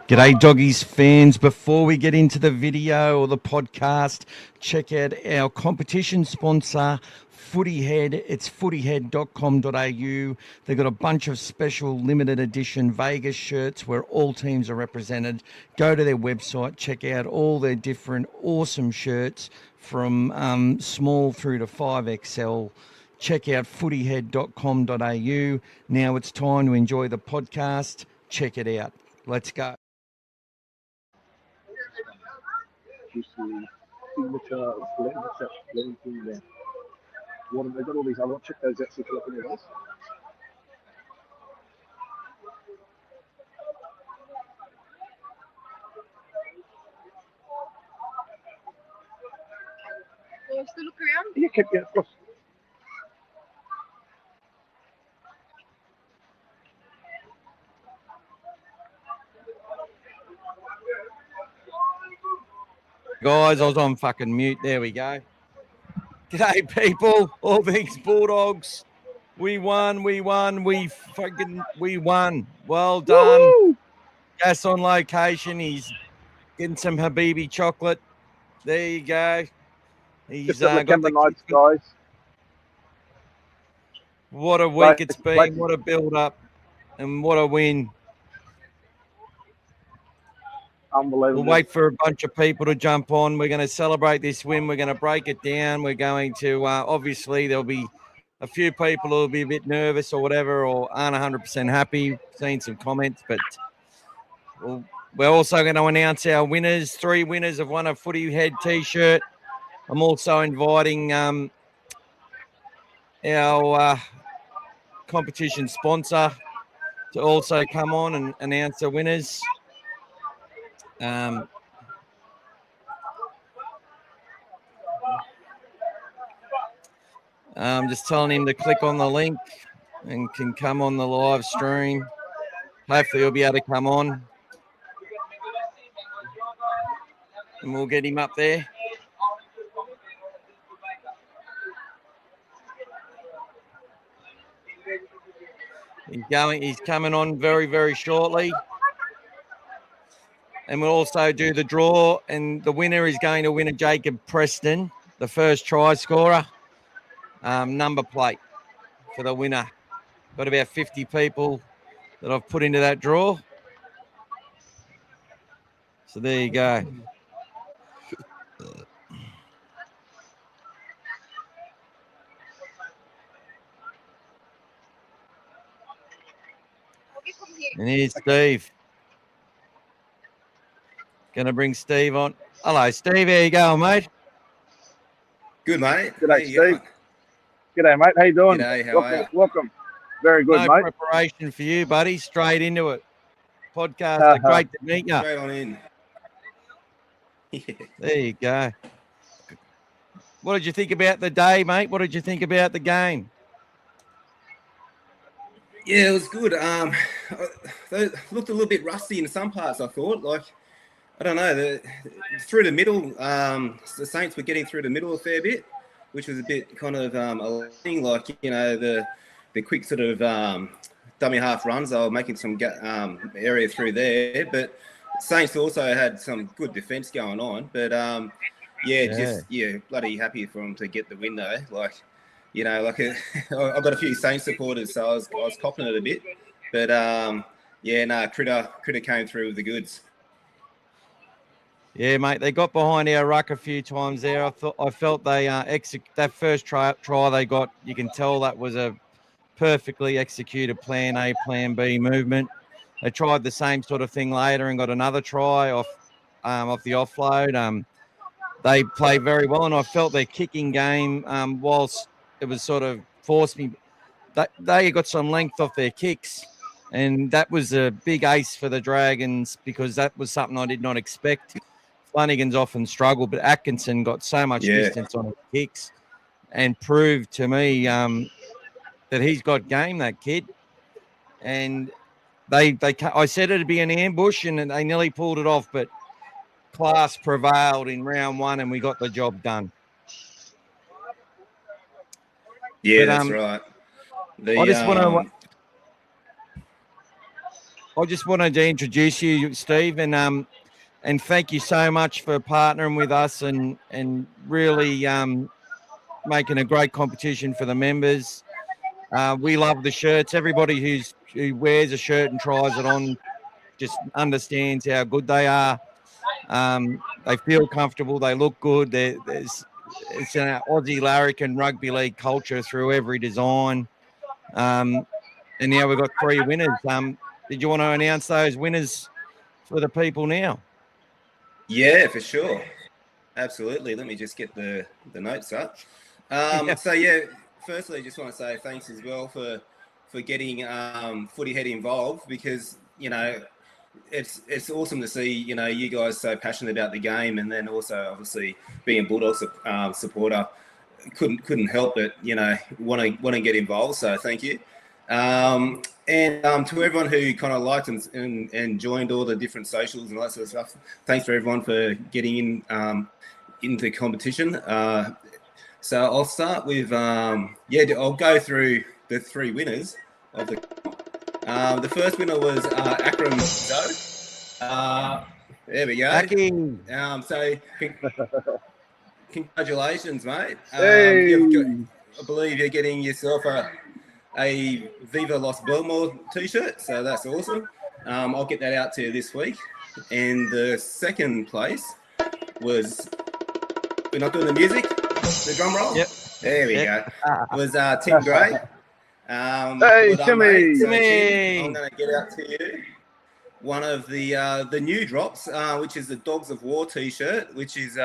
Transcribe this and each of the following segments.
G'day Doggies fans. Before we get into the video or the podcast, check out our competition sponsor, Footyhead. It's footyhead.com.au. They've got a bunch of special limited edition Vegas shirts where all teams are represented. Go to their website, check out all their different awesome shirts from small through to 5XL. Check out footyhead.com.au. Now it's time to enjoy the podcast. Check it out. Let's go. Signature blend thing there. What they've got all these other, check those out, see if you're looking at those. Well, still look around. Yeah, of course. Guys, I was on fucking mute. There we go. G'day, people. All Things Bulldogs. We won. We won. We won. Well done. Woo-hoo! Gas on location. He's getting some Habibi chocolate. There you go. He's Just got got the nights, guys. What a week it's been. What a build-up. And what a win. Unbelievable. We'll wait for a bunch of people to jump on. We're going to celebrate this win. We're going to break it down. We're going to, obviously, there'll be a few people who'll be a bit nervous or whatever or aren't 100% happy. Seen some comments, but we're also going to announce our winners. 3 winners have won a Footyhead T-shirt. I'm also inviting our competition sponsor to also come on and announce the winners. I'm just telling him to click on the link and can come on the live stream. Hopefully he'll be able to come on. And we'll get him up there. He's coming on very, very shortly. And we'll also do the draw, and the winner is going to win a Jacob Preston, the first try scorer, number plate for the winner. Got about 50 people that I've put into that draw. So there you go. And here's Steve. Going to bring Steve on. Hello, Steve. How you going, mate? Good, mate. G'day, Steve. G'day, mate. How you doing? G'day, how are you? Welcome. Very good, no mate. Preparation for you, buddy. Straight into it. Podcast. Great to meet you. Straight on in. There you go. What did you think about the day, mate? What did you think about the game? Yeah, it was good. They looked a little bit rusty in some parts, I thought. Like, I don't know, through the middle, the Saints were getting through the middle a fair bit, which was a bit kind of alarming. Like, you know, the quick sort of dummy half runs, they were making some area through there. But Saints also had some good defence going on. But, bloody happy for them to get the win, though. Like, you know, like I've got a few Saints supporters, so I was copping it a bit. But, Critter came through with the goods. Yeah, mate, they got behind our ruck a few times there. I felt they that first try they got. You can tell that was a perfectly executed plan A, plan B movement. They tried the same sort of thing later and got another try off the offload. They played very well, and I felt their kicking game, whilst it was sort of forced me, they got some length off their kicks, and that was a big ace for the Dragons because that was something I did not expect. Flanagan's often struggled, but Atkinson got so much distance on his kicks and proved to me that he's got game, that kid. And I said it'd be an ambush, and they nearly pulled it off, but class prevailed in round 1, and we got the job done. Yeah, that's right. I just want to I just wanted to introduce you, Steve, and thank you so much for partnering with us and really making a great competition for the members. We love the shirts. Everybody who wears a shirt and tries it on just understands how good they are. They feel comfortable. They look good. It's an Aussie larrikin rugby league culture through every design. And now we've got 3 winners. Did you want to announce those winners for the people now? Yeah, for sure. Absolutely. Let me just get the notes up. So, yeah, firstly, I just want to say thanks as well for getting Footyhead involved because, you know, it's awesome to see, you know, you guys so passionate about the game, and then also obviously being a Bulldogs supporter, couldn't help but, you know, want to get involved. So thank you. And to everyone who kind of liked and joined all the different socials and all that sort of stuff, thanks for everyone for getting into competition. So I'll start with I'll go through the 3 winners of the first winner was Akram Zoe. There we go. So congratulations, mate. Hey. I believe you're getting yourself a Viva Los Belmore t-shirt, so that's awesome. I'll get that out to you this week. And the second place was, we're not doing the music, the drum roll? Yep. There we go. Was Tim Gray. Hey, Timmy. So, Tim, I'm going to get out to you one of the new drops, which is the Dogs of War t-shirt, which is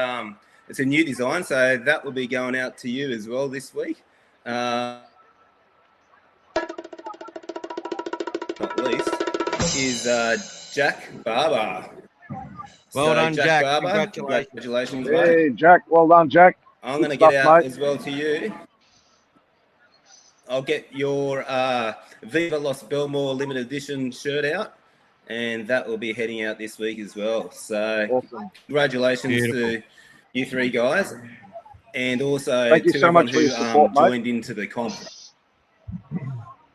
it's a new design, so that will be going out to you as well this week. Not least is Jack Barber. Well done, Jack. Barber. Congratulations, mate. Hey, Jack. Well done, Jack. I'm going to get out as well to you. I'll get your Viva Los Belmore limited edition shirt out, and that will be heading out this week as well. So awesome. Congratulations to you 3 guys, and also thank you to so everyone much for who your support, joined into the comp.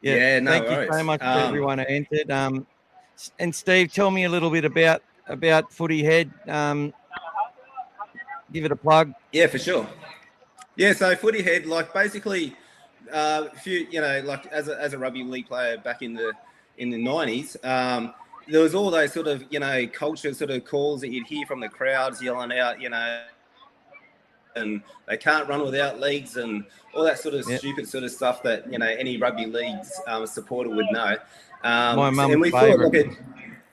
Yeah, no thank worries. you so much to everyone who entered. And Steve, tell me a little bit about Footyhead. Give it a plug. Yeah, for sure. Yeah, so Footyhead, like basically, if you know, like as a rugby league player back in the 90s, there was all those sort of, you know, culture sort of calls that you'd hear from the crowds yelling out, you know, and they can't run without legs and all that sort of stupid sort of stuff that, you know, any rugby leagues supporter would know. My mum's and we favourite. thought,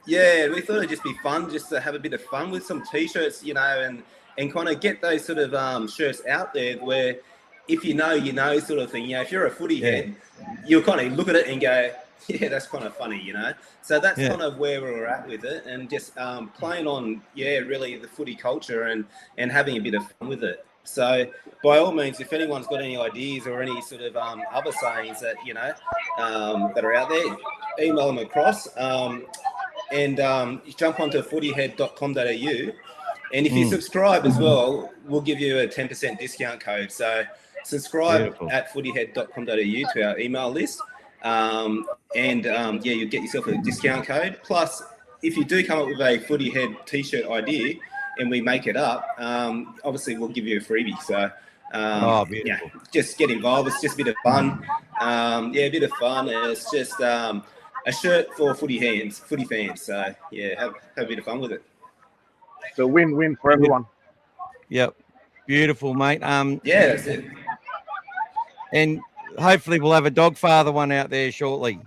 we thought it'd just be fun, just to have a bit of fun with some t-shirts, you know, and kind of get those sort of shirts out there where if you know sort of thing. You know, if you're a footy head, you'll kind of look at it and go, yeah, that's kind of funny, you know. So that's kind of where we're at with it, and just playing on, really the footy culture and having a bit of fun with it. So by all means, if anyone's got any ideas or any sort of other sayings that, you know, that are out there, email them across and jump onto footyhead.com.au. And if you subscribe as well, we'll give you a 10% discount code. So subscribe at footyhead.com.au to our email list. You'll get yourself a discount code. Plus, if you do come up with a Footyhead t-shirt idea and we make it up, obviously we'll give you a freebie. So, just get involved. It's just a bit of fun. A bit of fun. And it's just a shirt for footy fans. So, have a bit of fun with it. It's a win-win for everyone. Yep. Beautiful, mate. That's it. And hopefully we'll have a dog father one out there shortly.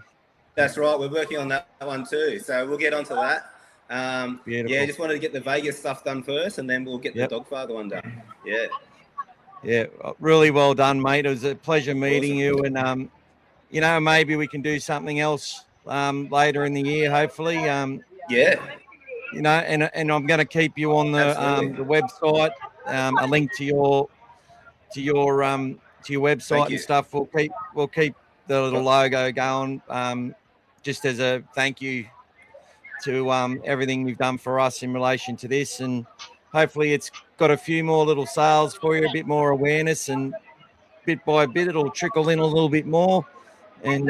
That's right. We're working on that one too. So we'll get onto that. Just wanted to get the Vegas stuff done first, and then we'll get the dog father one done. Yeah, really well done, mate. It was a pleasure meeting you, and you know, maybe we can do something else later in the year, hopefully. You know, and I'm going to keep you on the website, a link to your website and stuff. We'll keep the little logo going, just as a thank you to everything you've done for us in relation to this, and hopefully it's got a few more little sales for you, a bit more awareness, and bit by bit it'll trickle in a little bit more, and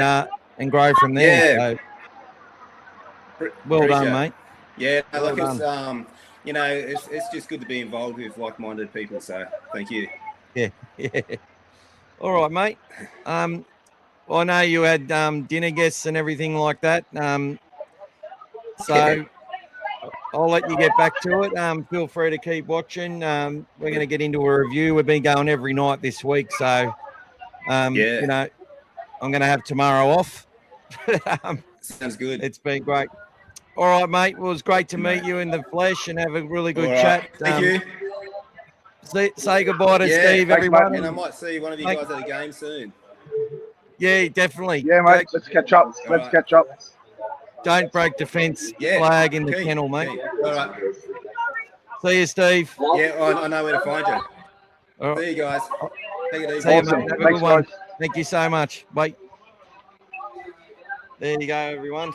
grow from there. Well done, mate. Yeah, Well like it's done. it's just good to be involved with like-minded people. So thank you. Yeah. All right, mate. I know you had dinner guests and everything like that. So I'll let you get back to it. Feel free to keep watching. We're going to get into a review. We've been going every night this week, so I'm going to have tomorrow off. Sounds good. It's been great. All right, mate. Well, it was great to meet you in the flesh and have a really good chat. Thank you. Say goodbye to Steve, everyone. And I might see one of you guys at the game soon. Yeah, definitely. Yeah, mate. Let's catch up. Let's catch up. Don't break defence flag in the kennel, mate. All right. See you, Steve. Yeah, I know where to find you. All right. See you guys. Take it easy. See you, mate. Have a Thanks, good one. guys. Thank you so much. Bye. There you go, everyone.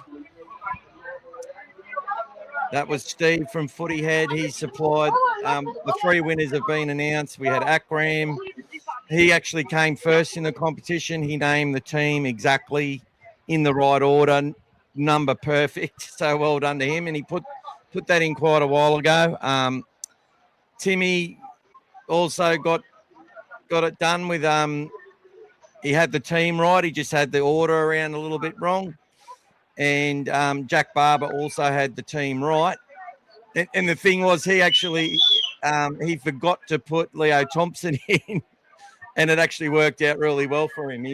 That was Steve from Footyhead. He supplied the 3 winners have been announced. We had Akram. He actually came first in the competition. He named the team exactly in the right order, number perfect. So well done to him. And he put that in quite a while ago. Timmy also got it done with he had the team right. He just had the order around a little bit wrong. And Jack Barber also had the team right. And the thing was, he actually he forgot to put Leo Thompson in, and it actually worked out really well for him.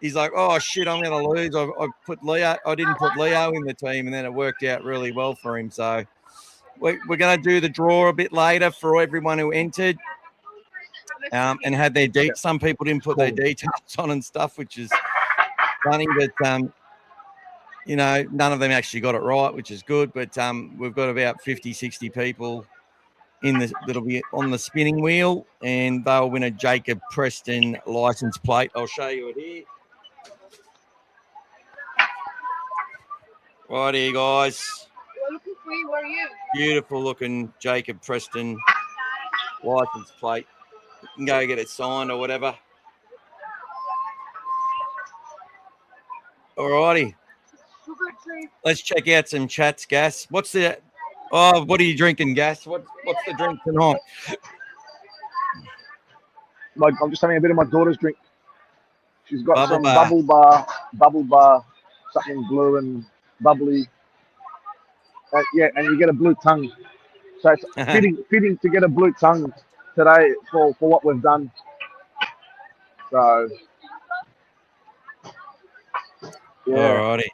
He's like, oh shit, I'm going to lose. I put Leo. I didn't put Leo in the team, and then it worked out really well for him. So we're going to do the draw a bit later for everyone who entered. And had their some people didn't put their details on and stuff, which is funny, but none of them actually got it right, which is good. But we've got about 50, 60 people that'll be on the spinning wheel, and they'll win a Jacob Preston license plate. I'll show you it here. Right here, guys. We're looking for you. Where are you? Beautiful looking Jacob Preston license plate. You can go get it signed or whatever. All righty. Let's check out some chats, Gas. What are you drinking, Gas? What's the drink tonight? I'm just having a bit of my daughter's drink. She's got Bubble some bar. bubble bar, something blue and bubbly. And you get a blue tongue. So it's fitting to get a blue tongue today for what we've done. So, yeah. Alrighty.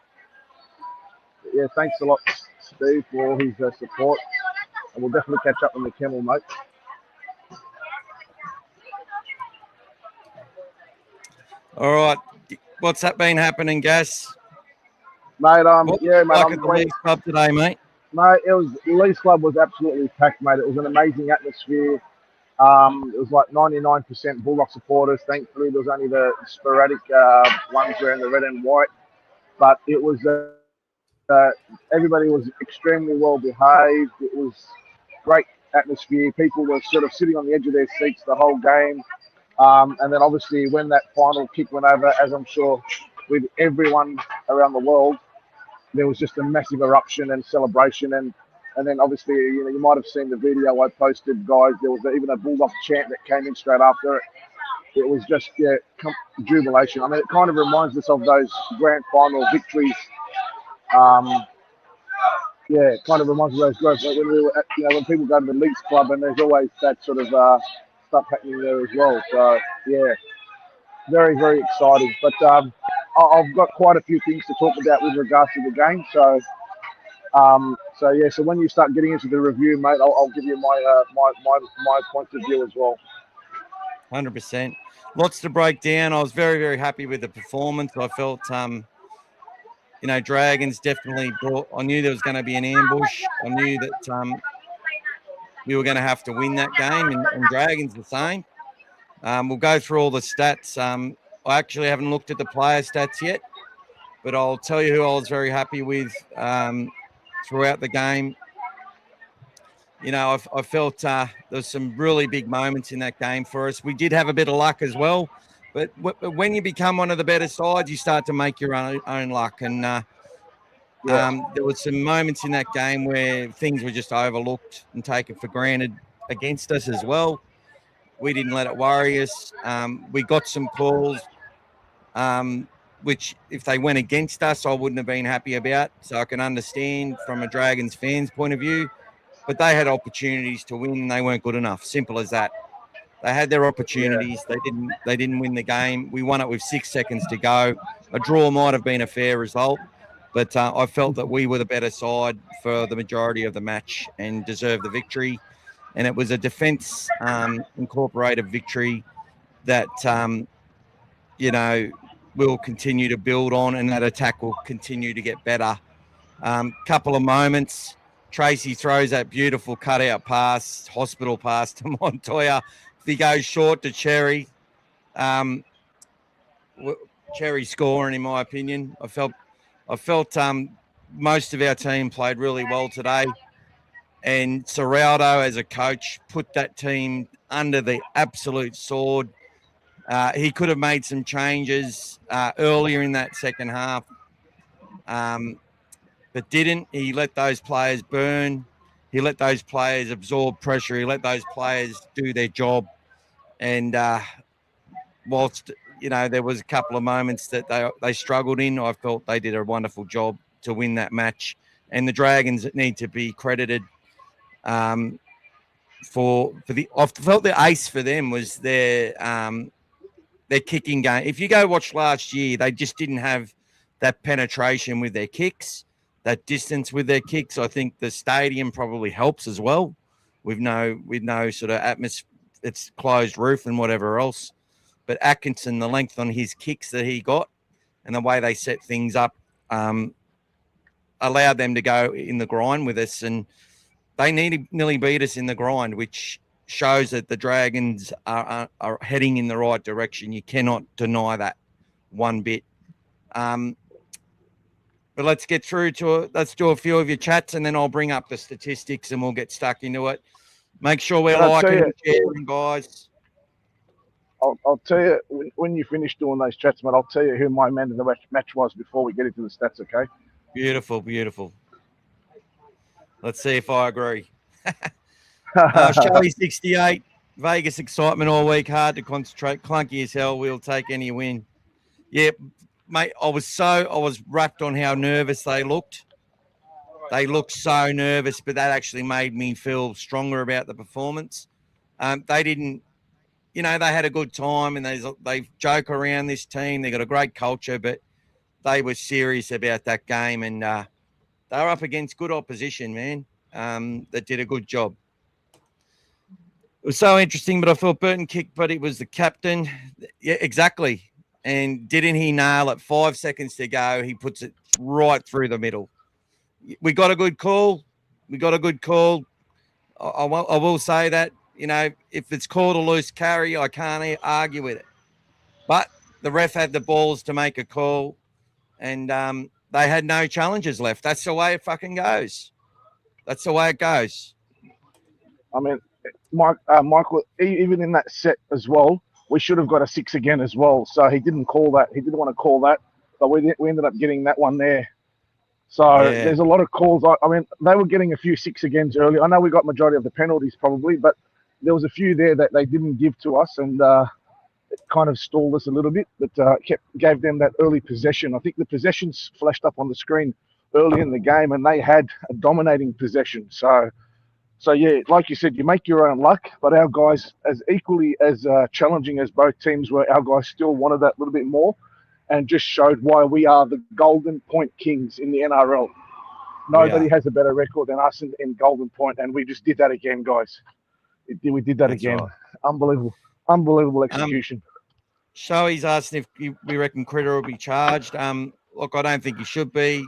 Yeah, thanks a lot, Steve, for all his support. And we'll definitely catch up on the kennel, mate. All right. What's that been happening, Gas? Mate, What yeah, mate. like at the Leagues Club today, mate? Mate, Leagues Club was absolutely packed, mate. It was an amazing atmosphere. It was like 99% Bulldog supporters. Thankfully, there was only the sporadic ones wearing the red and white. But it was everybody was extremely well behaved. It was great atmosphere. People were sort of sitting on the edge of their seats the whole game. And then obviously when that final kick went over, as I'm sure with everyone around the world, there was just a massive eruption and celebration. And then obviously, you might have seen the video I posted, guys. There was even a Bulldog chant that came in straight after it. It was just, jubilation. I mean, it kind of reminds us of those grand final victories. It kind of reminds me of those guys. Like when we were when people go to the Leagues Club, and there's always that sort of stuff happening there as well. So, yeah, very, very exciting. But I've got quite a few things to talk about with regards to the game. So when you start getting into the review, mate, I'll give you my point of view as well. 100%. Lots to break down. I was very, very happy with the performance. I felt, Dragons definitely brought. I knew there was going to be an ambush. I knew that we were going to have to win that game, and Dragons the same. We'll go through all the stats. I actually haven't looked at the player stats yet, but I'll tell you who I was very happy with throughout the game. I felt there's some really big moments in that game for us. We did have a bit of luck as well, but when you become one of the better sides, you start to make your own luck. And, There was some moments in that game where things were just overlooked and taken for granted against us as well. We didn't let it worry us. We got some calls, which if they went against us, I wouldn't have been happy about. So I can understand from a Dragons fan's point of view, but they had opportunities to win and they weren't good enough. Simple as that. They had their opportunities. They didn't win the game. We won it with 6 seconds to go. A draw might have been a fair result, but I felt that we were the better side for the majority of the match and deserved the victory. And it was a defence incorporated victory that, we'll continue to build on, and that attack will continue to get better. Couple of moments. Tracy throws that beautiful cutout pass, hospital pass to Montoya. If he goes short to Cherry, Cherry scoring, in my opinion. I felt most of our team played really well today. And Ciraldo, as a coach, put that team under the absolute sword. He could have made some changes earlier in that second half, but didn't. He let those players burn. He let those players absorb pressure. He let those players do their job. And whilst, there was a couple of moments that they struggled in, I felt they did a wonderful job to win that match. And the Dragons need to be credited I felt the ace for them was their kicking game. If you go watch last year, they just didn't have that penetration with their kicks, that distance with their kicks. I think the stadium probably helps as well with no sort of atmosphere. It's closed roof and whatever else. But Atkinson, the length on his kicks that he got and the way they set things up allowed them to go in the grind with us. And they nearly beat us in the grind, which shows that the Dragons are heading in the right direction. You cannot deny that one bit. But let's get through let's do a few of your chats, and then I'll bring up the statistics and we'll get stuck into it. Make sure we're liking and sharing, guys. I'll tell you, when you finish doing those chats, mate, I'll tell you who my man of the match was before we get into the stats, okay? Beautiful, beautiful. Let's see if I agree. Shelly 68, Vegas excitement all week, hard to concentrate, clunky as hell. We'll take any win. Yeah, mate, I was wrapped on how nervous they looked. They looked so nervous, but that actually made me feel stronger about the performance. They didn't, they had a good time, and they joke around this team. They got a great culture, but they were serious about that game, and they were up against good opposition, man, that did a good job. It was so interesting, but I thought Burton kicked, but it was the captain. Yeah, exactly. And didn't he nail it? 5 seconds to go. He puts it right through the middle. We got a good call. I will say that, if it's called a loose carry, I can't argue with it. But the ref had the balls to make a call, and they had no challenges left. That's the way it fucking goes. That's the way it goes. I mean, Michael, even in that set as well, we should have got a 6 again as well. So he didn't call that. He didn't want to call that, but we ended up getting that one there. So There's a lot of calls. I mean, they were getting a few 6 agains early. I know we got majority of the penalties probably, but there was a few there that they didn't give to us, and it kind of stalled us a little bit, but gave them that early possession. I think the possessions flashed up on the screen early in the game, and they had a dominating possession. So yeah, like you said, you make your own luck, but our guys, as equally as challenging as both teams were, our guys still wanted that little bit more, and just showed why we are the Golden Point Kings in the NRL. Nobody has a better record than us in Golden Point, and we just did that again, guys. We did that again. Right. Unbelievable execution. He's asking if we reckon Critter will be charged. Look, I don't think he should be.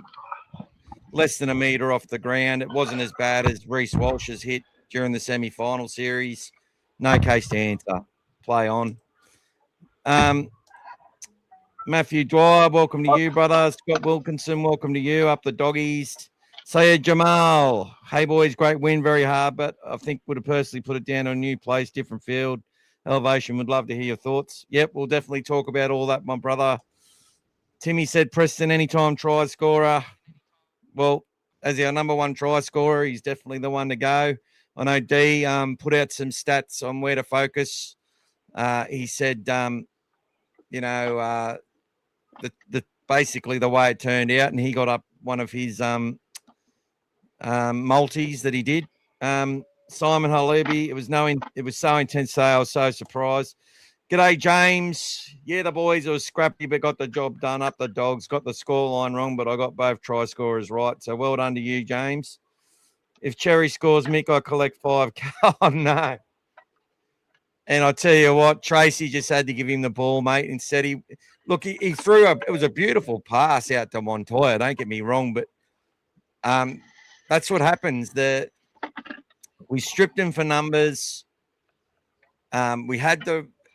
Less than a metre off the ground. It wasn't as bad as Reece Walsh's hit during the semi-final series. No case to answer. Play on. Matthew Dwyer, welcome to you, brother. Scott Wilkinson, welcome to you. Up the doggies. Sayed Jamal. Hey, boys, great win. Very hard, but I think would have personally put it down on a new place, different field. Elevation, would love to hear your thoughts. Yep, we'll definitely talk about all that, my brother. Timmy said Preston anytime try scorer. well, as our number one try scorer, he's definitely the one to go. I know D put out some stats on where to focus. He said, the basically the way it turned out, and he got up one of his multis that he did. Simon Halubi, it was so intense today. I was so surprised. G'day, James. Yeah, the boys, it was scrappy, but got the job done. Up the Dogs, got the scoreline wrong, but I got both try scorers right. So well done to you, James. If Cherry scores, Mick, I collect 5K. Oh, no. And I tell you what, Tracy just had to give him the ball, mate. Instead, he threw it was a beautiful pass out to Montoya. Don't get me wrong, but that's what happens. We stripped him for numbers.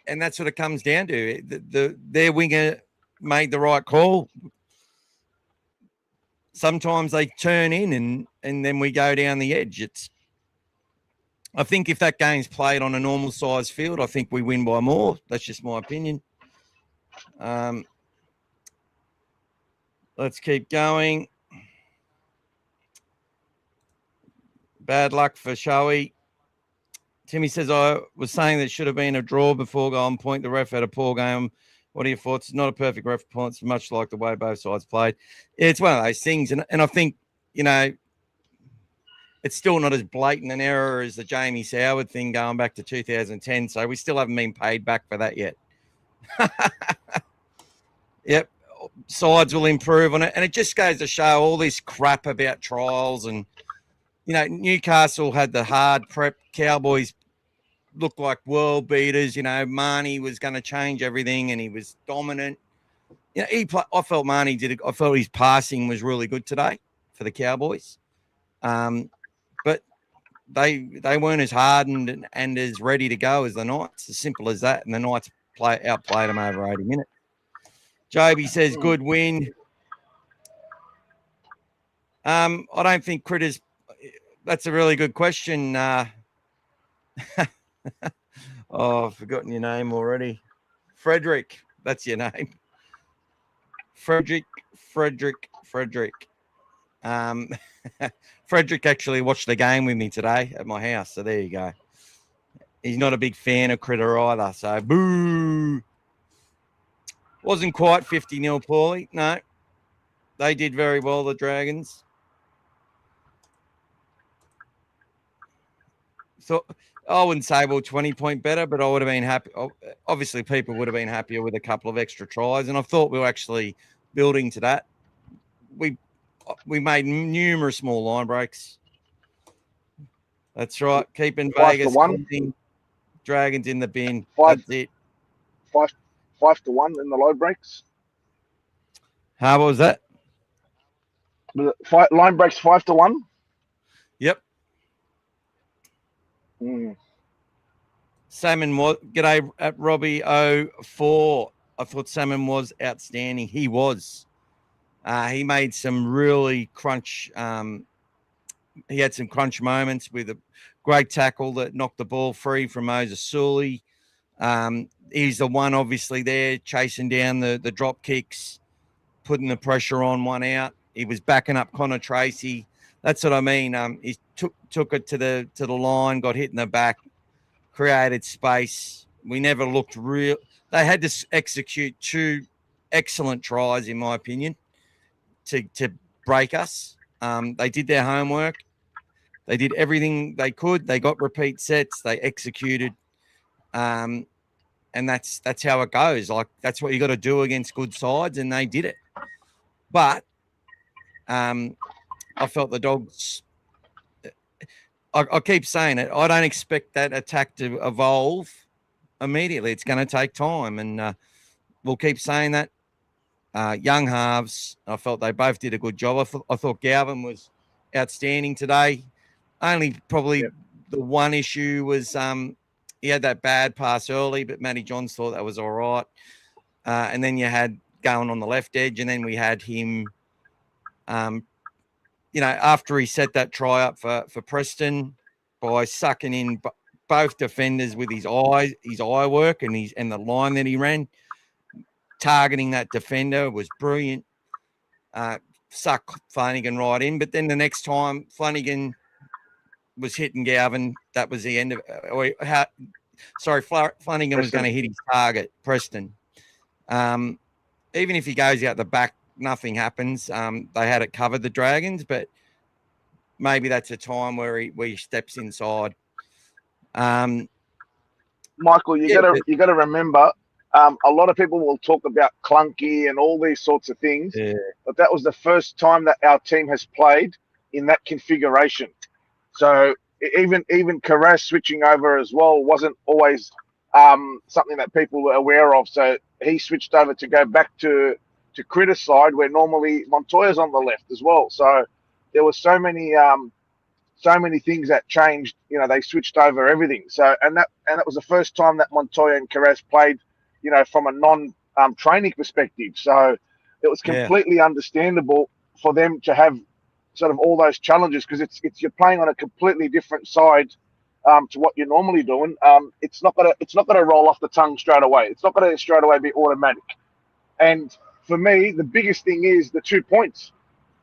And that's what it comes down to. Their winger made the right call. Sometimes they turn in and then we go down the edge. I think if that game's played on a normal size field, I think we win by more. That's just my opinion. Let's keep going. Bad luck for Shoei. Timmy says, I was saying that it should have been a draw before Golden Point. The ref had a poor game. What are your thoughts? It's not a perfect ref points, much like the way both sides played. It's one of those things. And I think, it's still not as blatant an error as the Jamie Soward thing going back to 2010. So we still haven't been paid back for that yet. Yep. Sides will improve on it. And it just goes to show all this crap about trials. And, Newcastle had the hard prep. Cowboys looked like world beaters. Marnie was going to change everything and he was dominant. I felt Marnie did it. I felt his passing was really good today for the Cowboys. But they weren't as hardened and as ready to go as the Knights. As simple as that. And the Knights outplayed them over 80 minutes. Joby says, good win. I don't think Critters. That's a really good question. I've forgotten your name already. Frederick. That's your name. Frederick. Frederick actually watched the game with me today at my house. So there you go. He's not a big fan of Critter either. So boo. Wasn't quite 50-0, Paulie. No. They did very well, the Dragons. So I wouldn't say we're 20-point better, but I would have been happy. Obviously, people would have been happier with a couple of extra tries, and I thought we were actually building to that. We made numerous small line breaks. That's right. Keeping Vegas clean. Dragons in the bin. That's it. 5-1 in the low breaks. How was that? Line breaks 5-1. Yep. Salmon was g'day at Robbie 04. I thought Salmon was outstanding. He was. He made some really crunch. He had some crunch moments with a great tackle that knocked the ball free from Moses Sully. He's the one obviously there chasing down the drop kicks, putting the pressure on one out. He was backing up Connor Tracy. That's what I mean. He took it to the line, got hit in the back, created space. We never looked real. They had to execute 2 excellent tries, in my opinion, to break us. They did their homework. They did everything they could. They got repeat sets. They executed. And that's how it goes. Like, that's what you got to do against good sides, and they did it. But I felt the Dogs. I keep saying it. I don't expect that attack to evolve immediately. It's going to take time, and we'll keep saying that. Young halves, I felt they both did a good job. I thought Galvin was outstanding today. Only probably the one issue was he had that bad pass early, but Matty Johns thought that was all right. And then you had going on the left edge, and then we had him, after he set that try up for Preston by sucking in both defenders with his eye work and the line that he ran, targeting that defender was brilliant. suck Flanagan right in. But then the next time Flanagan was hitting Galvin, that was the end of Flanagan was going to hit his target, Preston. Even if he goes out the back, nothing happens. They had it covered, the Dragons, but maybe that's a time where he steps inside. Michael, you gotta remember, a lot of people will talk about clunky and all these sorts of things, but that was the first time that our team has played in that configuration. So even Carras switching over as well wasn't always something that people were aware of. So he switched over to go back to Critter's side, where normally Montoya's on the left as well. So there were so many things that changed. You know, they switched over everything. So and that was the first time that Montoya and Carras played, you know, from a non-training perspective. So it was completely understandable for them to have sort of all those challenges, because it's you're playing on a completely different side to what you're normally doing. It's not gonna roll off the tongue straight away. It's not gonna straight away be automatic. And for me, the biggest thing is the 2 points.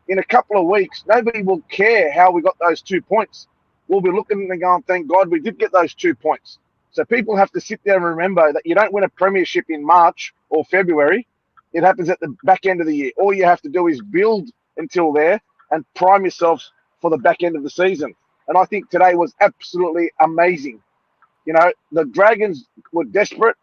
In a couple of weeks, nobody will care how we got those 2 points. We'll be looking and going, thank God we did get those 2 points. So people have to sit there and remember that you don't win a premiership in March or February. It happens at the back end of the year. All you have to do is build until there and prime yourselves for the back end of the season. And I think today was absolutely amazing. You know, the Dragons were desperate.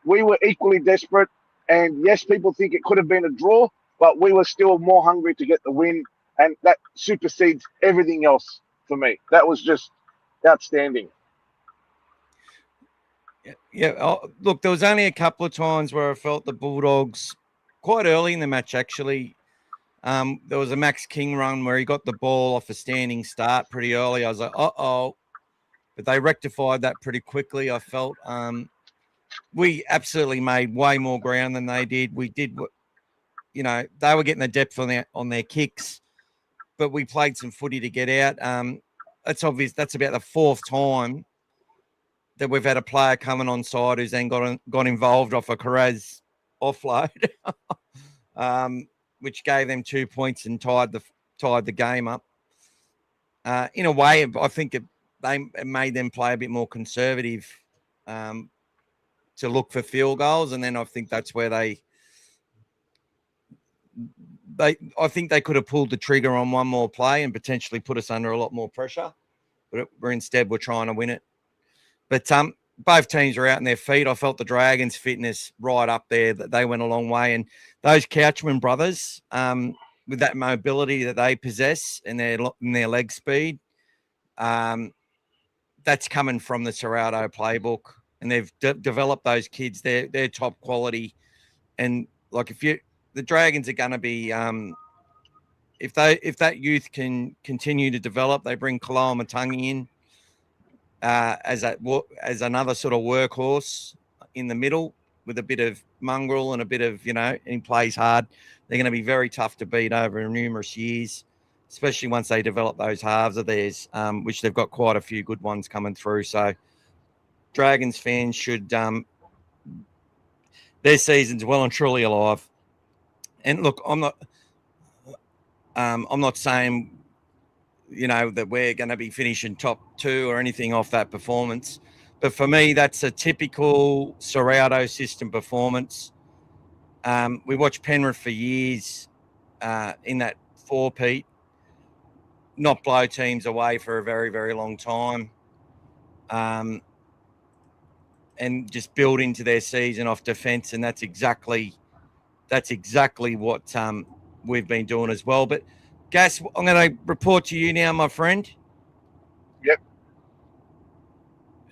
We were equally desperate. And yes, people think it could have been a draw, but we were still more hungry to get the win. And that supersedes everything else for me. That was just outstanding. Yeah. Oh, look, there was only a couple of times where I felt the Bulldogs quite early in the match, actually. There was a Max King run where he got the ball off a standing start pretty early. I was like, uh-oh. But they rectified that pretty quickly, I felt. We absolutely made way more ground than they did. We did, you know, they were getting the depth on their kicks, but we played some footy to get out. It's obvious that's about the fourth time that we've had a player coming on side who's then got involved off a Carras offload, which gave them 2 points and tied the game up. In a way, I think it made them play a bit more conservative to look for field goals, and then I think that's where I think they could have pulled the trigger on one more play and potentially put us under a lot more pressure, but instead we're trying to win it. But both teams are out on their feet. I felt the Dragons' fitness right up there, that they went a long way. And those Couchman brothers, with that mobility that they possess and their leg speed, that's coming from the Ciraldo playbook. And they've developed those kids. They're top quality. And like the Dragons are going to be, if that youth can continue to develop, they bring Kaloa Matangi in as another sort of workhorse in the middle with a bit of mongrel and a bit of, and he plays hard. They're going to be very tough to beat over numerous years, especially once they develop those halves of theirs, which they've got quite a few good ones coming through. So Dragons fans should, their season's well and truly alive. And look, I'm not saying, that we're going to be finishing top 2 or anything off that performance. But for me, that's a typical Ciraldo system performance. We watched Penrith for years in that 4-peat, not blow teams away for a very, very long time, and just build into their season off defence. And that's exactly what we've been doing as well. But Gas, I'm going to report to you now, my friend. Yep.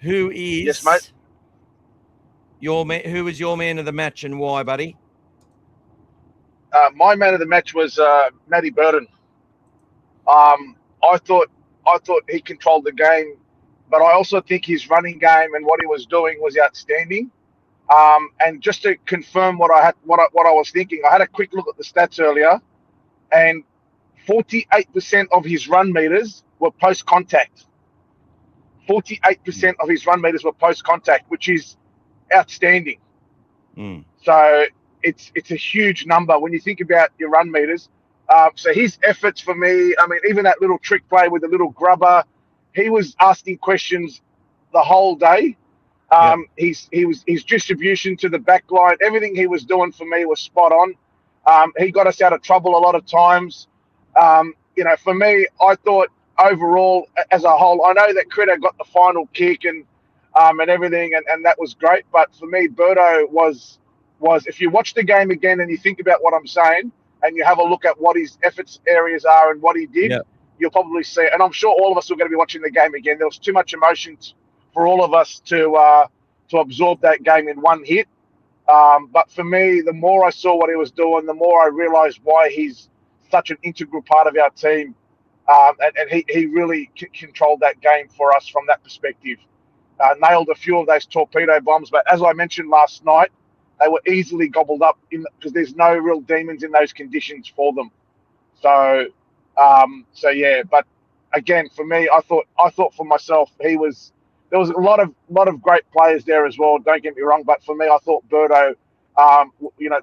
Who is yes, mate. Your man? Who was your man of the match and why, buddy? My man of the match was Matty Burton. I thought he controlled the game, but I also think his running game and what he was doing was outstanding. And just to confirm what I was thinking, I had a quick look at the stats earlier, and 48% of his run meters were post-contact. 48% of his run meters were post-contact, which is outstanding. So it's a huge number when you think about your run meters. So his efforts for me, I mean, even that little trick play with the little grubber, he was asking questions the whole day. His distribution to the back line, everything he was doing for me was spot on. He got us out of trouble a lot of times. For me, I thought overall as a whole, I know that Critter got the final kick and everything, and that was great. But for me, Birdo was if you watch the game again and you think about what I'm saying and you have a look at what his efforts areas are and what he did, you'll probably see. And I'm sure all of us are going to be watching the game again. There was too much emotion for all of us to absorb that game in one hit. But for me, the more I saw what he was doing, the more I realised why he's such an integral part of our team. And he really controlled that game for us from that perspective. Nailed a few of those torpedo bombs, but as I mentioned last night, they were easily gobbled up because there's no real demons in those conditions for them. So yeah. But again, for me, I thought for myself, there was a lot of great players there as well. Don't get me wrong, but for me, I thought Birdo,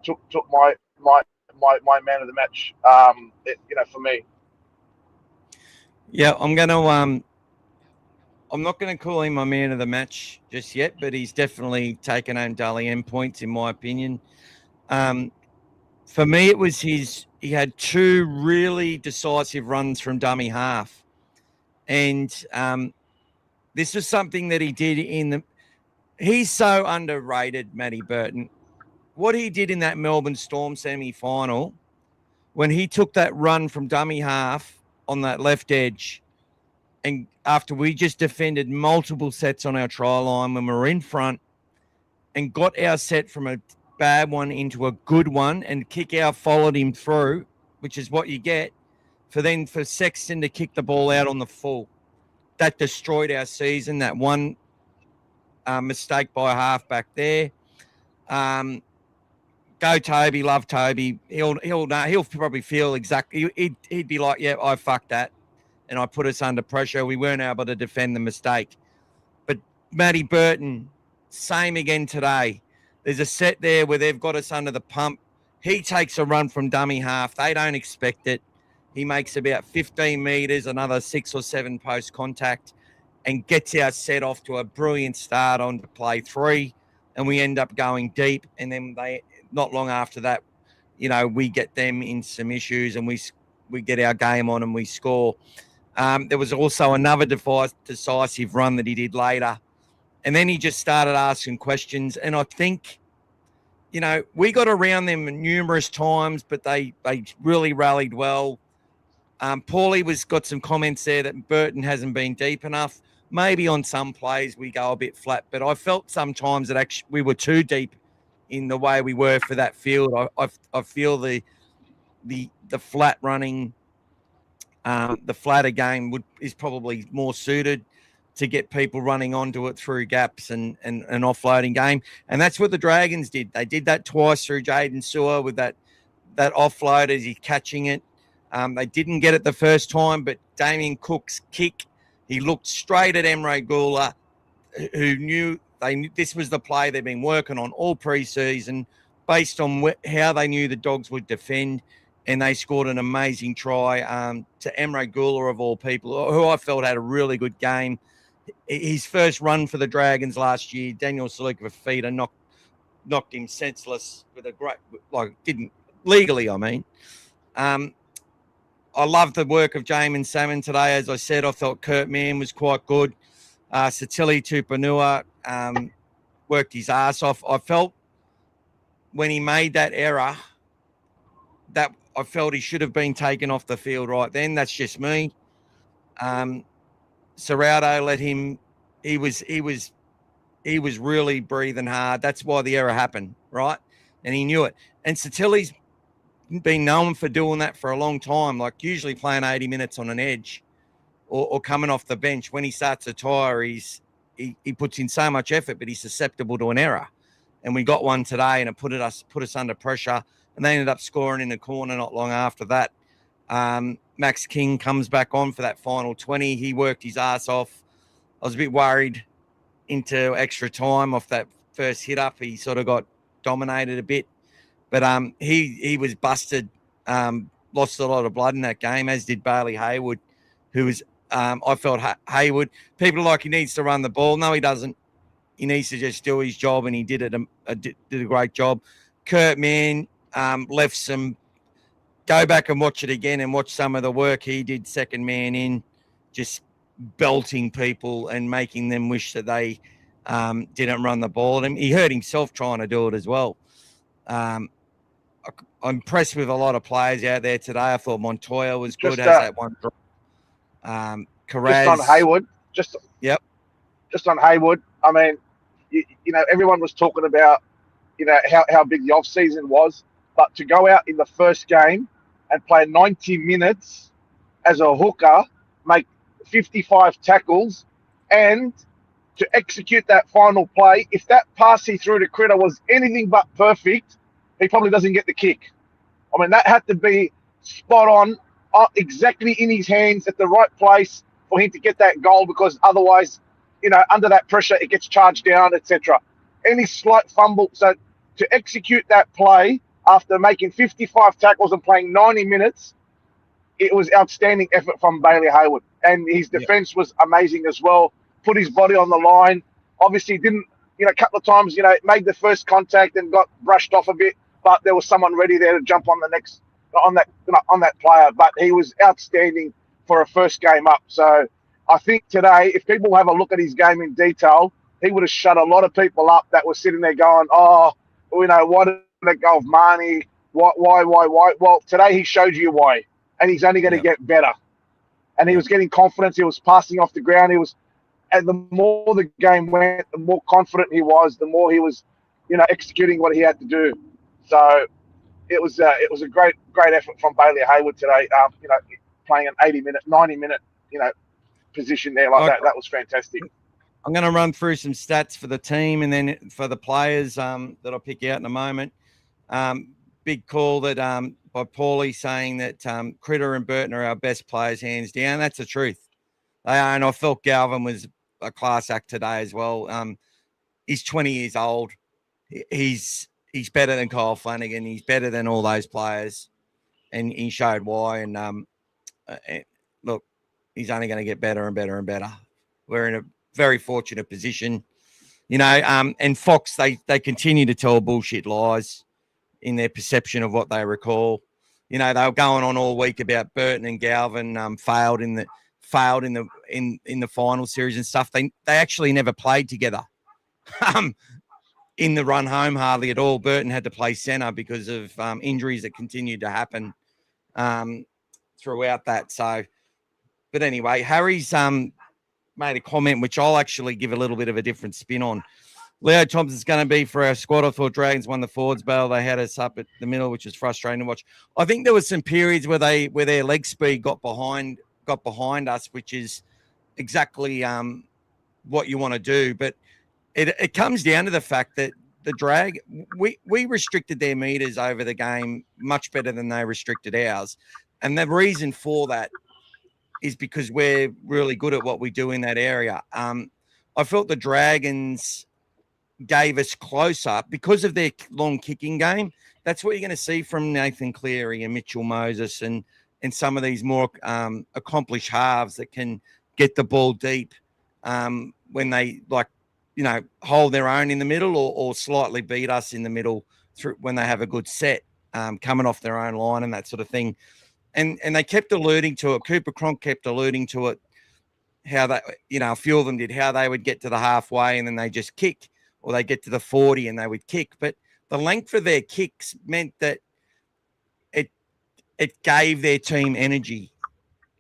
took my man of the match. For me. Yeah, I'm not going to call him my man of the match just yet, but he's definitely taken home Dally M points, in my opinion. For me, it was he had two really decisive runs from dummy half. And this was something that he did he's so underrated, Matty Burton. What he did in that Melbourne Storm semi-final, when he took that run from dummy half on that left edge, and after we just defended multiple sets on our try line when we were in front and got our set from a bad one into a good one, and kick out followed him through, which is what you get, for Sexton to kick the ball out on the full. That destroyed our season, that one mistake by a half-back there. Go Toby, love Toby. He'll probably feel exactly. He'd be like, yeah, I fucked that. And I put us under pressure. We weren't able to defend the mistake. But Matty Burton, same again today. There's a set there where they've got us under the pump. He takes a run from dummy half. They don't expect it. He makes about 15 metres, another 6 or 7 post contact, and gets our set off to a brilliant start on to play 3. And we end up going deep. And then not long after that, we get them in some issues, and we get our game on and we score. There was also another decisive run that he did later. And then he just started asking questions. And I think, we got around them numerous times, but they really rallied well. Paulie got some comments there that Burton hasn't been deep enough. Maybe on some plays we go a bit flat, but I felt sometimes that actually we were too deep in the way we were for that field. I feel the flat running, the flatter game is probably more suited to get people running onto it through gaps and an offloading game. And that's what the Dragons did. They did that twice through Jaden Sewer with that offload as he's catching it. They didn't get it the first time, but Damien Cook's kick, he looked straight at Emre Gula, who knew this was the play they've been working on all pre-season based on how they knew the Dogs would defend. And they scored an amazing try to Emre Gula, of all people, who I felt had a really good game. His first run for the Dragons last year, Daniel Saluka feeder knocked him senseless with a great, didn't legally, I mean. I love the work of Jamin Salmon today. As I said, I thought Kurt Mann was quite good. Satili Tupanua worked his ass off. I felt when he made that error that I felt he should have been taken off the field right then. That's just me. Ciraldo let him. He was really breathing hard. That's why the error happened, right? And he knew it. And Satili's been known for doing that for a long time, like usually playing 80 minutes on an edge or coming off the bench. When he starts to tire, he puts in so much effort, but he's susceptible to an error. And we got one today, and it put us under pressure, and they ended up scoring in the corner not long after that. Max King comes back on for that final 20. He worked his ass off. I was a bit worried into extra time off that first hit up. He sort of got dominated a bit. But he was busted lost a lot of blood in that game, as did Bailey Hayward, who was, I felt Hayward, people are like, he needs to run the ball. No, he doesn't. He needs to just do his job, and he did it. Did a great job. Kurt Mann left some. Go back and watch it again and watch some of the work he did second man in, just belting people and making them wish that they didn't run the ball. And he hurt himself trying to do it as well. I'm impressed with a lot of players out there today. I thought Montoya was good as that one. Just on Hayward. Just on Hayward. I mean, you know, everyone was talking about, you know, how big the off season was, but to go out in the first game and play 90 minutes as a hooker, make 55 tackles, and to execute that final play, if that pass he threw to Critter was anything but perfect, he probably doesn't get the kick. I mean, that had to be spot on, exactly in his hands at the right place for him to get that goal, because otherwise, you know, under that pressure, it gets charged down, etc. Any slight fumble. So to execute that play after making 55 tackles and playing 90 minutes, it was outstanding effort from Bailey Hayward. And his defense was amazing as well. Put his body on the line. Obviously didn't, you know, a couple of times, you know, made the first contact and got brushed off a bit, but there was someone ready there to jump on the next, on that player. But he was outstanding for a first game up. So I think today, if people have a look at his game in detail, he would have shut a lot of people up that were sitting there going, oh, you know, why did let go of Marnie? Why? Well, today he showed you why, and he's only going to get better. And he was getting confidence. He was passing off the ground. And the more the game went, the more confident he was, the more he was, you know, executing what he had to do. So it was a great effort from Bailey Hayward today. You know, playing an 90-minute, you know, position there like that. That was fantastic. I'm going to run through some stats for the team and then for the players that I'll pick out in a moment. Big call that by Paulie saying that Critter and Burton are our best players, hands down. That's the truth. They are, and I felt Galvin was a class act today as well. He's 20 years old. He's better than Kyle Flanagan. He's better than all those players, and he showed why. And look, he's only going to get better and better and better. We're in a very fortunate position, you know. And Fox, they continue to tell bullshit lies in their perception of what they recall. You know, they were going on all week about Burton and Galvin failed in the final series and stuff. They actually never played together. In the run home, hardly at all. Burton had to play centre because of injuries that continued to happen throughout that. So, but anyway, Harry's made a comment which I'll actually give a little bit of a different spin on. Leo Thompson's going to be for our squad. I thought Dragons won the forwards battle. They had us up at the middle, which was frustrating to watch. I think there was some periods where their leg speed got behind us, which is exactly what you want to do. But it comes down to the fact that the Drag, we restricted their meters over the game much better than they restricted ours. And the reason for that is because we're really good at what we do in that area. I felt the Dragons gave us closer because of their long kicking game. That's what you're going to see from Nathan Cleary and Mitchell Moses and some of these more accomplished halves that can get the ball deep when they, like, you know, hold their own in the middle or slightly beat us in the middle through when they have a good set coming off their own line and that sort of thing. And they kept alluding to it. Cooper Cronk kept alluding to it, how they, you know, a few of them did, how they would get to the halfway and then they just kick, or they get to the 40 and they would kick. But the length of their kicks meant that it gave their team energy.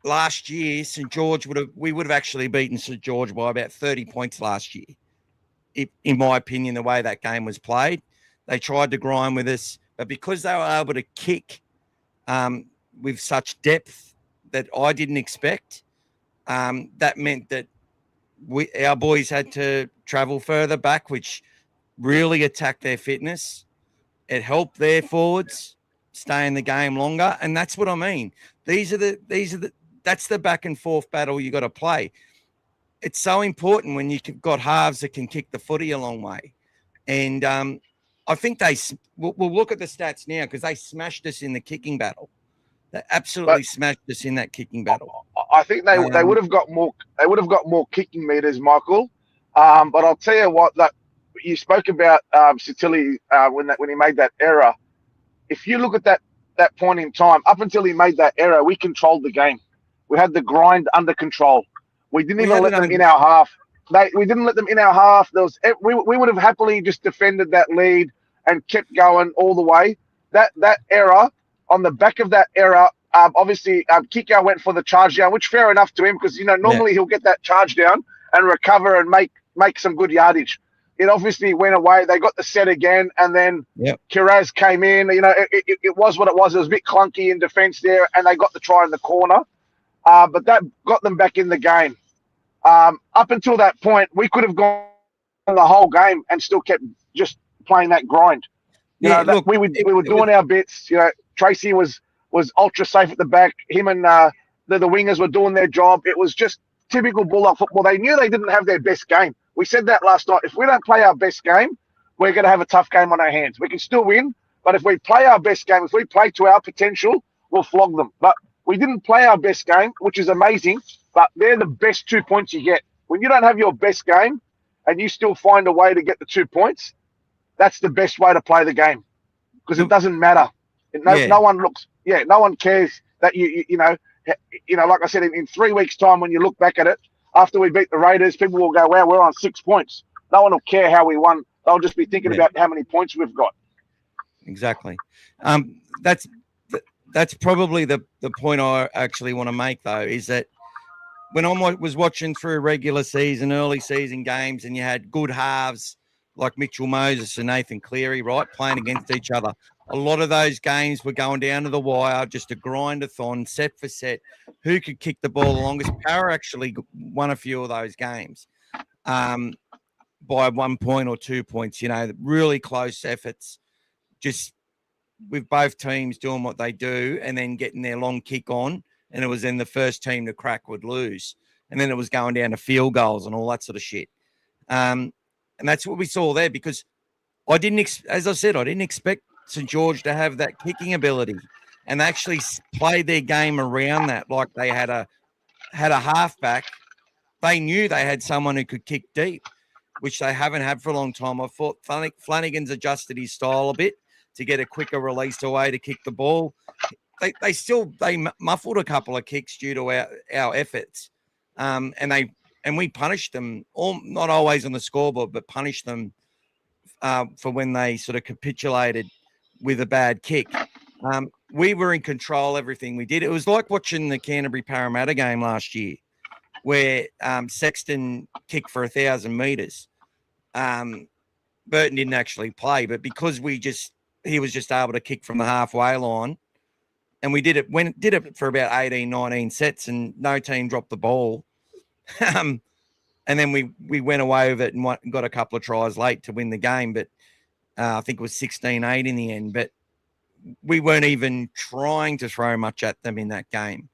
Last year, St. George we would have actually beaten St. George by about 30 points last year. In my opinion, the way that game was played, they tried to grind with us, but because they were able to kick with such depth that I didn't expect, that meant that our boys had to travel further back, which really attacked their fitness. It helped their forwards stay in the game longer, and that's what I mean. That's the back and forth battle you got to play. It's so important when you've got halves that can kick the footy a long way. And I think we'll look at the stats now because they smashed us in the kicking battle. They absolutely smashed us in that kicking battle. I think they would have got more. They would have got more kicking meters, Michael. But I'll tell you what, that you spoke about Sitili when he made that error. If you look at that point in time, up until he made that error, we controlled the game. We had the grind under control. We didn't even let them in our half. We didn't let them in our half. We would have happily just defended that lead and kept going all the way. That error, on the back of that error, obviously Kiko went for the charge down, which fair enough to him because normally he'll get that charge down and recover and make some good yardage. It obviously went away. They got the set again, and then Kiraz came in. It was what it was. It was a bit clunky in defence there, and they got the try in the corner. But that got them back in the game. Up until that point, we could have gone the whole game and still kept just playing that grind. We were doing our bits. Tracy was ultra safe at the back. Him and the wingers were doing their job. It was just typical Bulldog football. They knew they didn't have their best game. We said that last night. If we don't play our best game, we're going to have a tough game on our hands. We can still win, but if we play our best game, if we play to our potential, we'll flog them. But we didn't play our best game, which is amazing, but they're the best 2 points you get. When you don't have your best game and you still find a way to get the 2 points, that's the best way to play the game because it doesn't matter. No one cares that like I said, in 3 weeks' time, when you look back at it, after we beat the Raiders, people will go, wow, we're on 6 points. No one will care how we won. They'll just be thinking about how many points we've got. Exactly. That's probably the point I actually want to make, though, is that when I was watching through regular season, early season games, and you had good halves like Mitchell Moses and Nathan Cleary, right, playing against each other, a lot of those games were going down to the wire, just a grind-a-thon, set for set. Who could kick the ball the longest? Power actually won a few of those games by 1 point or 2 points, really close efforts, just with both teams doing what they do and then getting their long kick on, and it was then the first team to crack would lose. And then it was going down to field goals and all that sort of shit. And that's what we saw there because I didn't expect St. George to have that kicking ability and actually played their game around that. Like they had a halfback. They knew they had someone who could kick deep, which they haven't had for a long time. I thought Flanagan's adjusted his style a bit to get a quicker release away to kick the ball. They muffled a couple of kicks due to our efforts. And we punished them, not always on the scoreboard, but punished them for when they sort of capitulated with a bad kick. We were in control, everything we did. It was like watching the Canterbury Parramatta game last year where Sexton kicked for 1,000 metres. Burton didn't actually play, but because he was just able to kick from the halfway line, and we did it for about 18, 19 sets, and no team dropped the ball. And then we went away with it and got a couple of tries late to win the game, but I think it was 16-8 in the end. But we weren't even trying to throw much at them in that game.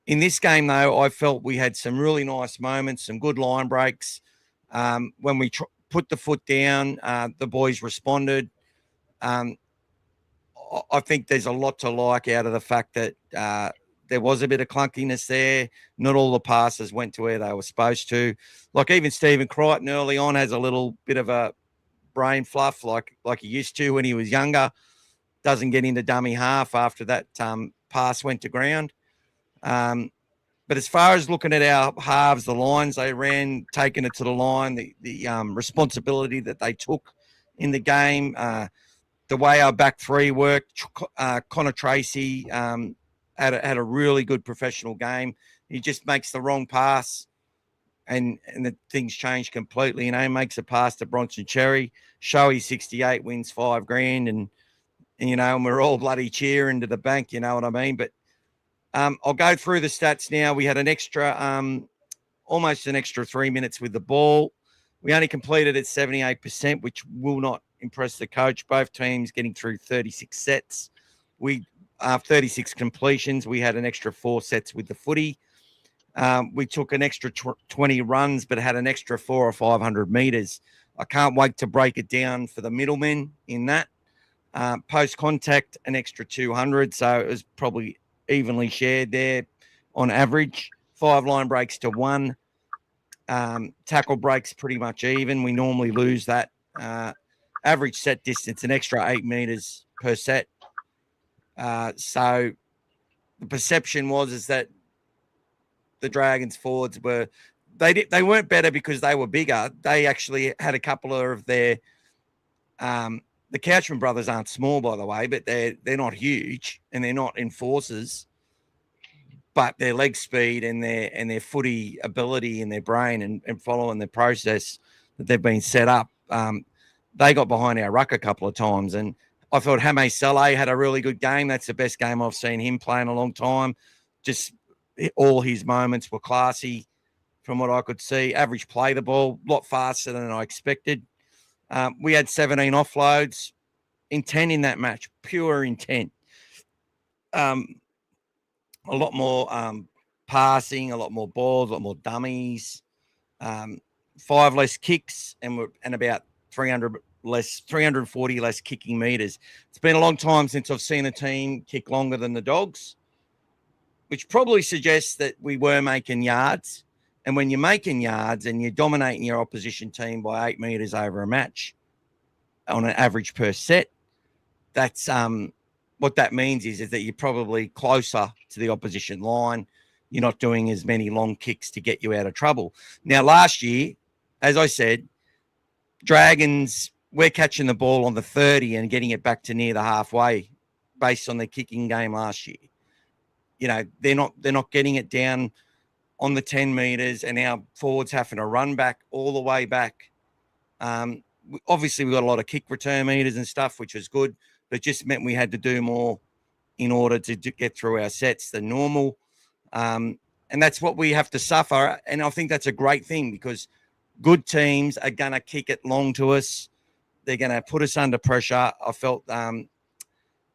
In this game, though, I felt we had some really nice moments, some good line breaks. When we put the foot down, the boys responded. I think there's a lot to like out of the fact that there was a bit of clunkiness there. Not all the passes went to where they were supposed to. Like even Stephen Crichton early on has a little bit of a brain fluff like he used to when he was younger. Doesn't get into dummy half after that pass went to ground. But as far as looking at our halves, the lines they ran, taking it to the line, the responsibility that they took in the game, the way our back three worked, Connor Tracy had a really good professional game. He just makes the wrong pass and the things change completely. He makes a pass to Bronson Cherry. Showy 68 wins $5,000 and we're all bloody cheering to the bank, you know what I mean? But I'll go through the stats now. We had an extra, almost an extra 3 minutes with the ball. We only completed at 78%, which will not impress the coach. Both teams getting through 36 sets. 36 completions. We had an extra 4 sets with the footy. We took an extra 20 runs, but had an extra 400 or 500 meters. I can't wait to break it down for the middlemen in that. Post contact, an extra 200. So it was probably evenly shared there on average. 5 line breaks to 1. Tackle breaks pretty much even. We normally lose that. Average set distance, an extra 8 meters per set. So the perception is that the Dragons forwards they weren't better because they were bigger. They actually had a couple of their the Couchman brothers aren't small, by the way, but they're not huge and they're not enforcers. But their leg speed and their footy ability and their brain and following the process that they've been set up, they got behind our ruck a couple of times. And I thought Hame Saleh had a really good game. That's the best game I've seen him play in a long time. Just all his moments were classy from what I could see. Average play the ball, a lot faster than I expected. We had 17 offloads, intent in that match, pure intent. A lot more passing, a lot more balls, a lot more dummies, 5 less kicks, and about 340 less kicking meters. It's been a long time since I've seen a team kick longer than the Dogs, which probably suggests that we were making yards. And when you're making yards and you're dominating your opposition team by 8 meters over a match on an average per set, that's what that means is that you're probably closer to the opposition line. You're not doing as many long kicks to get you out of trouble. Now, last year, as I said, Dragons, we're catching the ball on the 30 and getting it back to near the halfway based on the kicking game last year. You know, they're not getting it down on the 10 meters, and our forwards having to run back all the way back. Obviously, we got a lot of kick return meters and stuff, which was good, but it just meant we had to do more in order to get through our sets than normal. And that's what we have to suffer. And I think that's a great thing because good teams are going to kick it long to us. They're going to put us under pressure. I felt the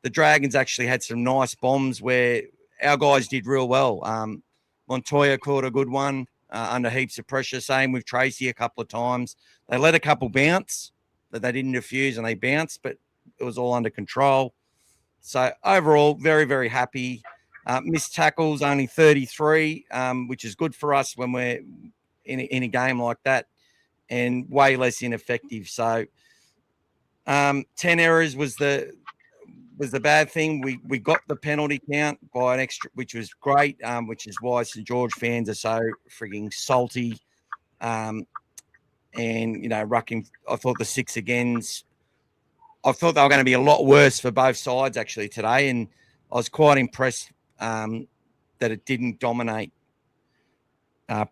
Dragons actually had some nice bombs where our guys did real well. Montoya caught a good one under heaps of pressure. Same with Tracy a couple of times. They let a couple bounce, but they didn't defuse and they bounced, but it was all under control. So overall, very, very happy. Missed tackles, only 33, which is good for us when we're in a game like that, and way less ineffective. So 10 errors was the bad thing. We got the penalty count by an extra, which was great, which is why St. George fans are so frigging salty. And, you know, rucking, I thought the 6 agains, I thought they were going to be a lot worse for both sides actually today. And I was quite impressed that it didn't dominate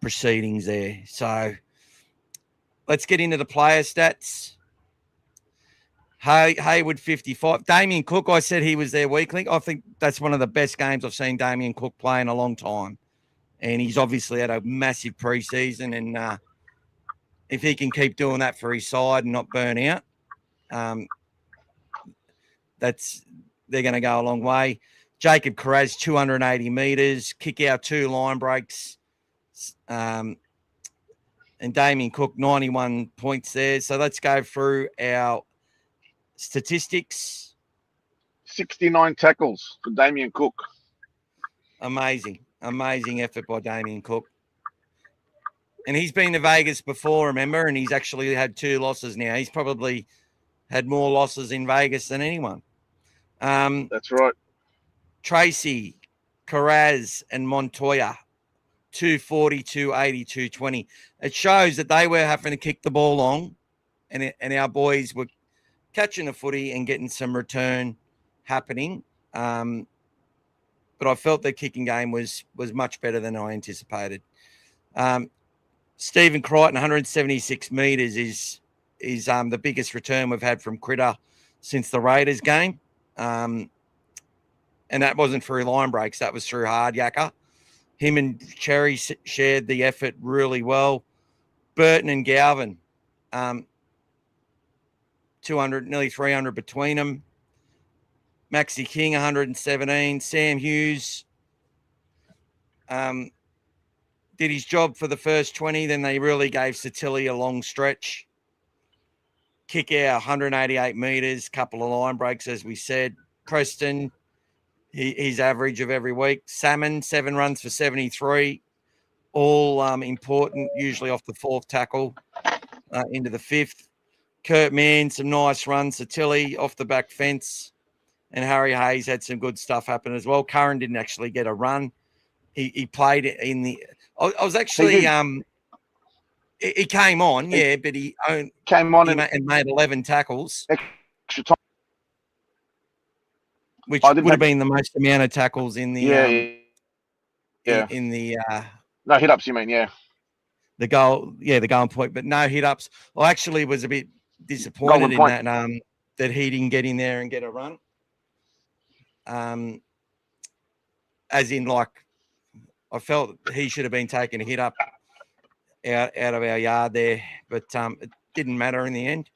proceedings there. So let's get into the player stats. Hayward 55. Damien Cook, I said he was their weak link. I think that's one of the best games I've seen Damien Cook play in a long time. And he's obviously had a massive preseason. And if he can keep doing that for his side and not burn out, they're going to go a long way. Jacob Carraz, 280 metres, kick out 2 line breaks. And Damien Cook, 91 points there. So let's go through our statistics. 69 tackles for Damien Cook. Amazing effort by Damien Cook. And he's been to Vegas before, remember, and he's actually had 2 losses now. He's probably had more losses in Vegas than anyone. That's right. Tracy, Carraz, and Montoya, 240, 280, 220. It shows that they were having to kick the ball long, and our boys were catching the footy and getting some return happening. But I felt the kicking game was much better than I anticipated. Stephen Crichton, 176 metres is the biggest return we've had from Critter since the Raiders game. And that wasn't through line breaks. That was through hard yakka. Him and Cherry shared the effort really well. Burton and Galvin, 200, nearly 300 between them. Maxi King, 117. Sam Hughes did his job for the first 20. Then they really gave Satilli a long stretch. Kick out, 188 metres, couple of line breaks, as we said. Preston, his average of every week. Salmon, 7 runs for 73, all important, usually off the 4th tackle into the 5th. Kurt Mann, some nice runs. Tilly off the back fence. And Harry Hayes had some good stuff happen as well. Curran didn't actually get a run. He played in the – I was actually he came on, but he came on and made 11 tackles. Extra time. Which would have been the most amount of tackles in the in the no hit ups. You mean the goal point, but no hit ups. I actually was a bit disappointed in that he didn't get in there and get a run. As in, like, I felt he should have been taking a hit up out of our yard there, but it didn't matter in the end.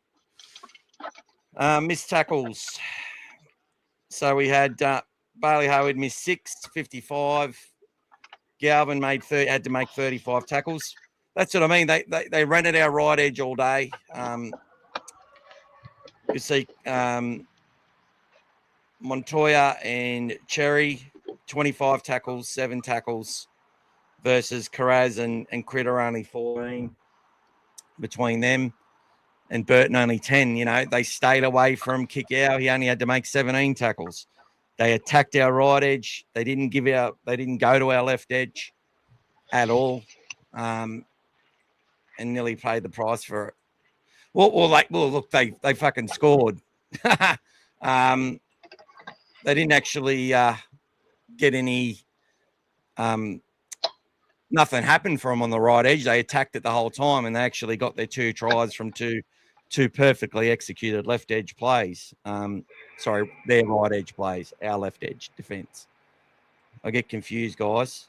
Missed tackles. So we had Bailey Hayward missed 6, 55. Galvin had to make 35 tackles. That's what I mean. They rented our right edge all day. You see Montoya and Cherry, 25 tackles, 7 tackles, versus Carraz and Critter only 14 between them. And Burton only 10. They stayed away from kick out. He only had to make 17 tackles. They attacked our right edge. They didn't go to our left edge at all. And nearly paid the price for it. Look, they fucking scored. They didn't actually get any nothing happened for them on the right edge. They attacked it the whole time, and they actually got their 2 tries from two perfectly executed left edge plays. Their right edge plays, our left edge defense. I get confused, guys.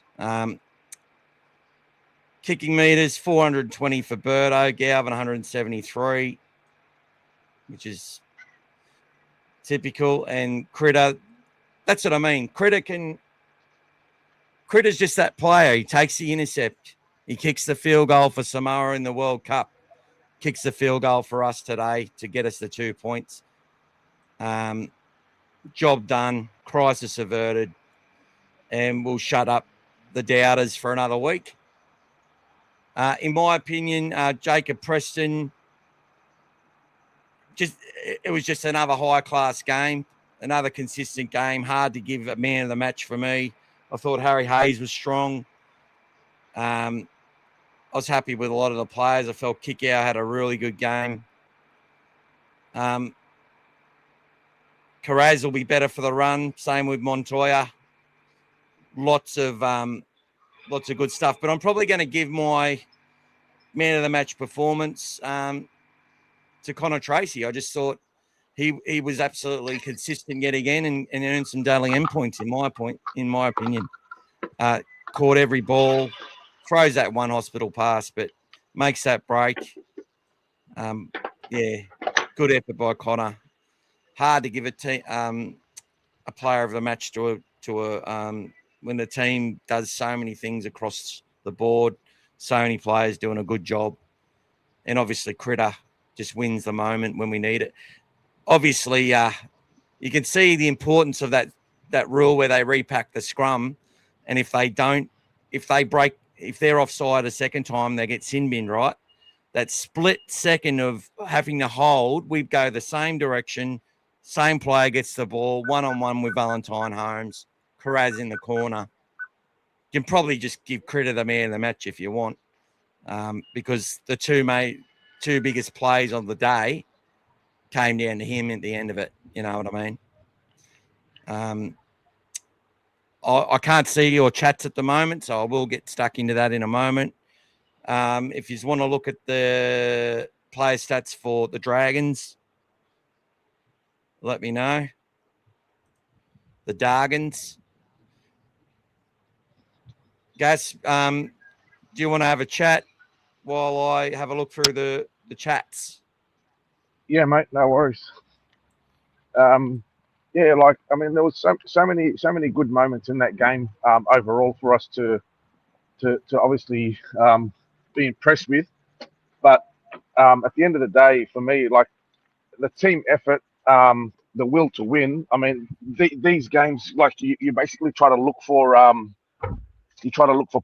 Kicking meters, 420 for Birdo, Galvin 173, which is typical. And Critter, that's what I mean. Critter's just that player. He takes the intercept. He kicks the field goal for Samoa in the World Cup. Kicks the field goal for us today to get us the 2 points. Job done. Crisis averted. And we'll shut up the doubters for another week. In my opinion, Jacob Preston, it was just another high-class game, another consistent game. Hard to give a man of the match for me. I thought Harry Hayes was strong. I was happy with a lot of the players. I felt Kickout had a really good game. Carraz will be better for the run. Same with Montoya. Lots of good stuff. But I'm probably going to give my man of the match performance to Connor Tracy. I just thought he was absolutely consistent yet again and earned some daily end points in my opinion. Caught every ball, throws that one hospital pass, but makes that break. Good effort by Connor. Hard to give a player of the match to when the team does so many things across the board, so many players doing a good job. And obviously Critter just wins the moment when we need it. Obviously, you can see the importance of that rule where they repack the scrum. And if they're offside a second time, they get sin bin, right? That split second of having to hold, we go the same direction. Same player gets the ball, one-on-one with Valentine Holmes, Carraz in the corner. You can probably just give Critter the man of the match if you want, because the two biggest plays of the day came down to him at the end of it. You know what I mean? I can't see your chats at the moment, so I will get stuck into that in a moment. If you want to look at the player stats for the Dragons, let me know. The Dargans. Gas, do you want to have a chat while I have a look through the chats? Yeah, mate, no worries. There was so many good moments in that game overall for us to obviously be impressed with. But at the end of the day, for me, like the team effort, the will to win. I mean, these games, like you basically try to look for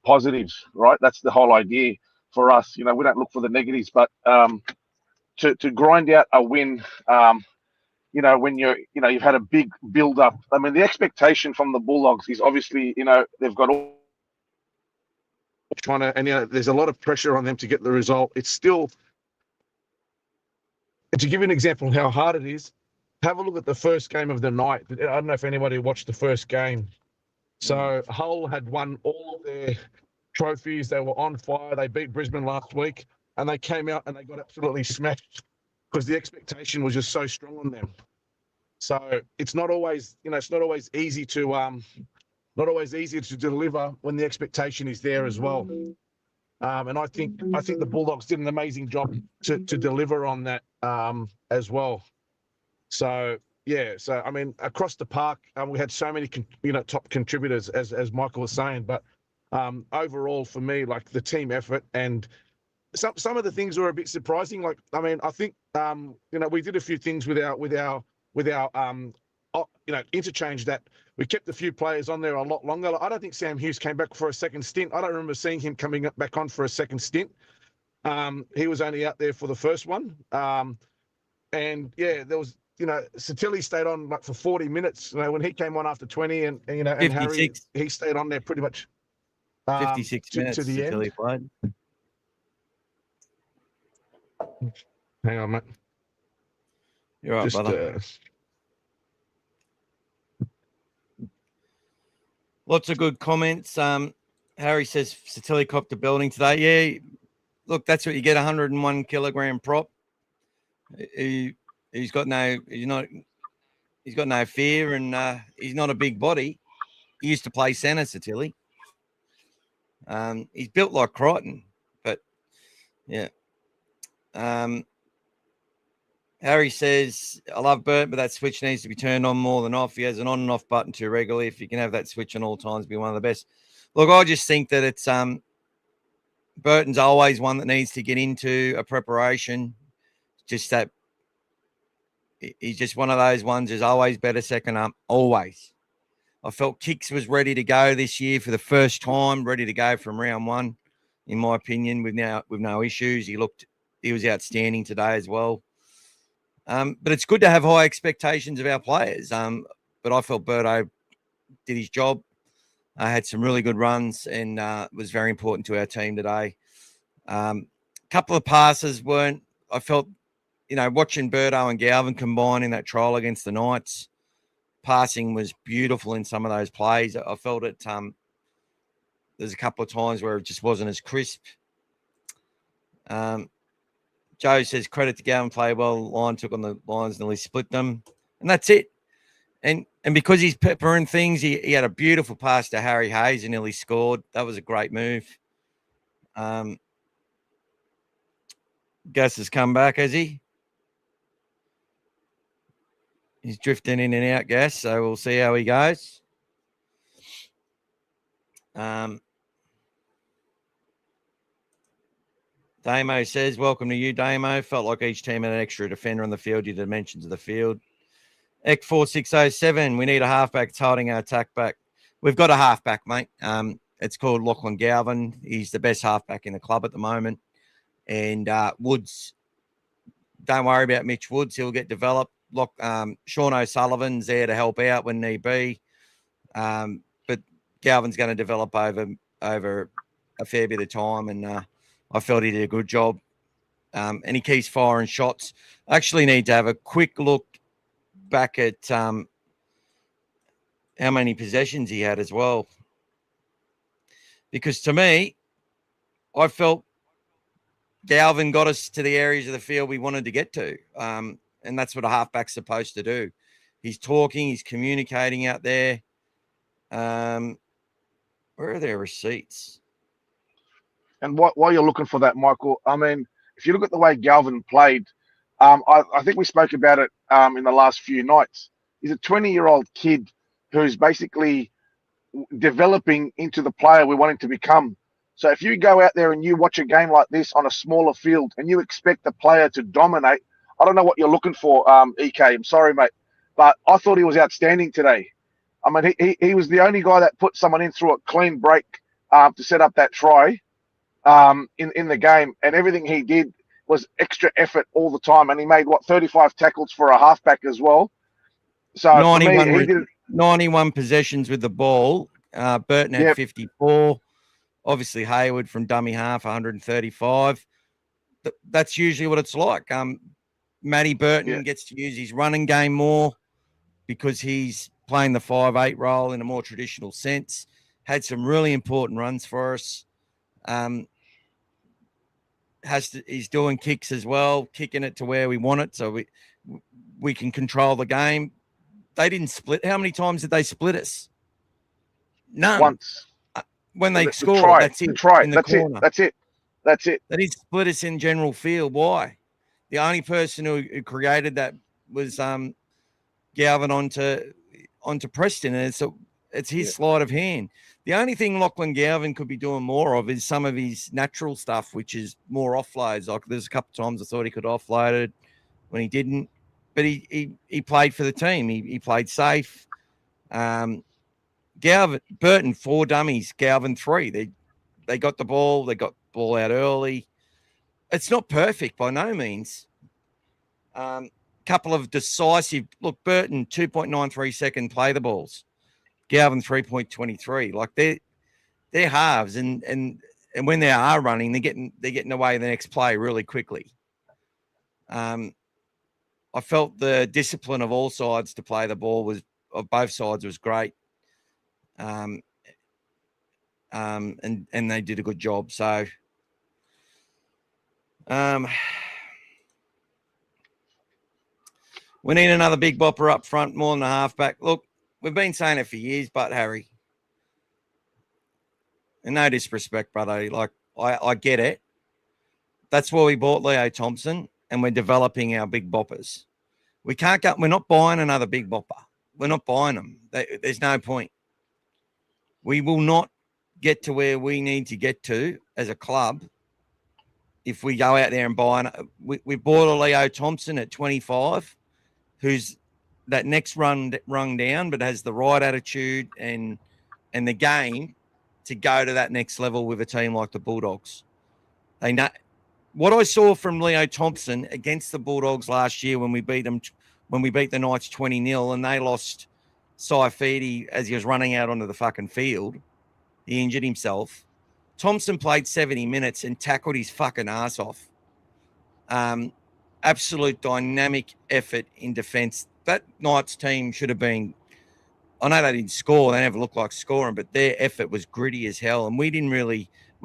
positives, right? That's the whole idea for us. We don't look for the negatives, but to grind out a win, when you've had a big build up. I mean, the expectation from the Bulldogs is obviously, they've got all trying to, and there's a lot of pressure on them to get the result. It's still, and to give you an example of how hard it is, have a look at the first game of the night. I don't know if anybody watched the first game. So Hull had won all of their trophies. They were on fire. They beat Brisbane last week, and they came out and they got absolutely smashed because the expectation was just so strong on them. So it's not always, easy to deliver when the expectation is there as well. And I think the Bulldogs did an amazing job to deliver on that as well. So yeah, I mean, across the park, we had so many top contributors, as Michael was saying. But overall, for me, like the team effort and some of the things were a bit surprising. Like, I mean, I think we did a few things with our interchange that we kept a few players on there a lot longer. Like, I don't think Sam Hughes came back for a second stint. I don't remember seeing him coming back on for a second stint. He was only out there for the first one. And yeah, there was, Satilli stayed on like for 40 minutes. When he came on after 20, and Harry, he stayed on there pretty much 56 minutes to the Satilli end. played. Hang on, mate. You're right, brother. Lots of good comments. Harry says Satilli copped a building today. Yeah, look, that's what you get, 101 kilogram prop. He's got no fear, and he's not a big body. He used to play centre, Satilli. He's built like Crichton, but yeah. Harry says, I love Bert, but that switch needs to be turned on more than off. He has an on and off button too regularly. If you can have that switch on all times, be one of the best. Look, I just think that it's Burton's always one that needs to get into a preparation. Just that he's just one of those ones who's always better second up, always. I felt Kicks was ready to go this year for the first time, ready to go from round one, in my opinion, with no issues. He was outstanding today as well. But it's good to have high expectations of our players. But I felt Berto did his job. Had some really good runs and was very important to our team today. Couple of passes weren't. I felt, watching Berto and Galvin combine in that trial against the Knights, passing was beautiful in some of those plays. I felt it. There's a couple of times where it just wasn't as crisp. Joe says, credit to Galvin, play well. Line took on the Lions, nearly split them. And that's it. And because he's peppering things, he had a beautiful pass to Harry Hayes and nearly scored. That was a great move. Gus has come back, has he? He's drifting in and out, Gus, so we'll see how he goes. Damo says, welcome to you, Damo. Felt like each team had an extra defender on the field, your dimensions of the field. Ec 4607, we need a halfback. It's holding our attack back. We've got a halfback, mate. It's called Lachlan Galvin. He's the best halfback in the club at the moment. And Woods, don't worry about Mitch Woods. He'll get developed. Sean O'Sullivan's there to help out when need be. But Galvin's going to develop over a fair bit of time. And I felt he did a good job. And he keeps firing shots. I actually need to have a quick look back at how many possessions he had as well. Because to me, I felt Galvin got us to the areas of the field we wanted to get to. And that's what a halfback's supposed to do. He's talking, he's communicating out there. Where are their receipts? And while you're looking for that, Michael, I mean, if you look at the way Galvin played, I think we spoke about it in the last few nights. He's a 20-year-old kid who's basically developing into the player we want him to become. So if you go out there and you watch a game like this on a smaller field and you expect the player to dominate, I don't know what you're looking for, EK. I'm sorry, mate. but I thought he was outstanding today. I mean, he was the only guy that put someone in through a clean break to set up that try in the game, and everything he did was extra effort all the time, and he made 35 tackles for a halfback as well. So for me, 91 possessions with the ball. Burton had 54. Obviously, Hayward from dummy half, 135. That's usually what it's like. Matty Burton gets to use his running game more because he's playing the 5'8" role in a more traditional sense. Had some really important runs for us. He's doing kicks as well, kicking it to where we want it, so we can control the game. They didn't split. How many times did they split us? None. Once. When they scored, that's it. In the corner. That's it. They didn't split us in general field. Why? The only person who created that was Galvin onto Preston, and it's his sleight of hand. The only thing Lachlan Galvin could be doing more of is some of his natural stuff, which is more offloads. Like there's a couple of times I thought he could offload it when he didn't, but he played for the team. He played safe. Burton 4 dummies, Galvin 3. They got the ball. They got the ball out early. It's not perfect by no means. Couple of decisive look. Burton 2.93 second play the balls. Galvin 3.23. Like they're halves, and when they are running, they're getting away the next play really quickly. I felt the discipline of all sides to play the ball of both sides was great. And they did a good job. So we need another big bopper up front, more than a halfback. Look, we've been saying it for years, but Harry, and no disrespect, brother, like I get it. That's why we bought Leo Thompson, and we're developing our big boppers. We're not buying another big bopper. We're not buying them. There's no point. We will not get to where we need to get to as a club if we go out there and buy. We bought a Leo Thompson at 25, who's that next rung down, but has the right attitude and the game to go to that next level with a team like the Bulldogs. They know what I saw from Leo Thompson against the Bulldogs last year when we beat the Knights 20-0, and they lost Saifidi as he was running out onto the fucking field. He injured himself. Thompson played 70 minutes and tackled his fucking ass off. Absolute dynamic effort in defence. That Knights team should have been, I know they didn't score, they never looked like scoring, but their effort was gritty as hell. And we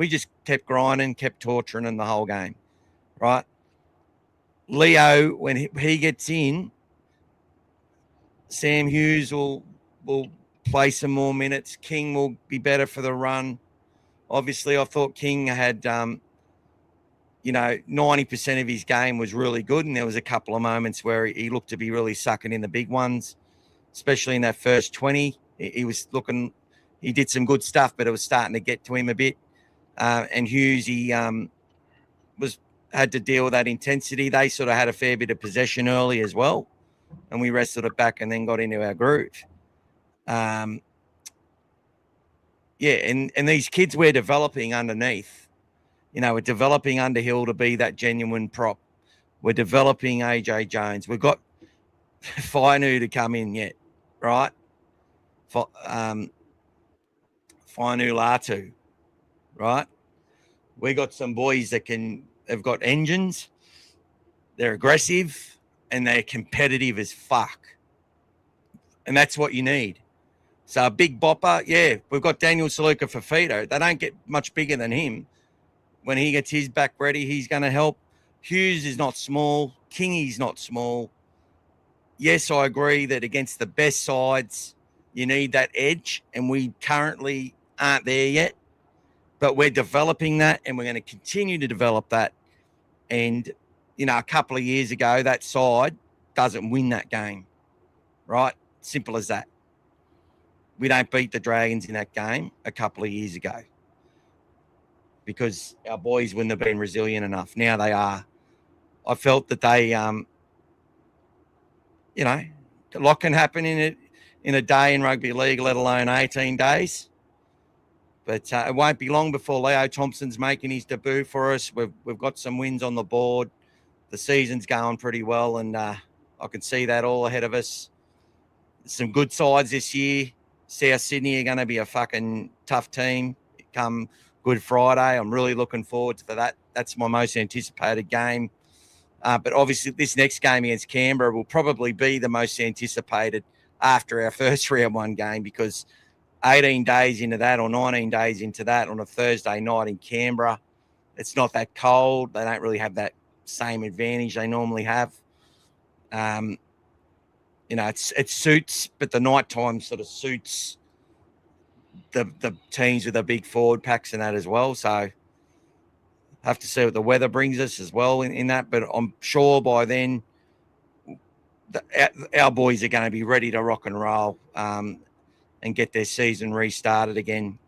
just kept grinding, kept torturing them the whole game, right? Leo, when he gets in, Sam Hughes will play some more minutes. King will be better for the run. Obviously, I thought King had, 90% of his game was really good, and there was a couple of moments where he looked to be really sucking in the big ones, especially in that first 20. He was looking, he did some good stuff, but it was starting to get to him a bit. And Hughes, he had to deal with that intensity. They sort of had a fair bit of possession early as well, and we wrestled it back and then got into our groove. And these kids we're developing underneath. We're developing Underhill to be that genuine prop. We're developing AJ Jones. We've got Fainu to come in yet, right? Fainu Latu, right? We got some boys that have got engines. They're aggressive and they're competitive as fuck. And that's what you need. So a big bopper, we've got Daniel Saluka Fafito. They don't get much bigger than him. When he gets his back ready, he's going to help. Hughes is not small. Kingy's not small. Yes, I agree that against the best sides, you need that edge, and we currently aren't there yet. But we're developing that, and we're going to continue to develop that. And, a couple of years ago, that side doesn't win that game, right? Simple as that. We don't beat the Dragons in that game a couple of years ago, because our boys wouldn't have been resilient enough. Now they are. I felt that they, got A lot can happen in a day in rugby league, let alone 18 days. But it won't be long before Leo Thompson's making his debut for us. We've got some wins on the board. The season's going pretty well, and I can see that all ahead of us. Some good sides this year. South Sydney are going to be a fucking tough team come Good Friday. I'm really looking forward to that. That's my most anticipated game. But obviously this next game against Canberra will probably be the most anticipated after our first round one game, because 18 days into that or 19 days into that on a Thursday night in Canberra, it's not that cold. They don't really have that same advantage they normally have. It suits, but the nighttime sort of suits the teams with the big forward packs and that as well. So have to see what the weather brings us as well in that. But I'm sure by then our boys are going to be ready to rock and roll and get their season restarted again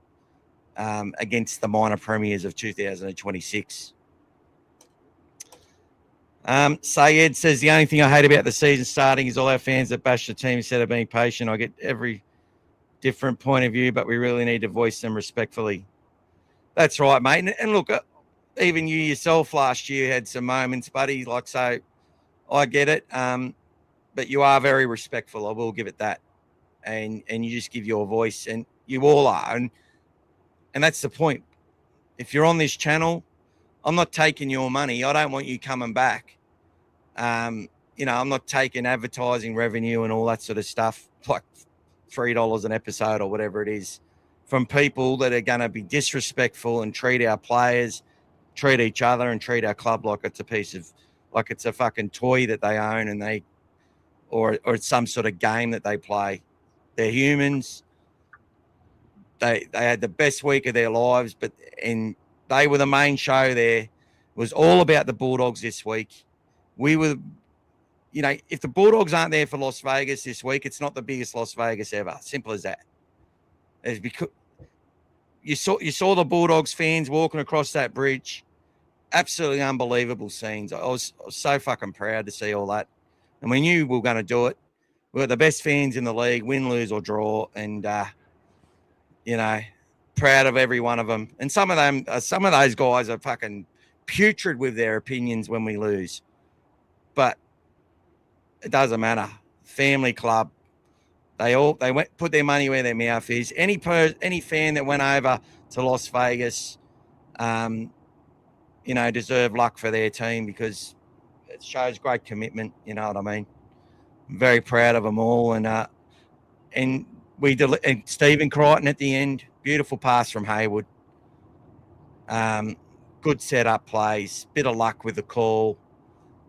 against the minor premiers of 2026. Sayed says, the only thing I hate about the season starting is all our fans that bash the team instead of being patient. I get every different point of view, but we really need to voice them respectfully. That's right, mate. And look, even you yourself last year had some moments, buddy. Like, so I get it. But you are very respectful. I will give it that. And you just give your voice, and you all are. And that's the point. If you're on this channel, I'm not taking your money. I don't want you coming back. I'm not taking advertising revenue and all that sort of stuff, like $3 an episode or whatever it is, from people that are going to be disrespectful and treat our players, treat each other, and treat our club like it's a fucking toy that they own and or it's some sort of game that they play. They're humans. They had the best week of their lives, and they were the main show there. It was all about the Bulldogs this week. We were, if the Bulldogs aren't there for Las Vegas this week, it's not the biggest Las Vegas ever. Simple as that. It's because you saw the Bulldogs fans walking across that bridge. Absolutely unbelievable scenes. I was so fucking proud to see all that. And we knew we were going to do it. We were the best fans in the league, win, lose, or draw. And, proud of every one of them. And some of those guys are fucking putrid with their opinions when we lose. But it doesn't matter. Family club. They put their money where their mouth is. Any fan that went over to Las Vegas, deserve luck for their team, because it shows great commitment. You know what I mean? I'm very proud of them all. And Stephen Crichton at the end, beautiful pass from Hayward. Good setup plays, bit of luck with the call,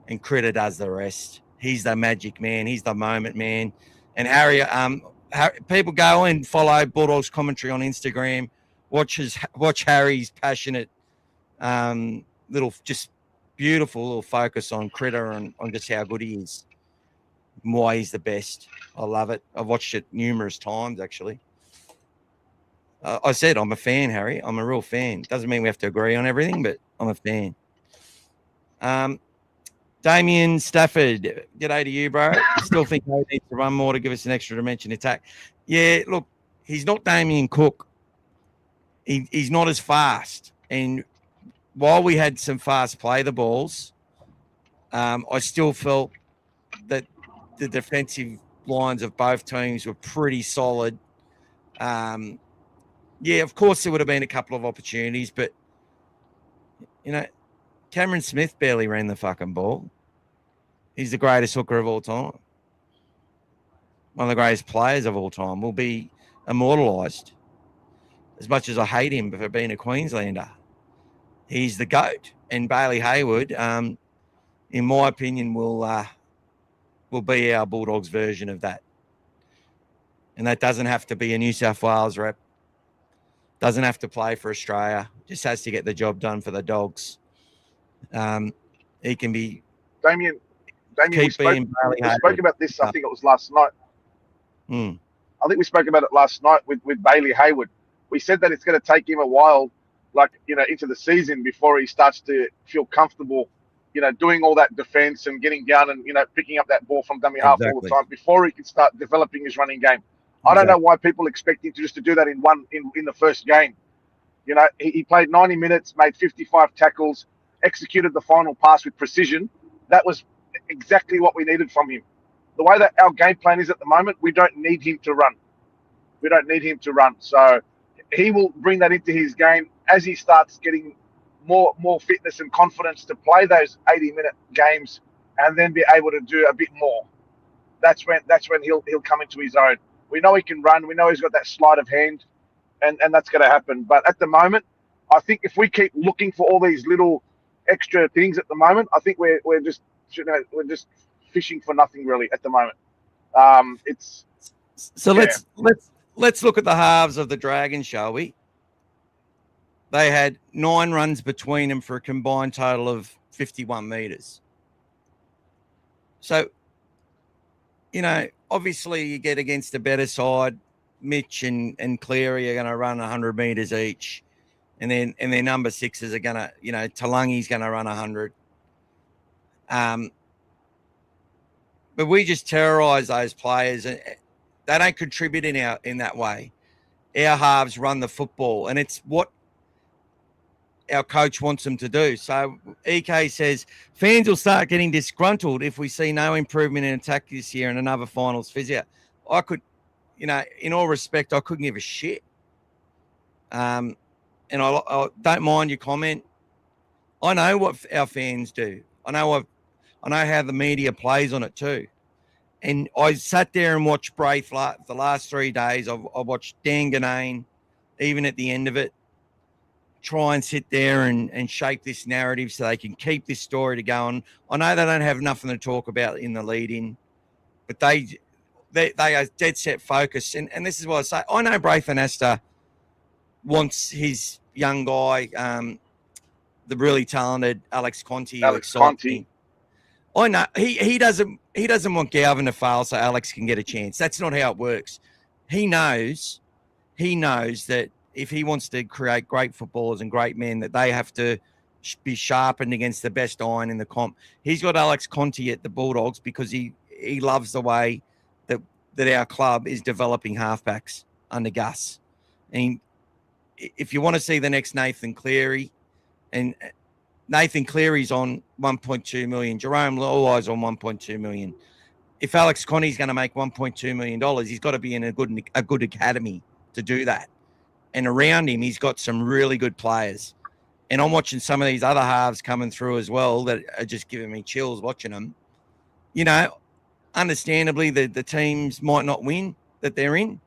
and Critter does the rest. He's the magic man. He's the moment man. And Harry, people go and follow Bulldogs commentary on Instagram. Watch Harry's passionate, just beautiful little focus on Critter and on just how good he is, and why he's the best. I love it. I've watched it numerous times, actually. I said I'm a fan, Harry. I'm a real fan. Doesn't mean we have to agree on everything, but I'm a fan. Damien Stafford, g'day to you, bro. Still think he needs to run more to give us an extra dimension attack. Yeah, look, he's not Damien Cook. He's not as fast. And while we had some fast play the balls, I still felt that the defensive lines of both teams were pretty solid. Yeah, of course there would have been a couple of opportunities, but, Cameron Smith barely ran the fucking ball. He's the greatest hooker of all time. One of the greatest players of all time. Will be immortalised. As much as I hate him for being a Queenslander, he's the GOAT. And Bailey Hayward, in my opinion, will be our Bulldogs version of that. And that doesn't have to be a New South Wales rep. Doesn't have to play for Australia. Just has to get the job done for the Dogs. He can be. Damien, we spoke about this. I think it was last night. I think we spoke about it last night with Bailey Hayward. We said that it's going to take him a while, into the season before he starts to feel comfortable doing all that defense and getting down and, picking up that ball from dummy half all the Exactly. time before he can start developing his running game. I don't know why people expect him to do that in the first game. He played 90 minutes, made 55 tackles, executed the final pass with precision. That was exactly what we needed from him. The way that our game plan is at the moment, we don't need him to run. So he will bring that into his game as he starts getting more fitness and confidence to play those 80-minute games and then be able to do a bit more. That's when he'll come into his own. We know he can run. We know he's got that sleight of hand, and that's going to happen. But at the moment, I think if we keep looking for all these little extra things at the moment, I think we're just fishing for nothing really at the moment. Let's look at the halves of the Dragons, shall we? They had 9 runs between them for a combined total of 51 metres. So, obviously you get against a better side. Mitch and Cleary are going to run 100 metres each. And their number 6s are going to, Talangi's going to run 100. But we just terrorise those players. And they don't contribute in that way. Our halves run the football, and it's what our coach wants them to do. So EK says fans will start getting disgruntled if we see no improvement in attack this year and another finals physio. I could, in all respect, I couldn't give a shit. And I don't mind your comment. I know what our fans do. I know how the media plays on it too. And I sat there and watched Braith the last 3 days. I watched Dan Ganane, even at the end of it, try and sit there and shape this narrative so they can keep this story to go on. I know they don't have nothing to talk about in the lead-in, but they are dead set focused. And this is what I say. I know Braith Anasta wants his young guy, the really talented Alex Conti. I know he doesn't want Galvin to fail so Alex can get a chance. That's not how it works. He knows that if he wants to create great footballers and great men, that they have to be sharpened against the best iron in the comp. He's got Alex Conti at the Bulldogs because he loves the way that our club is developing halfbacks under Gus. And if you want to see the next Nathan Cleary, and Nathan Cleary's on 1.2 million, Jerome Luai's on 1.2 million. If Alex Conti's going to make $1.2 million, he's got to be in a good academy to do that. And around him, he's got some really good players. And I'm watching some of these other halves coming through as well that are just giving me chills watching them. Understandably, the teams might not win that they're in,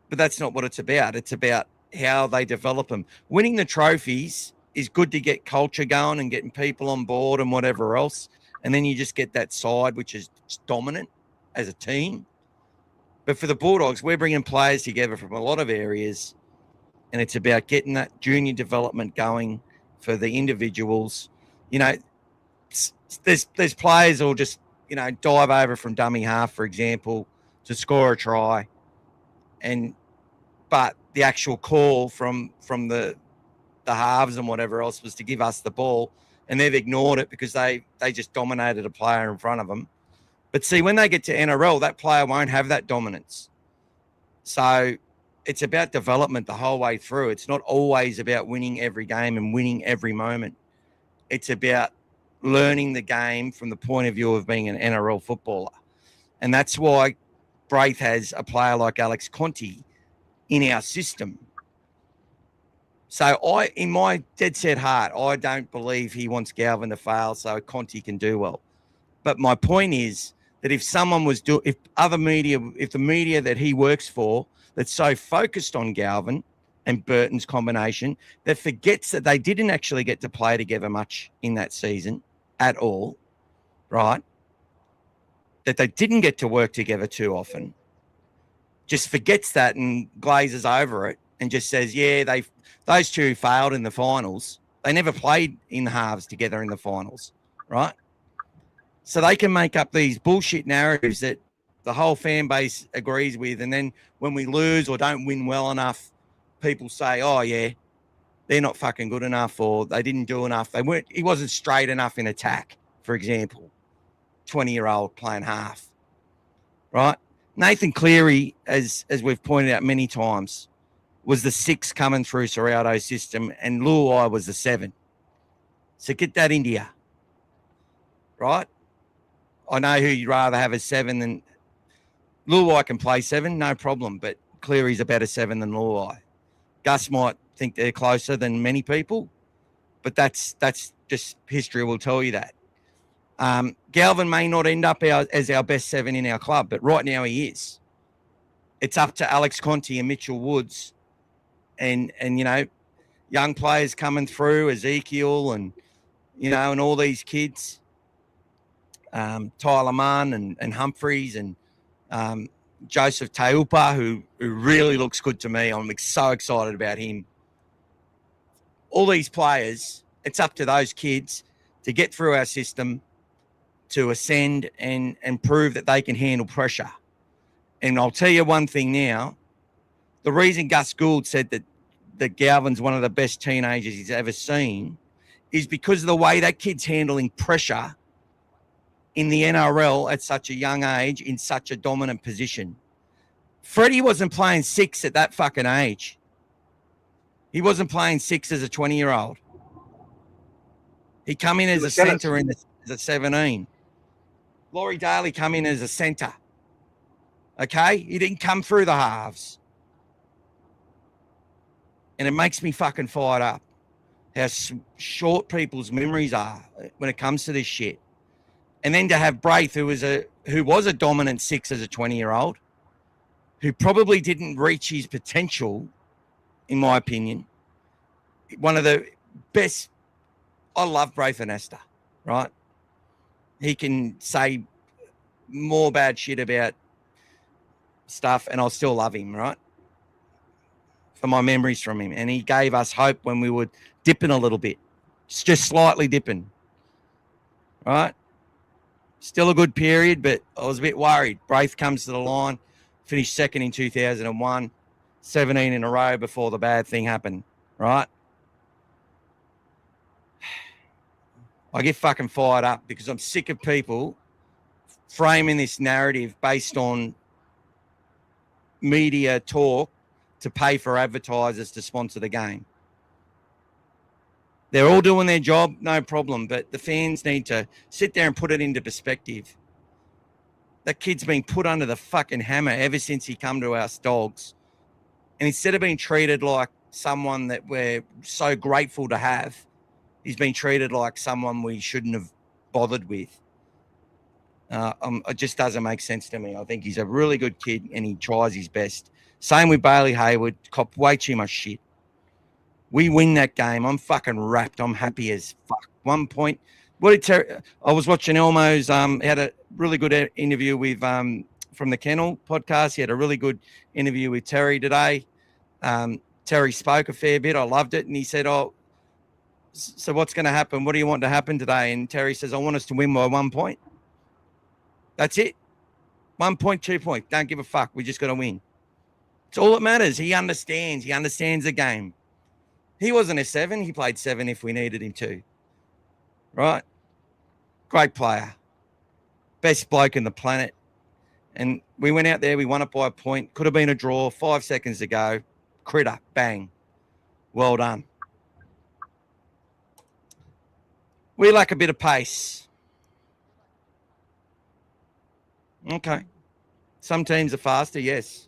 but that's not what it's about. It's about how they develop them. Winning the trophies is good to get culture going and getting people on board and whatever else. And then you just get that side, which is dominant as a team. But for the Bulldogs, we're bringing players together from a lot of areas, and it's about getting that junior development going for the individuals. There's players who'll just, dive over from dummy half, for example, to score a try. But the actual call from the halves and whatever else was to give us the ball, and they've ignored it because they just dominated a player in front of them. But see, when they get to NRL, that player won't have that dominance. So it's about development the whole way through. It's not always about winning every game and winning every moment. It's about learning the game from the point of view of being an NRL footballer. And that's why Braith has a player like Alex Conti in our system. So in my dead set heart, I don't believe he wants Galvin to fail so Conti can do well. But my point is that if the media that he works for that's so focused on Galvin and Burton's combination that forgets that they didn't actually get to play together much in that season at all, right? That they didn't get to work together too often, just forgets that and glazes over it and just says, yeah, those two failed in the finals. They never played in halves together in the finals, right? So they can make up these bullshit narratives that the whole fan base agrees with. And then when we lose or don't win well enough, people say, oh, yeah, they're not fucking good enough, or they didn't do enough. He wasn't straight enough in attack, for example. 20-year-old playing half, right? Nathan Cleary, as we've pointed out many times, was the 6 coming through Ciraldo's system, and Luai was the 7. So get that into you, right? I know who you'd rather have as 7 than Luai can play 7, no problem, but Cleary's a better 7 than Luai. Gus might think they're closer than many people, but that's just history will tell you that. Galvin may not end up as our best 7 in our club, but right now he is. It's up to Alex Conti and Mitchell Woods and young players coming through, Ezekiel and all these kids, Tyler Munn and Humphreys and Joseph Teupa, who really looks good to me. I'm so excited about him. All these players, it's up to those kids to get through our system, to ascend and prove that they can handle pressure. And I'll tell you one thing now. The reason Gus Gould said that Galvin's one of the best teenagers he's ever seen is because of the way that kid's handling pressure in the NRL at such a young age in such a dominant position. Freddie wasn't playing 6 at that fucking age. He wasn't playing 6 as a 20-year-old. He come in as a centre as a 17. Laurie Daly come in as a centre. Okay? He didn't come through the halves. And it makes me fucking fired up how short people's memories are when it comes to this shit. And then to have Braith, who was a dominant 6 as a 20-year-old, who probably didn't reach his potential, in my opinion. One of the best. I love Braith and Esther, right? He can say more bad shit about stuff, and I'll still love him, right? For my memories from him. And he gave us hope when we were dipping a little bit, just slightly dipping, right? Still a good period, but I was a bit worried. Braith comes to the line, finished 2nd in 2001, 17 in a row before the bad thing happened, right? I get fucking fired up because I'm sick of people framing this narrative based on media talk to pay for advertisers to sponsor the game. They're all doing their job, no problem, but the fans need to sit there and put it into perspective. That kid's been put under the fucking hammer ever since he come to us Dogs. And instead of being treated like someone that we're so grateful to have, he's been treated like someone we shouldn't have bothered with. It just doesn't make sense to me. I think he's a really good kid and he tries his best. Same with Bailey Hayward, copped way too much shit. We win that game. I'm fucking wrapped. I'm happy as fuck. 1 point. I was watching Elmo's. He had a really good interview with from the Kennel podcast. He had a really good interview with Terry today. Terry spoke a fair bit. I loved it, and he said, "Oh, so what's going to happen? What do you want to happen today?" And Terry says, "I want us to win by 1 point. That's it. 1 point, 2 points. Don't give a fuck. We just got to win. It's all that matters." He understands. He understands the game. He wasn't a 7. He played 7 if we needed him to. Right? Great player. Best bloke in the planet. And we went out there. We won it by a point. Could have been a draw. 5 seconds to go. Critter. Bang. Well done. We lack a bit of pace. Okay. Some teams are faster, yes.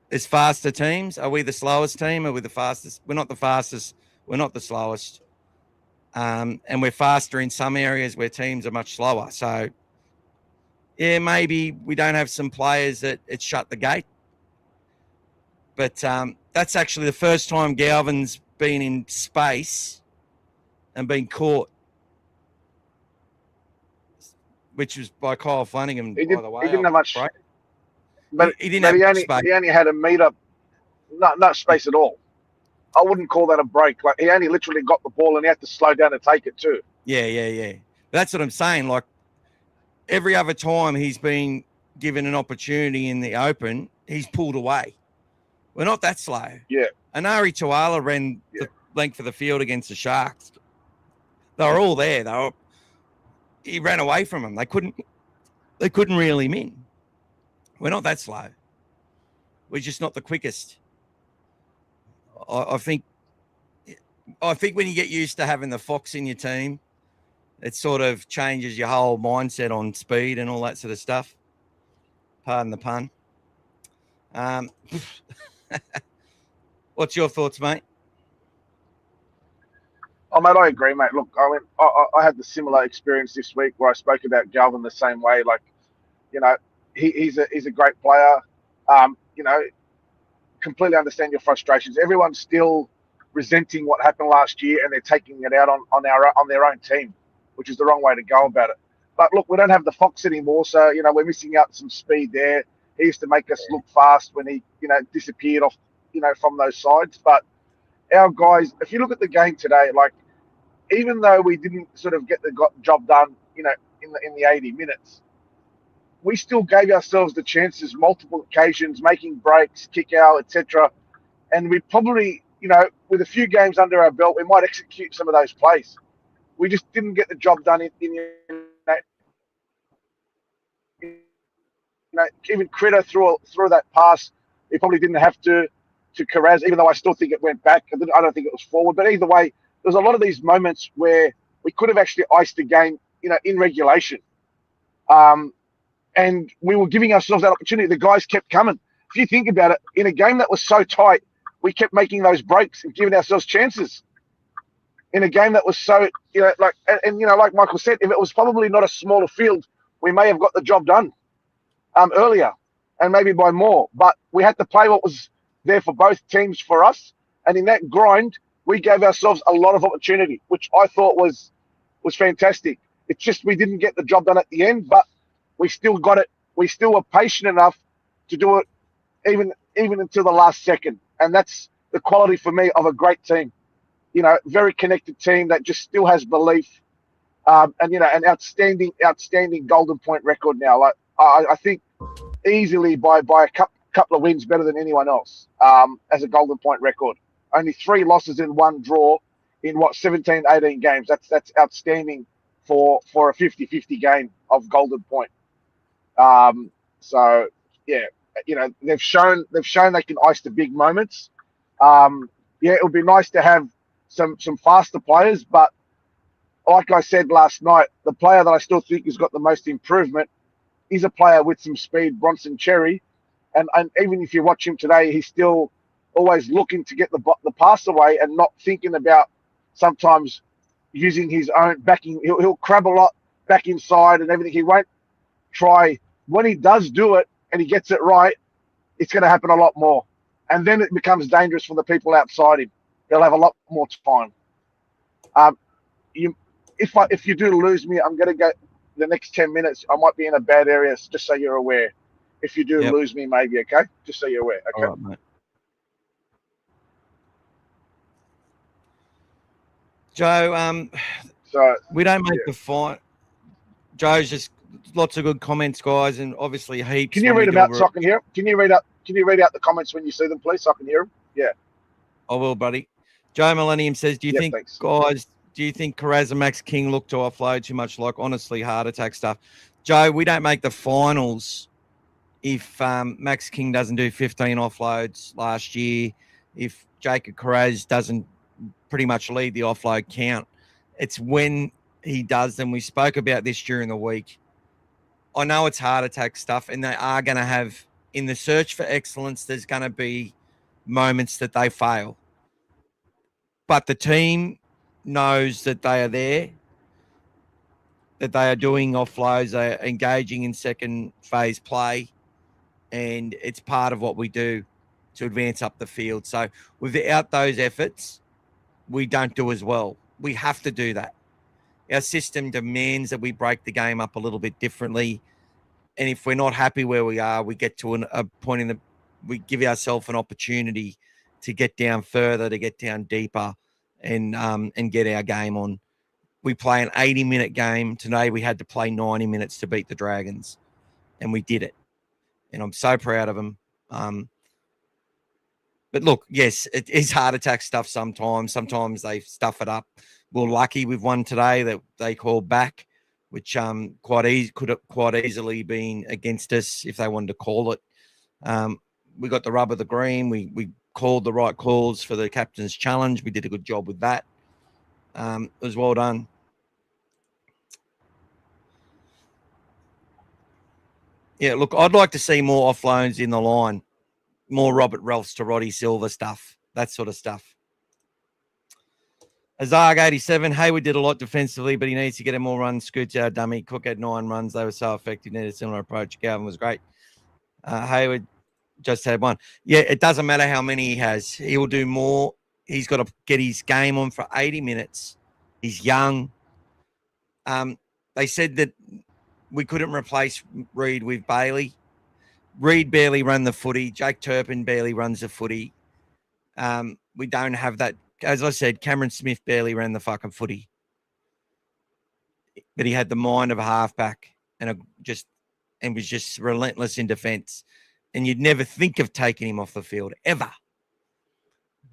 There's faster teams. Are we the slowest team? Are we the fastest? We're not the fastest. We're not the slowest. And we're faster in some areas where teams are much slower. So, yeah, maybe we don't have some players that it's shut the gate. But that's actually the first time Galvin's been in space and been caught, which was by Kyle Flanagan, by the way. He didn't have much. Right? But he only had a meter, not space at all. I wouldn't call that a break. Like, he only literally got the ball and he had to slow down to take it too. Yeah. That's what I'm saying. Like, every other time he's been given an opportunity in the open, he's pulled away. We're not that slow. Yeah. Anari Tuala ran length of the field against the Sharks. They were all there. He ran away from them. They couldn't reel him in. We're not that slow. We're just not the quickest. I think when you get used to having the Fox in your team, it sort of changes your whole mindset on speed and all that sort of stuff. Pardon the pun. What's your thoughts, mate? Oh, mate, I agree, mate. Look, I had the similar experience this week where I spoke about Galvin the same way. Like, you know, he's a great player. You know, completely understand your frustrations. Everyone's still resenting what happened last year, and they're taking it out on their own team, which is the wrong way to go about it. But look, we don't have the Fox anymore, so you know we're missing out some speed there. He used to make us look fast when he, you know, disappeared off, you know, from those sides. But our guys, if you look at the game today, like even though we didn't sort of get the job done, you know, in the 80 minutes, we still gave ourselves the chances, multiple occasions, making breaks, kick out, etc. And we probably, you know, with a few games under our belt, we might execute some of those plays. We just didn't get the job done in you know, even Critter threw that pass. He probably didn't have to Carraz, even though I still think it went back. I don't think it was forward. But either way, there's a lot of these moments where we could have actually iced the game, you know, in regulation. And we were giving ourselves that opportunity. The guys kept coming. If you think about it, in a game that was so tight, we kept making those breaks and giving ourselves chances. In a game that was so, you know, like, and you know, like Michael said, if it was probably not a smaller field, we may have got the job done earlier and maybe by more. But we had to play what was there for both teams for us. And in that grind, we gave ourselves a lot of opportunity, which I thought was fantastic. It's just we didn't get the job done at the end, but we still got it. We still were patient enough to do it even until the last second. And that's the quality for me of a great team. You know, very connected team that just still has belief. And, you know, an outstanding Golden Point record now. Like, I think easily by a couple of wins better than anyone else as a Golden Point record. Only 3 losses and 1 draw in, 17, 18 games. That's outstanding for a 50-50 game of Golden Point. So, yeah, you know, they've shown they can ice the big moments. Yeah, it would be nice to have some faster players, but like I said last night, the player that I still think has got the most improvement is a player with some speed, Bronson Cherry. And even if you watch him today, he's still always looking to get the pass away and not thinking about sometimes using his own backing. He'll crab a lot back inside and everything. He won't try. When he does do it and he gets it right, it's going to happen a lot more. And then it becomes dangerous for the people outside him. They'll have a lot more time. If you do lose me, I'm going to go the next 10 minutes. I might be in a bad area, just so you're aware. If you do lose me, maybe, okay? Just so you're aware, okay? All right, mate. Joe, So we don't make the fight. Joe's just lots of good comments, guys, and obviously heaps. Can you read them out so I can hear them? Can you read out the comments when you see them, please, so I can hear them? Yeah. I will, buddy. Joe Millennium says, do you think Carraz and Max King look to offload too much, like honestly heart attack stuff? Joe, we don't make the finals if Max King doesn't do 15 offloads last year, if Jacob Carraz doesn't pretty much lead the offload count. It's when he does them. We spoke about this during the week. I know it's heart attack stuff, and they are going to have, in the search for excellence, there's going to be moments that they fail. But the team knows that they are there, that they are doing offloads, they are engaging in second phase play, and it's part of what we do to advance up the field. So without those efforts, we don't do as well. We have to do that. Our system demands that we break the game up a little bit differently. And if we're not happy where we are, we get to a point we give ourselves an opportunity to get down further, to get down deeper, and get our game on. We play an 80-minute game. Today we had to play 90 minutes to beat the Dragons, and we did it. And I'm so proud of them. But look, yes, it is heart attack stuff sometimes. Sometimes they stuff it up. We're lucky with one today that they called back, which could have quite easily been against us if they wanted to call it. We got the rub of the green. We called the right calls for the captain's challenge. We did a good job with that. It was well done. Yeah, look, I'd like to see more offloads in the line, more Robert Ralphs to Roddy Silver stuff, that sort of stuff. Azarg 87, Hayward did a lot defensively, but he needs to get more runs. Scoots our dummy. Cook had 9 runs. They were so effective. Needed a similar approach. Galvin was great. Hayward just had 1. Yeah, it doesn't matter how many he has. He will do more. He's got to get his game on for 80 minutes. He's young. They said that we couldn't replace Reid with Bailey. Reid barely run the footy. Jake Turpin barely runs the footy. We don't have that. As I said, Cameron Smith barely ran the fucking footy. But he had the mind of a halfback and was just relentless in defence. And you'd never think of taking him off the field, ever.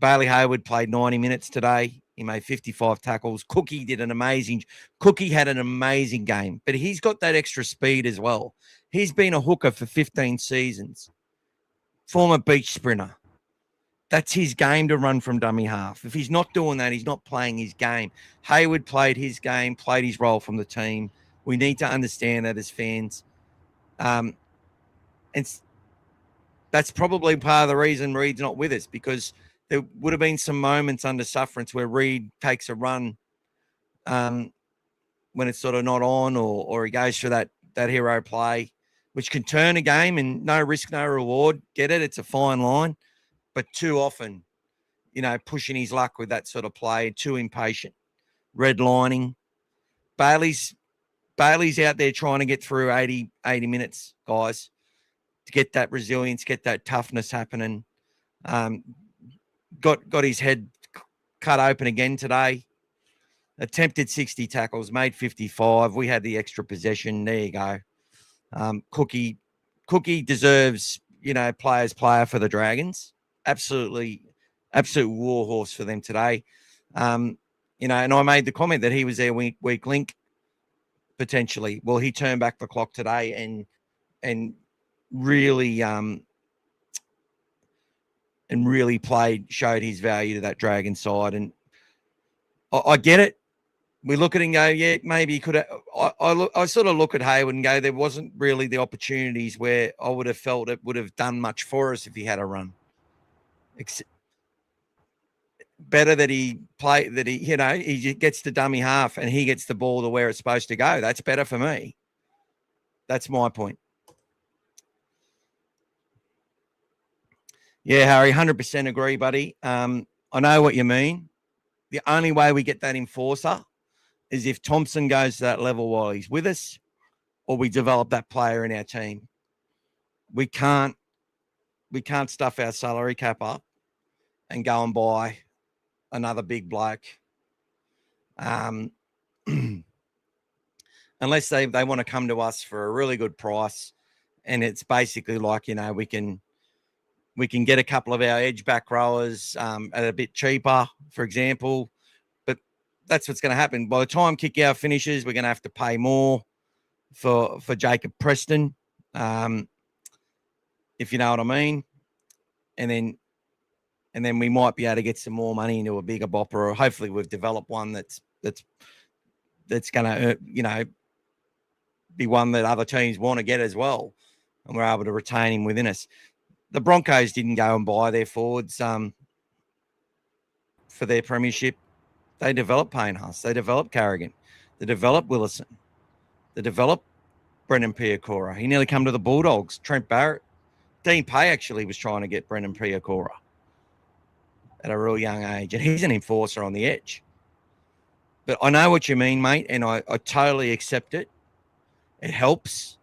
Bailey Hayward played 90 minutes today. He made 55 tackles. Cookie had an amazing game, but he's got that extra speed as well. He's been a hooker for 15 seasons. Former beach sprinter. That's his game to run from dummy half. If he's not doing that, he's not playing his game. Hayward played his game, played his role from the team. We need to understand that as fans. And that's probably part of the reason Reid's not with us, because there would have been some moments under sufferance where Reid takes a run when it's sort of not on, or he goes for that hero play, which can turn a game, and no risk, no reward. Get it? It's a fine line. But too often, pushing his luck with that sort of play, too impatient, redlining. Bailey's out there trying to get through 80 minutes, guys, to get that resilience, get that toughness happening. Got his head cut open again today. Attempted 60 tackles, made 55. We had the extra possession. There you go. Cookie deserves, player for the Dragons. Absolute warhorse for them today. And I made the comment that he was their weak link potentially. Well, he turned back the clock today and really showed his value to that Dragon side. And I get it. We look at it and go, yeah, maybe he could have. I sort of look at Hayward and go, there wasn't really the opportunities where I would have felt it would have done much for us if he had a run. Better that he gets the dummy half and he gets the ball to where it's supposed to go. That's better for me. That's my point. Yeah, Harry, 100% agree, buddy. I know what you mean. The only way we get that enforcer is if Thompson goes to that level while he's with us, or we develop that player in our team. We can't stuff our salary cap up and go and buy another big bloke. Unless they want to come to us for a really good price, and it's basically like, we can get a couple of our edge back rowers at a bit cheaper, for example. But that's what's going to happen. By the time Kick-Out finishes, we're going to have to pay more for Jacob Preston, if you know what I mean. And then we might be able to get some more money into a bigger bopper, or hopefully we've developed one that's going to, be one that other teams want to get as well, and we're able to retain him within us. The Broncos didn't go and buy their forwards for their premiership. They developed Payne Huss. They developed Carrigan. They developed Willison. They developed Brendan Piakora. He nearly come to the Bulldogs. Trent Barrett. Dean Pay actually was trying to get Brendan Piakora at a real young age, and he's an enforcer on the edge. But I know what you mean, mate, and I totally accept it. It helps.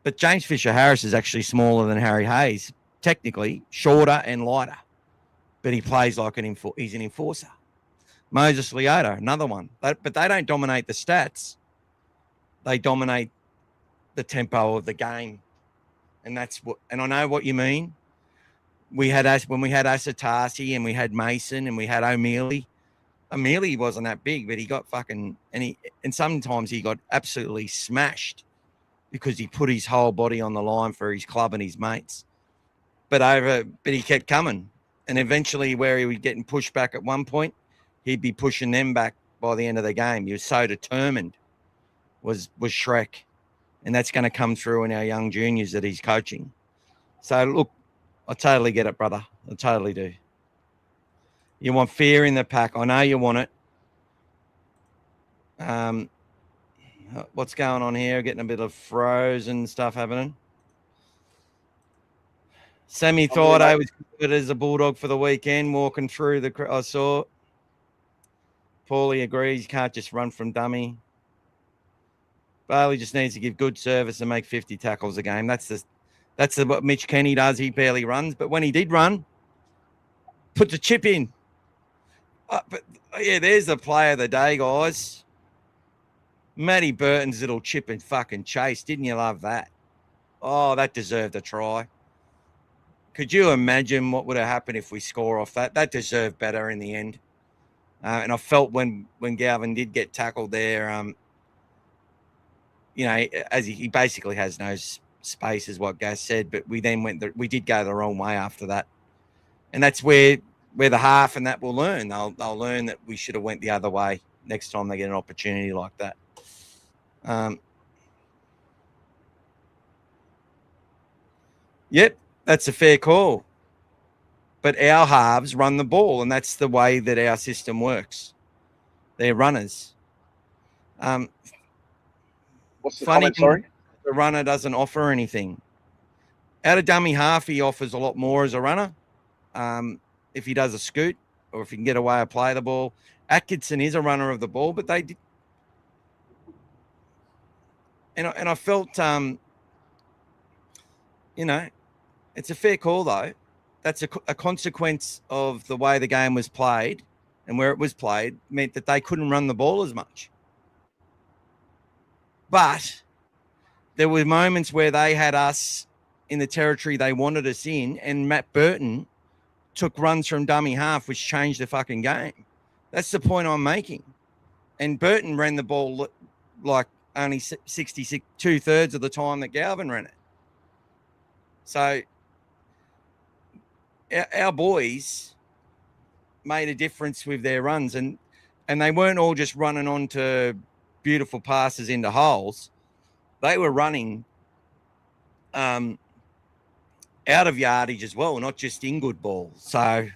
But James Fisher-Harris is actually smaller than Harry Hayes, technically shorter and lighter, but he plays like he's an enforcer. Moses Leota, another one. But they don't dominate the stats. They dominate the tempo of the game. And I know what you mean. we had Asatasi and we had Mason and we had O'Mealy. O'Mealy wasn't that big, but he got fucking and sometimes he got absolutely smashed because he put his whole body on the line for his club and his mates. But he kept coming, and eventually, where he was getting pushed back at one point, he'd be pushing them back by the end of the game. He was so determined. Was Shrek, and that's going to come through in our young juniors that he's coaching. So look, I totally get it, brother. I totally do. You want fear in the pack. I know you want it. What's going on here? Getting a bit of frozen stuff happening. Sammy thought I was good as a Bulldog for the weekend, walking through the. I saw. Paulie agrees. You can't just run from dummy. Bailey just needs to give good service and make 50 tackles a game. That's what Mitch Kenny does. He barely runs, but when he did run, put the chip in. There's the player of the day, guys. Matty Burton's little chip and fucking chase. Didn't you love that? Oh, that deserved a try. Could you imagine what would have happened if we score off that? That deserved better in the end. And I felt when Galvin did get tackled there, as he basically has no space, is what Gas said. But we then we did go the wrong way after that, and that's where the half and that will learn. They'll learn that we should have went the other way next time they get an opportunity like that. Yep, that's a fair call. But our halves run the ball, and that's the way that our system works. They're runners. What's the comment, sorry? The runner doesn't offer anything. Out of dummy half, he offers a lot more as a runner. If he does a scoot or if he can get away or play the ball. Atkinson is a runner of the ball, but they did. And I felt, it's a fair call, though. That's a consequence of the way the game was played and where it was played meant that they couldn't run the ball as much. But there were moments where they had us in the territory they wanted us in, and Matt Burton took runs from dummy half, which changed the fucking game. That's the point I'm making. And Burton ran the ball like only 66, 2/3 of the time that Galvin ran it. So our boys made a difference with their runs, and they weren't all just running onto beautiful passes into holes. They were running out of yardage as well, not just in good ball. So,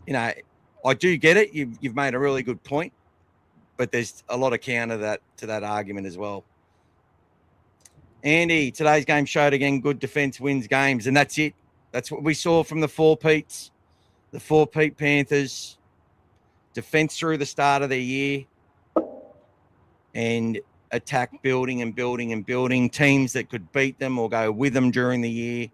I do get it. You've made a really good point, but there's a lot of counter to that argument as well. Andy, today's game showed again good defense wins games, and that's it. That's what we saw from the four-peats, the four-peat Panthers. Defense through the start of the year and attack building and building and building. Teams that could beat them or go with them during the year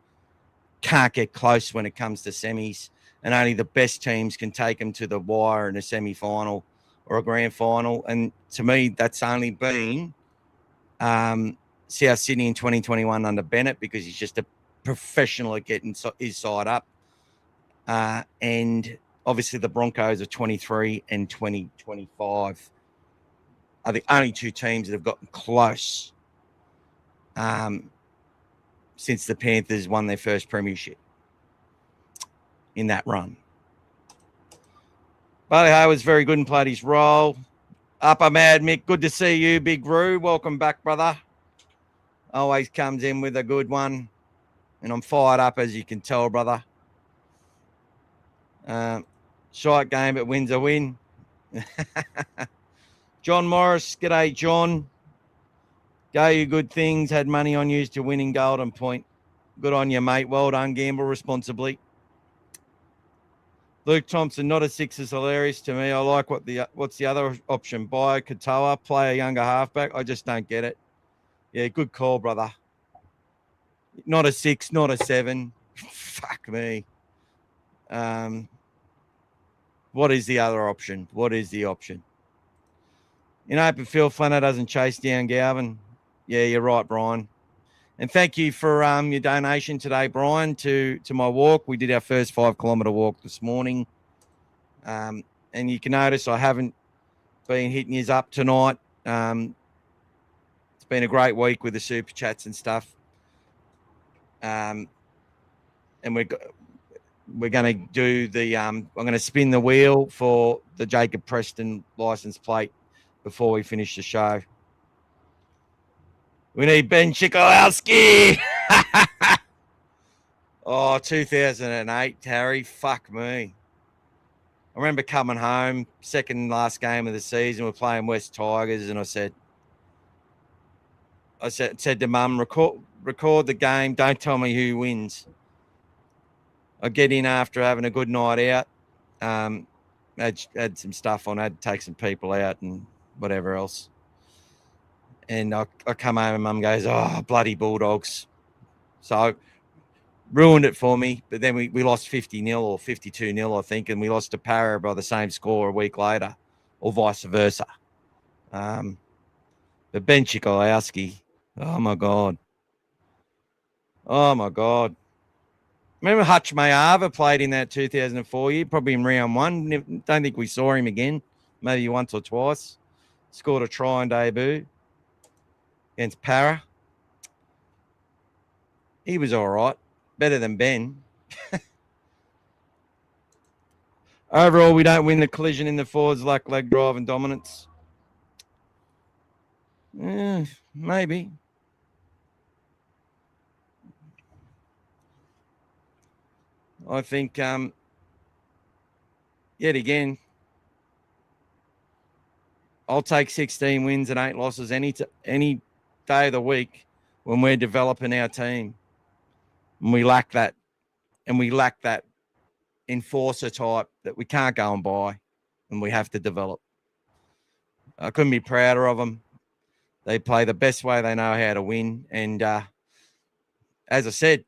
can't get close when it comes to semis, and only the best teams can take them to the wire in a semi-final or a grand final. And to me, that's only been South Sydney in 2021 under Bennett, because he's just a professional at getting his side up. And obviously the Broncos of 23 and 2025 are the only two teams that have gotten close since the Panthers won their first premiership in that run. Bailey Hay was very good and played his role. Upper Mad Mick, good to see you, Big Roo. Welcome back, brother. Always comes in with a good one. And I'm fired up, as you can tell, brother. Short game, but wins a win. John Morris, g'day, John. Go you good things. Had money on you to winning Golden Point. Good on you, mate. Well done. Gamble responsibly. Luke Thompson, not a six, is hilarious to me. I like what's the other option? Buy Katoa, play a younger halfback. I just don't get it. Yeah, good call, brother. Not a six, not a seven. Fuck me. What is the other option? What is the option? But Phil Flanner doesn't chase down Galvin. Yeah, you're right, Brian. And thank you for your donation today, Brian, to my walk. We did our first 5 kilometre walk this morning. And you can notice I haven't been hitting yous up tonight. It's been a great week with the super chats and stuff. And we're going to do the I'm going to spin the wheel for the Jacob Preston license plate before we finish the show. We need Ben Chikolowski. Oh, 2008, Harry. Fuck me. I remember coming home, second last game of the season. We're playing West Tigers, and I said to Mum, record the game. Don't tell me who wins. I get in after having a good night out. Had some stuff on. I had to take some people out and whatever else. And I come home and Mum goes, oh, bloody Bulldogs. So ruined it for me. But then we lost 50-0 or 52-0, I think, and we lost to Para by the same score a week later, or vice versa. But Ben Chikolowski, oh, my God. Oh, my God. Remember Hutch Mayava played in that 2004 year, probably in round 1. Don't think we saw him again, maybe once or twice. Scored a try on debut against Para. He was all right. Better than Ben. Overall, we don't win the collision in the forwards, luck, leg drive, and dominance. Maybe. I think, yet again, I'll take 16 wins and 8 losses any day of the week when we're developing our team. And we lack that. And we lack that enforcer type that we can't go and buy and we have to develop. I couldn't be prouder of them. They play the best way they know how to win. And as I said,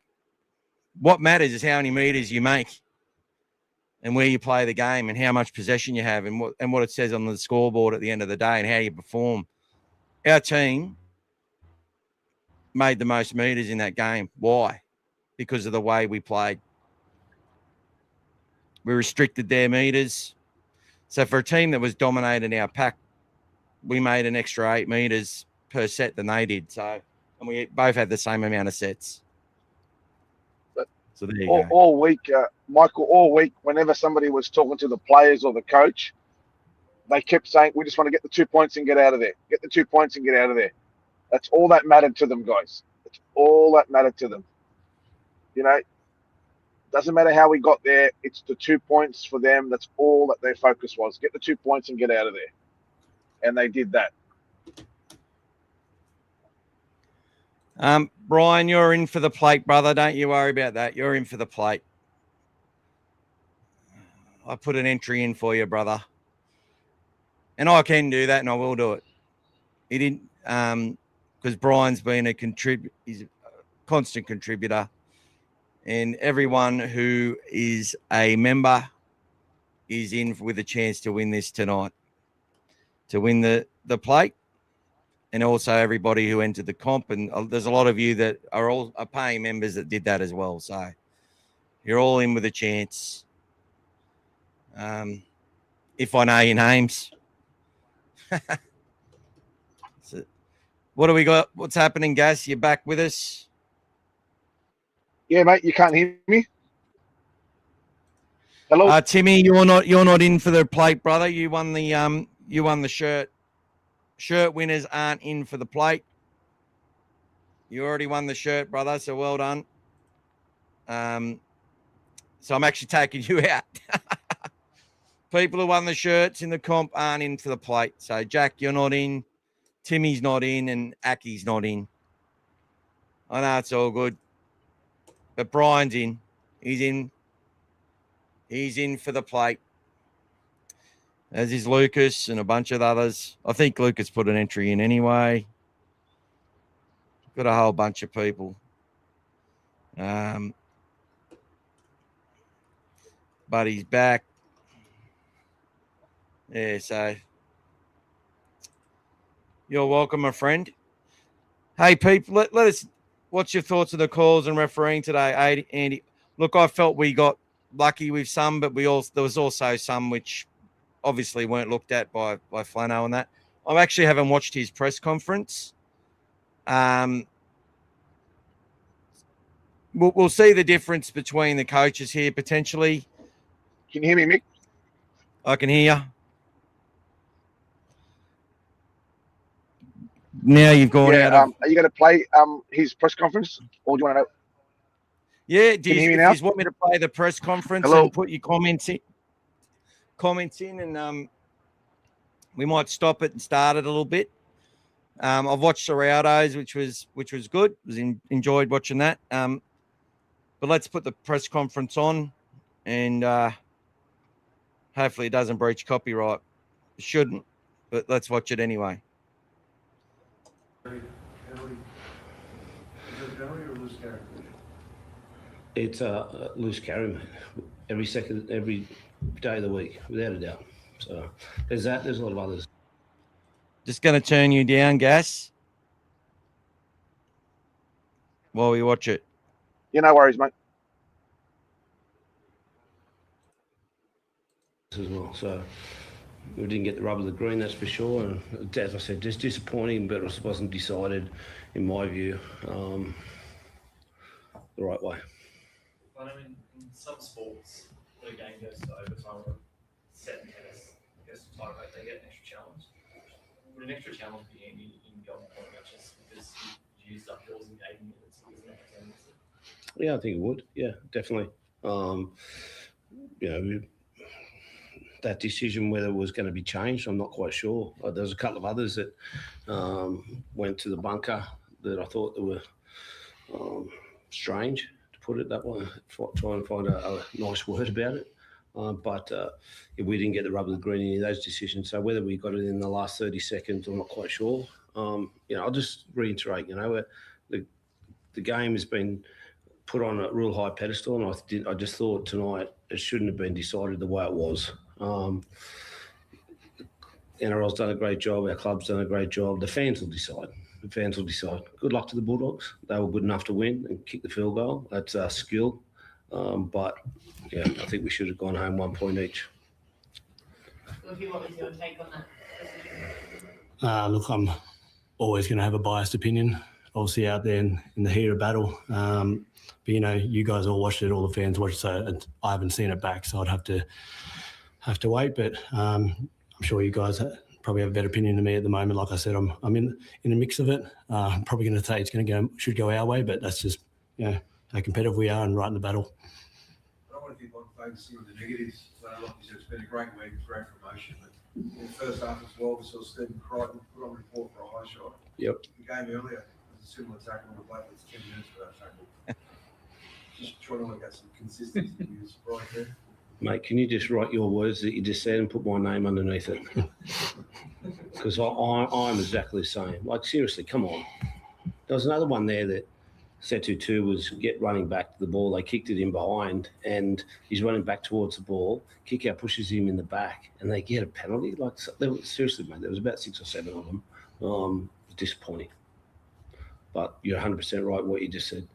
what matters is how many meters you make and where you play the game and how much possession you have and what it says on the scoreboard at the end of the day and how you perform. Our team made the most meters in that game. Why? Because of the way we played. We restricted their meters. So for a team that was dominating our pack, we made an extra 8 meters per set than they did. So, and we both had the same amount of sets. So there you go. All week, Michael, all week, whenever somebody was talking to the players or the coach, they kept saying, we just want to get the 2 points and get out of there. Get the 2 points and get out of there. That's all that mattered to them, guys. That's all that mattered to them. You know, doesn't matter how we got there. It's the 2 points for them. That's all that their focus was. Get the 2 points and get out of there. And they did that. Brian, you're in for the plate, brother. Don't you worry about that. You're in for the plate. I put an entry in for you, brother. And I can do that, and I will do it. He didn't, because Brian's been he's a constant contributor. And everyone who is a member is in with a chance to win this tonight, to win the plate. And also everybody who entered the comp. And there's a lot of you that are paying members that did that as well. So you're all in with a chance. If I know your names. So, what do we got? What's happening, Gas? You back with us? Yeah, mate, you can't hear me? Hello? Timmy, you're not in for the plate, brother. You won the shirt. Shirt winners aren't in for the plate. You already won the shirt, brother, so well done. So I'm actually taking you out. People who won the shirts in the comp aren't in for the plate. So, Jack, you're not in. Timmy's not in, and Aki's not in. I know it's all good. But Brian's in. He's in. He's in for the plate. As is Lucas and a bunch of others. I think Lucas put an entry in anyway. Got a whole bunch of people. But he's back. Yeah, so you're welcome, my friend. Hey, people, let us what's your thoughts of the calls and refereeing today, Andy? Look, I felt we got lucky with some, but there was also some which obviously weren't looked at by Flano and that. I actually haven't watched his press conference. We'll see the difference between the coaches here potentially. Can you hear me, Mick? I can hear you. Now you've gone out of... Are you going to play his press conference, or do you want to know? Yeah, Can you hear me now? If you want me to play the press conference Hello? and put your comments in, and we might stop it and start it a little bit. I've watched Ciraldo's, which was good. Enjoyed watching that. But let's put the press conference on, and hopefully it doesn't breach copyright. It shouldn't, but let's watch it anyway. It's a loose carry, man. Every day of the week, without a doubt. So there's that. There's a lot of others. Just going to turn you down, Gas, while we watch it. Yeah, no worries, mate. As well. So we didn't get the rub of the green, that's for sure. And as I said, just disappointing, but it wasn't decided, in my view, the right way. But I mean, in some sports, the game goes to overtime or set in tennis, it goes to tie break, they get an extra challenge. Would an extra challenge be in goal point matches because you used up yours in 80 minutes? Yeah, I think it would. Yeah, definitely. That decision, whether it was going to be changed, I'm not quite sure. There's a couple of others that went to the bunker that I thought that were strange, to put it that way. Try and find a nice word about it. But we didn't get the rub of the green in any of those decisions. So whether we got it in the last 30 seconds, I'm not quite sure. I'll just reiterate, the game has been put on a real high pedestal, and I just thought tonight it shouldn't have been decided the way it was. NRL's done a great job. Our club's done a great job. The fans will decide. Good luck to the Bulldogs. They were good enough to win and kick the field goal. That's our skill. But, yeah, I think we should have gone home 1 point each. What was your take on that? Look, I'm always going to have a biased opinion, obviously out there in the heat of battle. But, you guys all watched it, all the fans watched it, so I haven't seen it back, so I'd have to wait. But I'm sure you guys probably have a better opinion than me at the moment. Like I said, I'm in the mix of it. I'm probably going to say should go our way, but that's just how competitive we are and right in the battle. I want to keep on focusing on the negatives. So, like you said, it's been a great week, great promotion. But in the first half as well, we saw Stephen Crichton put on report for a high shot. Yep. The game earlier was a similar tackle on the bloke that's 10 minutes for that tackle. Just trying to work out some consistency right there. Mate, can you just write your words that you just said and put my name underneath it? Because I'm exactly the same. Like, seriously, come on. There was another one there that Setu 2 was running back to the ball. They kicked it in behind, and he's running back towards the ball. Kick out pushes him in the back, and they get a penalty. Like, seriously, mate, there was about 6 or 7 of them. It was disappointing. But you're 100% right what you just said.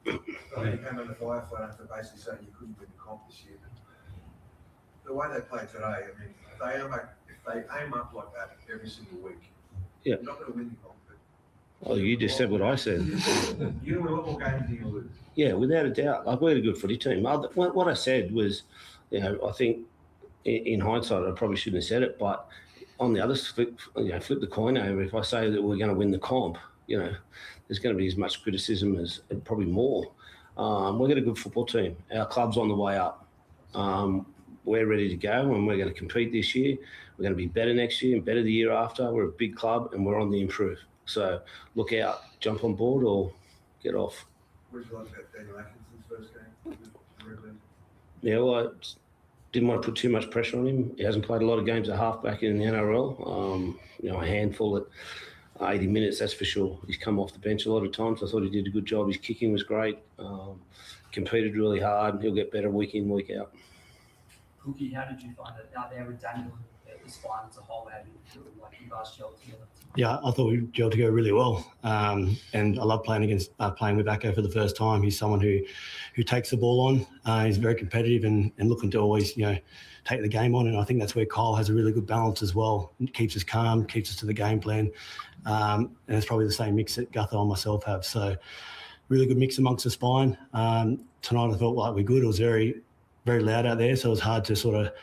I mean, you came under fire for basically saying you couldn't win the comp this year. The way they play today, I mean, if they aim up like that every single week, yeah, you're not going to win the comp. Oh, you just said what I said. You win a lot more games than you lose. Yeah, without a doubt. Like, we had a good footy team. What I said was, I think in hindsight, I probably shouldn't have said it, but on the other flip the coin over. If I say that we're going to win the comp, there's going to be as much criticism as probably more. We've got a good football team. Our club's on the way up. We're ready to go, and we're going to compete this year. We're going to be better next year and better the year after. We're a big club, and we're on the improve. So look out, jump on board or get off. What did you like about Daniel Atkinson's first game? Yeah, well, I didn't want to put too much pressure on him. He hasn't played a lot of games at halfback in the NRL. A handful at 80 minutes, that's for sure. He's come off the bench a lot of times. I thought he did a good job. His kicking was great. Competed really hard. He'll get better week in, week out. Cookie, how did you find it out there with Daniel at the spine as a whole, how do you feel like you guys gelled together? Yeah, I thought we gelled together really well, and I love playing with Acco for the first time. He's someone who takes the ball on. He's very competitive and looking to always take the game on, and I think that's where Kyle has a really good balance as well. It keeps us calm, keeps us to the game plan, and it's probably the same mix that Gutho and myself have. So really good mix amongst the spine. Tonight I felt like we're good. It was very, very loud out there, so it was hard to sort of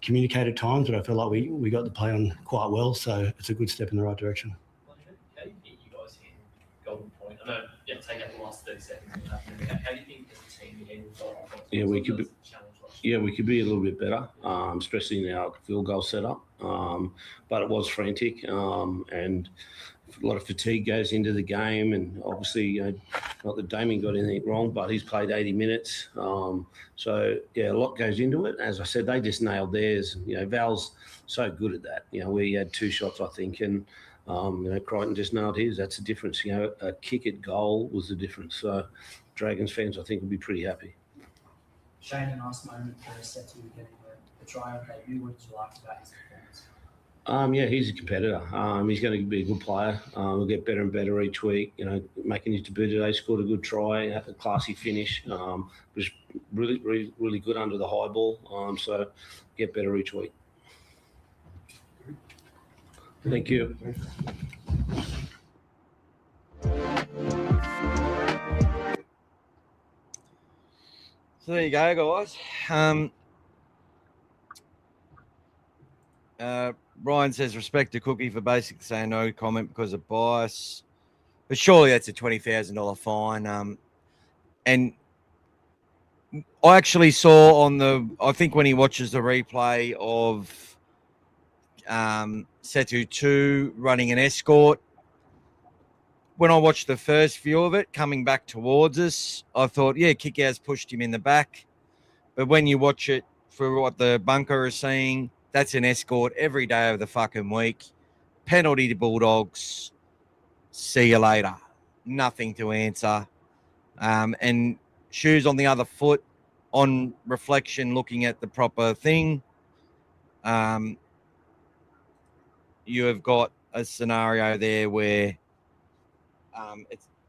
communicate at times, but I felt like we got the play on quite well, so it's a good step in the right direction. How do you think you guys hit Golden Point? I know, take out the last 30 seconds. How do you think as a team you handled Golden Point? We could be a little bit better, especially in our field goal setup. But it was frantic, and a lot of fatigue goes into the game. And obviously, not that Damien got anything wrong, but he's played 80 minutes. So a lot goes into it. As I said, they just nailed theirs. Val's so good at that. We had 2 shots, I think, and Crichton just nailed his. That's the difference. A kick at goal was the difference. So Dragons fans, I think, will be pretty happy. Shane, a nice moment for Setu getting the try on debut. What did you like about his performance? He's a competitor. He's going to be a good player. He'll get better and better each week. Making his debut today, scored a good try, a classy finish. Was really, really, really good under the high ball. So get better each week. Thank you. So there you go, guys. Ryan says, respect to Cookie for basically saying no comment because of bias. But surely that's a $20,000 fine. And I actually saw I think when he watches the replay of Setu 2 running an escort, when I watched the first view of it coming back towards us, I thought, Kick-Out's pushed him in the back. But when you watch it for what the bunker is saying, that's an escort every day of the fucking week. Penalty to Bulldogs. See you later. Nothing to answer. And shoes on the other foot, on reflection, looking at the proper thing. You have got a scenario there where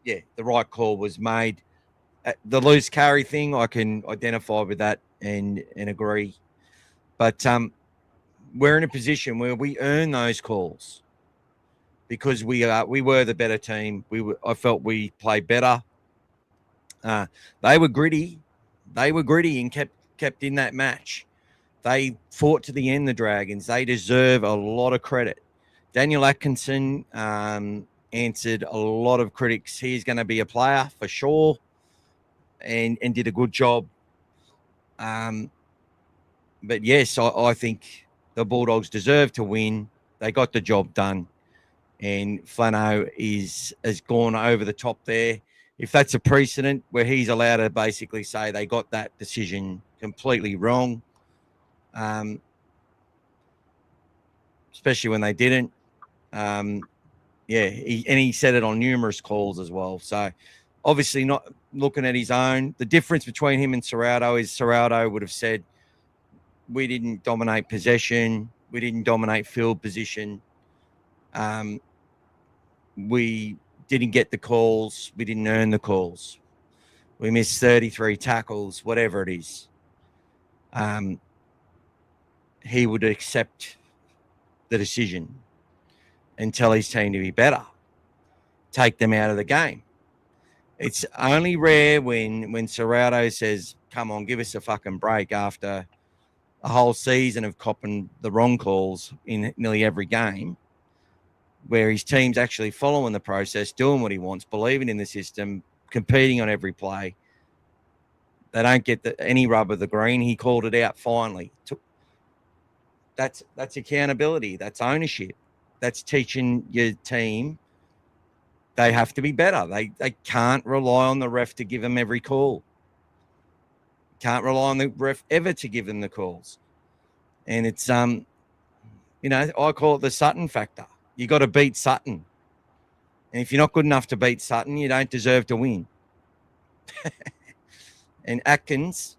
the right call was made. The loose carry thing, I can identify with that and agree. But we're in a position where we earn those calls because we were the better team. I felt we played better. They were gritty. And kept in that match. They fought to the end, the Dragons. They deserve a lot of credit. Daniel Atkinson answered a lot of critics. He's going to be a player for sure and did a good job. But yes, I think the Bulldogs deserve to win. They got the job done. And Flano has gone over the top there. If that's a precedent where he's allowed to basically say they got that decision completely wrong, especially when they didn't. He said it on numerous calls as well. So obviously not looking at his own. The difference between him and Ciraldo is Ciraldo would have said, we didn't dominate possession. We didn't dominate field position. We didn't get the calls. We didn't earn the calls. We missed 33 tackles, whatever it is. He would accept the decision and tell his team to be better. Take them out of the game. It's only rare when Ciraldo says, come on, give us a fucking break after a whole season of copping the wrong calls in nearly every game, where his team's actually following the process, doing what he wants, believing in the system, competing on every play. They don't get any rub of the green. He called it out finally. That's accountability. That's ownership. That's teaching your team they have to be better. They can't rely on the ref to give them every call. Can't rely on the ref ever to give them the calls. And it's, I call it the Sutton factor. You got to beat Sutton. And if you're not good enough to beat Sutton, you don't deserve to win. And Atkins,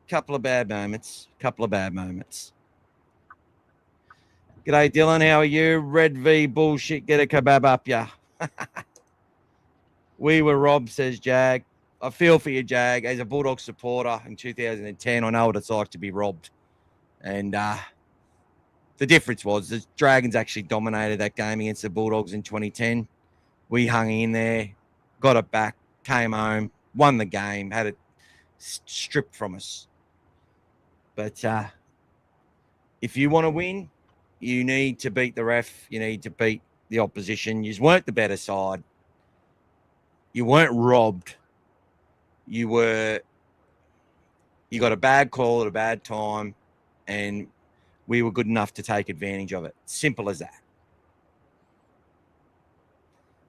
Couple of bad moments. G'day, Dylan. How are you? Red V bullshit. Get a kebab up ya. We were robbed, says Jag. I feel for you, Jag. As a Bulldog supporter in 2010, I know what it's like to be robbed. And the difference was the Dragons actually dominated that game against the Bulldogs in 2010. We hung in there, got it back, came home, won the game, had it stripped from us. But if you want to win, you need to beat the ref. You need to beat the opposition. You weren't the better side. You weren't robbed. You got a bad call at a bad time, and we were good enough to take advantage of it. Simple as that.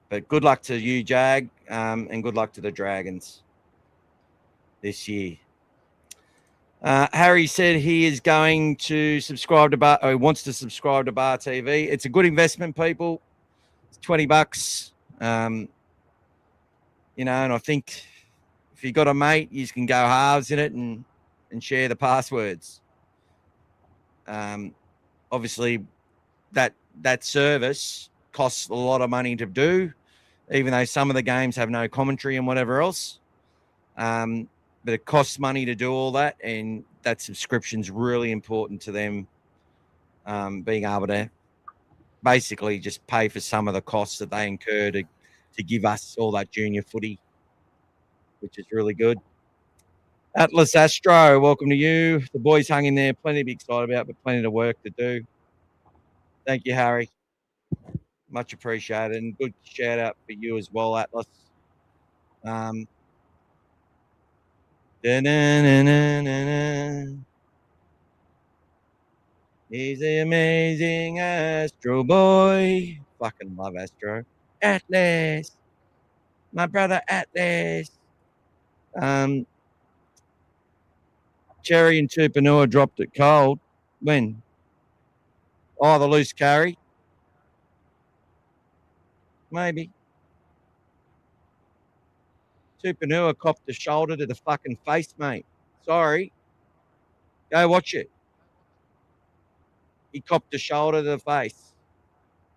But good luck to you, Jag, and good luck to the Dragons this year. Harry said he is going to subscribe to Bar, or he wants to subscribe to Bar TV. It's a good investment, people. It's $20. And I think if you got a mate, you can go halves in it and share the passwords. Obviously, that service costs a lot of money to do, even though some of the games have no commentary and whatever else. But it costs money to do all that, and that subscription's really important to them, being able to basically just pay for some of the costs that they incur to give us all that junior footy, which is really good. Atlas Astro, welcome to you. The boys hung in there, plenty to be excited about, but plenty of work to do. Thank you, Harry. Much appreciated, and good shout out for you as well, Atlas. He's the amazing Astro boy. Fucking love Astro. Atlas. My brother Atlas. Cherry and Tupanua dropped it cold. When? Oh, the loose carry. Maybe. Tupanua copped the shoulder to the fucking face, mate. Sorry. Go watch it. He copped the shoulder to the face.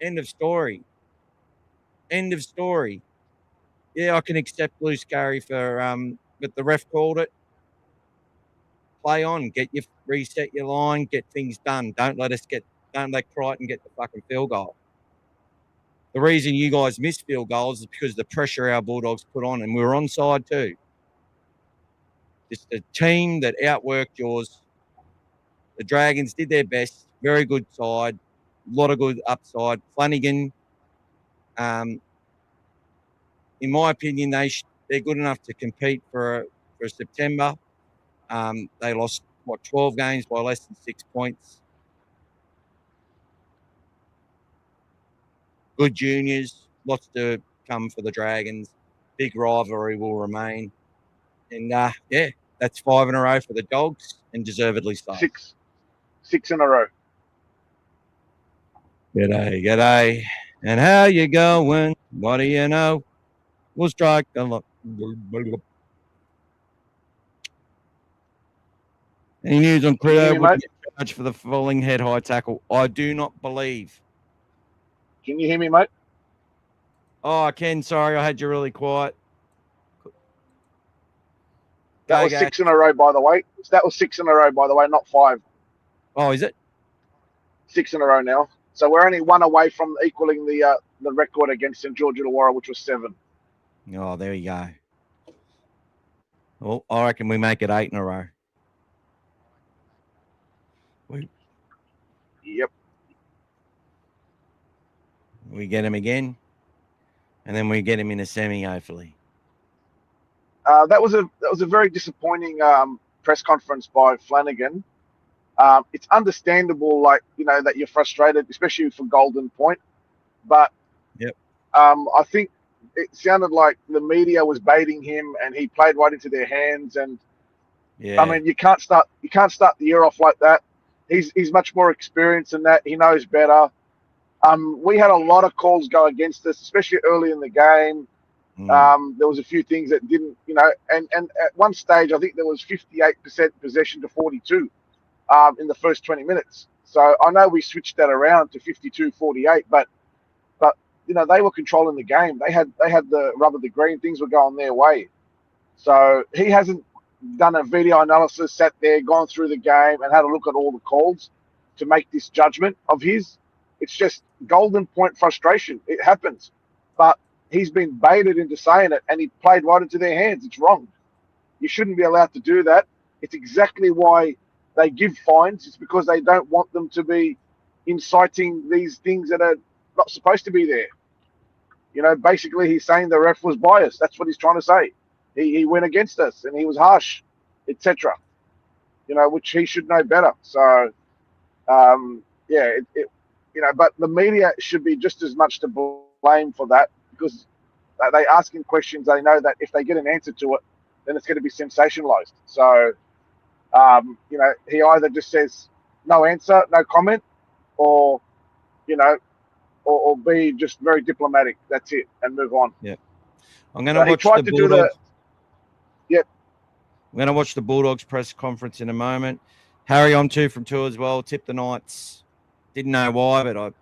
End of story. End of story. Yeah, I can accept loose carry for but the ref called it. Play on. Reset your line, get things done. Don't let Crichton get the fucking field goal. The reason you guys missed field goals is because of the pressure our Bulldogs put on, and we were onside too. It's the team that outworked yours. The Dragons did their best. Very good side. A lot of good upside. Flanagan, in my opinion, they're good enough to compete for September. They lost, 12 games by less than 6 points. Good juniors, lots to come for the Dragons. Big rivalry will remain. And, that's 5 in a row for the Dogs, and deservedly so. 6 in a row. G'day. And how you going? What do you know? We'll strike a lot. Any news on Crito? Will get charged for the falling head high tackle? I do not believe. Can you hear me, mate? Oh, I can. Sorry, I had you really quiet. That was 6 in a row, by the way. That was 6 in a row, by the way, not 5. Oh, is it? 6 in a row now. So we're only 1 away from equaling the record against St George Illawarra, which was 7. Oh, there you go. Well, I reckon we make it 8 in a row. Yep. We get him again, and then we get him in a semi, hopefully. That was a very disappointing press conference by Flanagan. It's understandable, that you're frustrated, especially for Golden Point. But yep. I think it sounded like the media was baiting him, and he played right into their hands. And yeah, I mean, you can't start the year off like that. He's much more experienced than that. He knows better. We had a lot of calls go against us, especially early in the game. There was a few things that didn't, and at one stage, I think there was 58% possession to 42 in the first 20 minutes. So I know we switched that around to 52-48, but they were controlling the game. They had the rub of the green. Things were going their way. So he hasn't done a video analysis, sat there, gone through the game, and had a look at all the calls to make this judgment of his. It's just golden point frustration. It happens. But he's been baited into saying it, and he played right into their hands. It's wrong. You shouldn't be allowed to do that. It's exactly why they give fines. It's because they don't want them to be inciting these things that are not supposed to be there. Basically he's saying the ref was biased. That's what he's trying to say. He went against us and he was harsh, etc. Which he should know better. So, but the media should be just as much to blame for that, because they ask him questions. They know that if they get an answer to it, then it's going to be sensationalized. So, he either just says no answer, no comment, or be just very diplomatic. That's it, and move on. Yeah, I'm going to watch the Bulldogs. I'm going to watch the Bulldogs press conference in a moment. Harry, I'm 2 from 2 as well. Tipped the Knights. Didn't know why, but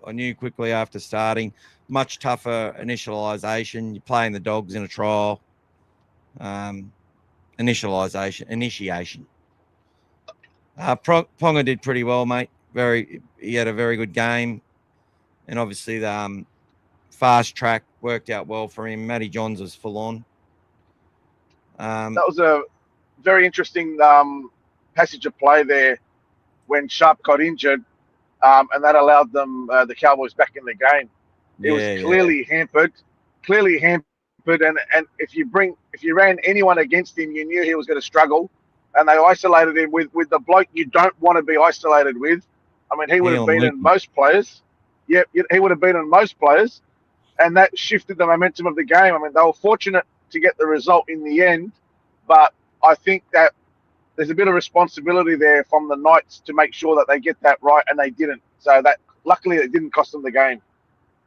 I knew quickly after starting. Much tougher initialisation. You're playing the Dogs in a trial. Initiation. Ponga did pretty well, mate. He had a very good game. And obviously the fast track worked out well for him. Matty Johns was full on. That was a very interesting passage of play there when Sharp got injured, and that allowed them, the Cowboys, back in the game. It was clearly hampered, and if you ran anyone against him, you knew he was going to struggle, and they isolated him with the bloke you don't want to be isolated with. I mean, he would have beaten most players. Yeah, he would have beaten most players, and that shifted the momentum of the game. I mean, they were fortunate to get the result in the end, but I think that there's a bit of responsibility there from the Knights to make sure that they get that right, and they didn't. So that luckily it didn't cost them the game.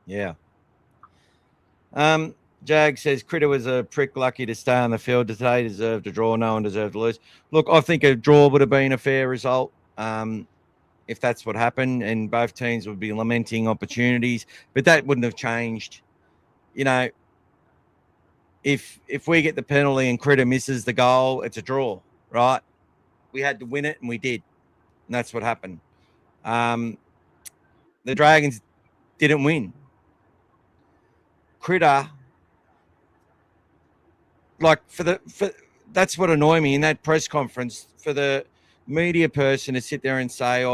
Yeah. Jag says Critter was a prick, lucky to stay on the field today. Deserved a draw. No one deserved to lose. Look, I think a draw would have been a fair result. If that's what happened, and both teams would be lamenting opportunities, but that wouldn't have changed. If we get the penalty and Critter misses the goal, it's a draw, right? We had to win it, and we did, and that's what happened. The Dragons didn't win. Critter, that's what annoyed me in that press conference, for the media person to sit there and say,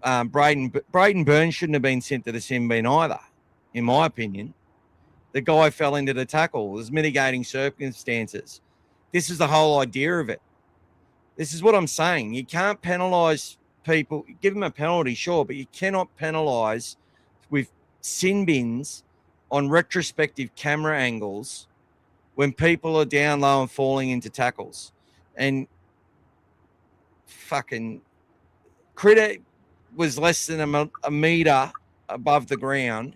Braden Burns shouldn't have been sent to the sin bin either, in my opinion. The guy fell into the tackle. There's mitigating circumstances. This is the whole idea of it. This is what I'm saying. You can't penalise people. Give them a penalty, sure, but you cannot penalise with sin bins on retrospective camera angles when people are down low and falling into tackles. And fucking Critter was less than a metre above the ground.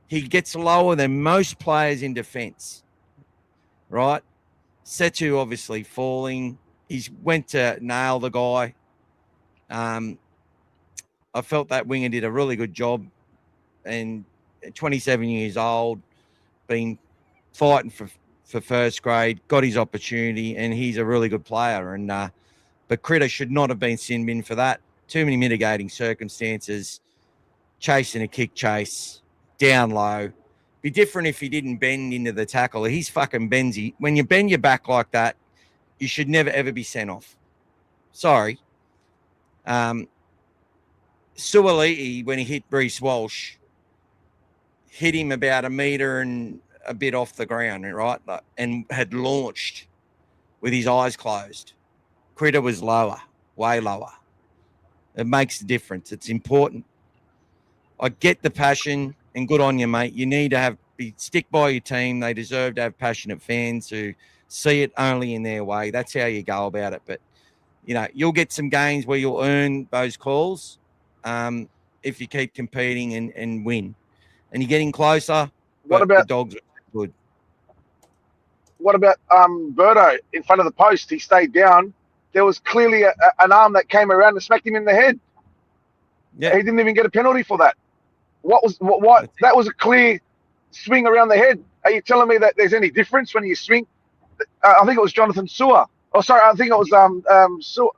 He gets lower than most players in defence, right? Setu obviously falling. He went to nail the guy. I felt that winger did a really good job, and 27 years old, been fighting for first grade, got his opportunity, and he's a really good player. And but Critter should not have been sin bin for that. Too many mitigating circumstances, chasing a kick chase, down low. Be different if he didn't bend into the tackle. He's fucking benzy. When you bend your back like that, you should never, ever be sent off. Sorry. Suaalii, when he hit Reece Walsh, hit him about a metre and a bit off the ground, right? And had launched with his eyes closed. Critter was lower, way lower. It makes a difference. It's important. I get the passion, and good on you, mate. You need to stick by your team. They deserve to have passionate fans who see it only in their way. That's how you go about it. But, you'll get some games where you'll earn those calls if you keep competing and win. And you're getting closer. What about the Dogs Good. What about Birdo in front of the post? He stayed down. There was clearly an arm that came around and smacked him in the head. Yeah. He didn't even get a penalty for that. What? That's it. That was a clear swing around the head. Are you telling me that there's any difference when you swing? I think it was Jonathan Sewer. Oh, sorry, I think it was Sewer.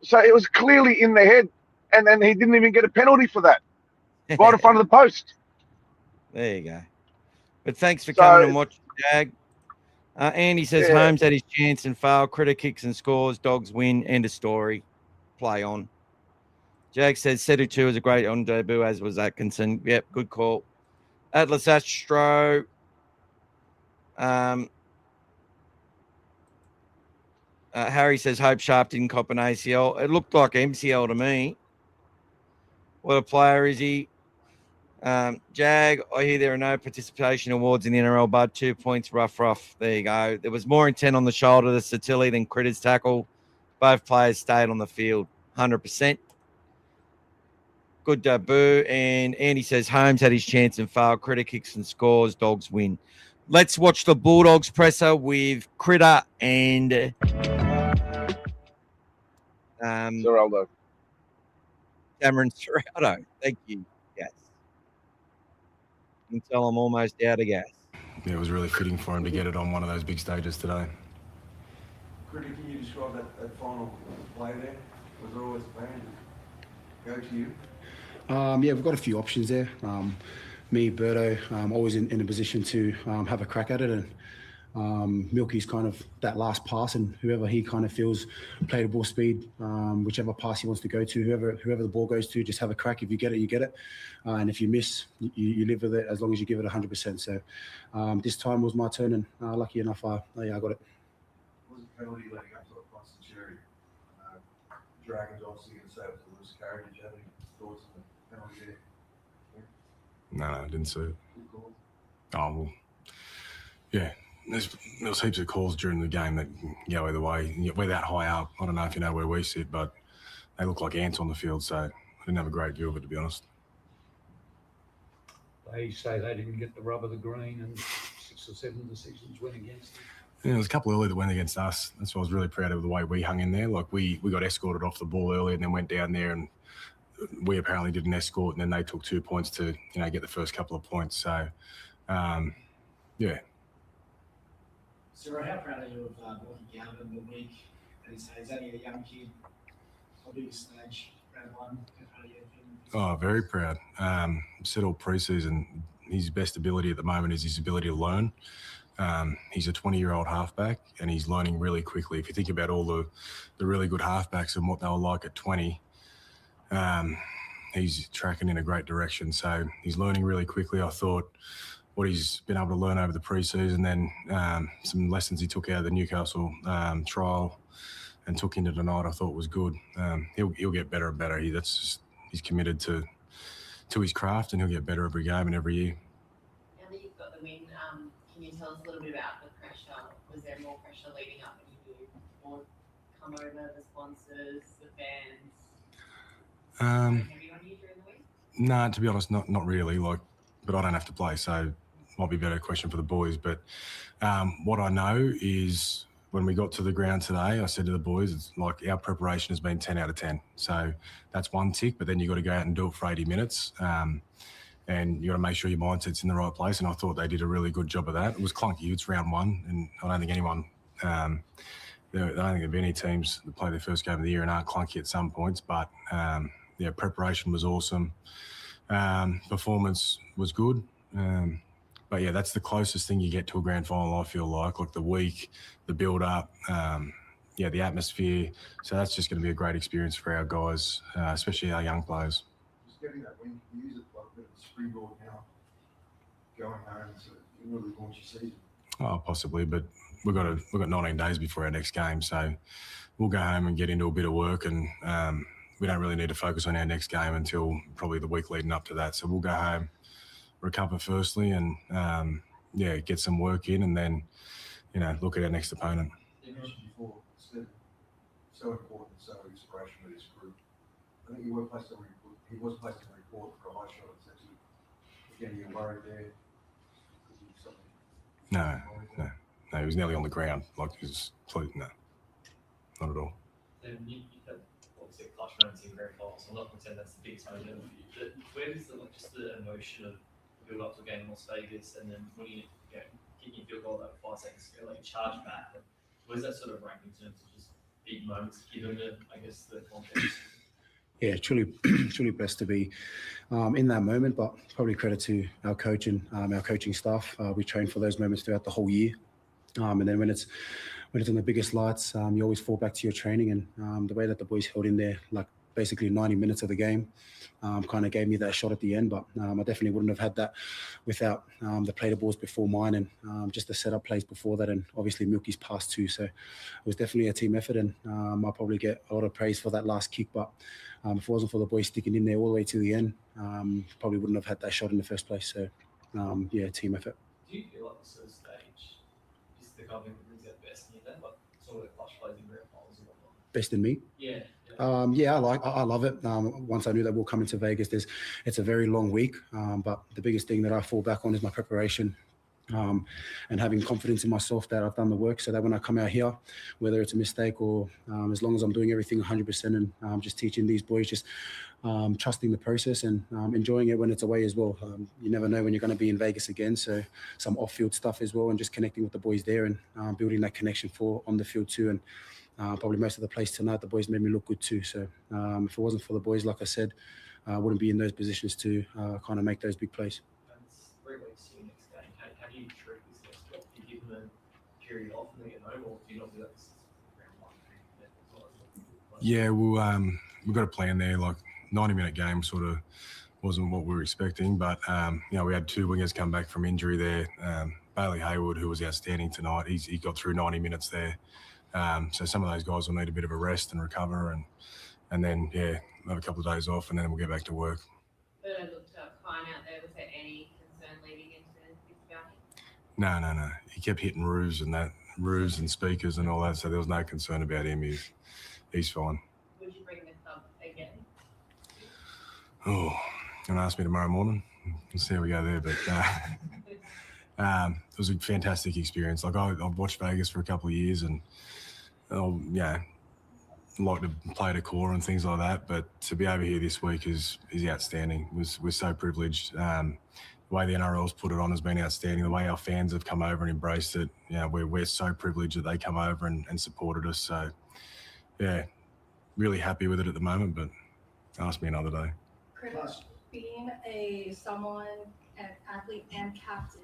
So it was clearly in the head, and then he didn't even get a penalty for that. Right in front of the post. There you go. But thanks for So- coming and watching, Jag. Andy says Yeah. Holmes had his chance and failed. Critter kicks and scores. Dogs win. End of story. Play on. Jag says Sedu 2 was a great on debut, as was Atkinson. Yep, good call. Atlas Astro. Harry says Hope Sharp didn't cop an ACL. It looked like MCL to me. What a player is he? Jag, I hear there are no participation awards in the NRL, bud. 2 points, rough. There you go. There was more intent on the shoulder to Satilli than Critter's tackle. Both players stayed on the field 100%. Good debut. And Andy says Holmes had his chance and failed. Critter kicks and scores. Dogs win. Let's watch the Bulldogs presser with Critter and Ciraldo. Cameron Ciraldo. Thank you. Yes. You can tell I'm almost out of gas. Yeah, it was really fitting for him to get it on one of those big stages today. Critter, can you describe that final play there? Was there always a plan to go to you? Yeah, we've got a few options there. Me, Berto, always in a position to have a crack at it, and Milky's kind of that last pass, and whoever he kind of feels play the ball speed, whichever pass he wants to go to, whoever the ball goes to, just have a crack. If you get it, you get it, and if you miss, you live with it as long as you give it 100%. So this time was my turn, and lucky enough, I got it. Was it penalty leading up to a constant cherry? Dragons obviously going to say it was a loose carry. Did you have any thoughts on the penalty there? No, I didn't see it. Good call. Oh, well, yeah. There was heaps of calls during the game that go either way. We're that high up. I don't know if you know where we sit, but they look like ants on the field, so I didn't have a great view of it, to be honest. They say they didn't get the rub of the green, and 6 or 7 decisions went against them. Yeah, there was a couple early that went against us. That's why I was really proud of the way we hung in there. Like, we got escorted off the ball early and then went down there, and we apparently did an escort, and then they took 2 points to, get the first couple of points. So, yeah. Sarah, how proud are you of Morton Galvin the week? And he's only a young kid, on big stage, round one. How proud are you of him? Oh, very proud. Said all pre-season, his best ability at the moment is his ability to learn. He's a 20-year-old halfback, and he's learning really quickly. If you think about all the really good halfbacks and what they were like at 20, he's tracking in a great direction. So he's learning really quickly. I thought what he's been able to learn over the pre-season, then some lessons he took out of the Newcastle trial and took into tonight, I thought was good. He'll get better and better. He's committed to his craft, and he'll get better every game and every year. Now that you've got the win, can you tell us a little bit about the pressure? Was there more pressure leading up when you knew or come over, the sponsors, the fans? Heavy on you during the week? No, to be honest, not really. But I don't have to play, so might be a better question for the boys. But what I know is when we got to the ground today, I said to the boys, it's like our preparation has been 10 out of 10. So that's one tick, but then you got to go out and do it for 80 minutes. And you got to make sure your mindset's in the right place. And I thought they did a really good job of that. It was clunky. It's round one, and I don't think anyone, I don't think there've been any teams that play their first game of the year and aren't clunky at some points. But yeah, preparation was awesome. Performance was good. But yeah, that's the closest thing you get to a grand final, I feel like the week, the build up, the atmosphere. So that's just going to be a great experience for our guys, especially our young players. Just getting that win, you use it like a bit of a springboard now, going home, so you really launch your season. Oh, possibly, but we've got 19 days before our next game, so we'll go home and get into a bit of work, and we don't really need to focus on our next game until probably the week leading up to that. So we'll go home, recover firstly, and get some work in, and then look at our next opponent. You mentioned before, it's so important, so inspirational to this group. I think he was placed in a report for a high shot. Again, you're worried there. No, he was nearly on the ground. Like, he was completely, no, not at all. And you had obviously a clutch moments in grand final, so I'm not going to say that's the biggest moment ever for you. But where is just the emotion of build up to a game in Las Vegas and then winning it, getting your field goal about 5 seconds ago, like charge back? Where's that sort of rank in terms of just big moments given the context? Yeah, truly blessed to be in that moment, but probably credit to our coach and our coaching staff. We train for those moments throughout the whole year. And then when it's on the biggest lights, you always fall back to your training, and the way that the boys held in there, like basically 90 minutes of the game, kind of gave me that shot at the end. But I definitely wouldn't have had that without the play the balls before mine and just the setup plays before that, and obviously Milky's pass too. So it was definitely a team effort, and I'll probably get a lot of praise for that last kick. But if it wasn't for the boys sticking in there all the way to the end, probably wouldn't have had that shot in the first place. So yeah, team effort. Do you feel like this sort of stage is the kind of thing that brings out the best in you then, like sort of the clutch plays in grand finals and whatnot? Best in me? Yeah. Yeah, I love it. Once I knew that we'll come into Vegas, it's a very long week, but the biggest thing that I fall back on is my preparation, and having confidence in myself that I've done the work, so that when I come out here, whether it's a mistake or as long as I'm doing everything 100% and just teaching these boys, just trusting the process and enjoying it when it's away as well. You never know when you're going to be in Vegas again, so some off-field stuff as well, and just connecting with the boys there and building that connection for on the field too. And probably most of the plays tonight, the boys made me look good too. So if it wasn't for the boys, like I said, I wouldn't be in those positions to kind of make those big plays. It's 3 weeks to your next game. How do you treat this next week? Do you give them a period off and they get home, or do you not do that? Yeah, we've got a plan there. Like 90-minute game sort of wasn't what we were expecting, but we had 2 wingers come back from injury there. Bailey Hayward, who was outstanding tonight, he got through 90 minutes there. So some of those guys will need a bit of a rest and recover, and then have a couple of days off, and then we'll get back to work. But it looked fine out there. Was there any concern leading into this game? No. He kept hitting roofs and speakers and all that, so there was no concern about him. He's fine. Would you bring this up again? Oh, going to ask me tomorrow morning? We'll see how we go there. But it was a fantastic experience. Like I've watched Vegas for a couple of years, and like to play at a core and things like that. But to be over here this week is outstanding. We're so privileged. The way the NRL's put it on has been outstanding. The way our fans have come over and embraced it. We're so privileged that they come over and supported us. So yeah, really happy with it at the moment. But ask me another day. Chris, being someone, an athlete and captain,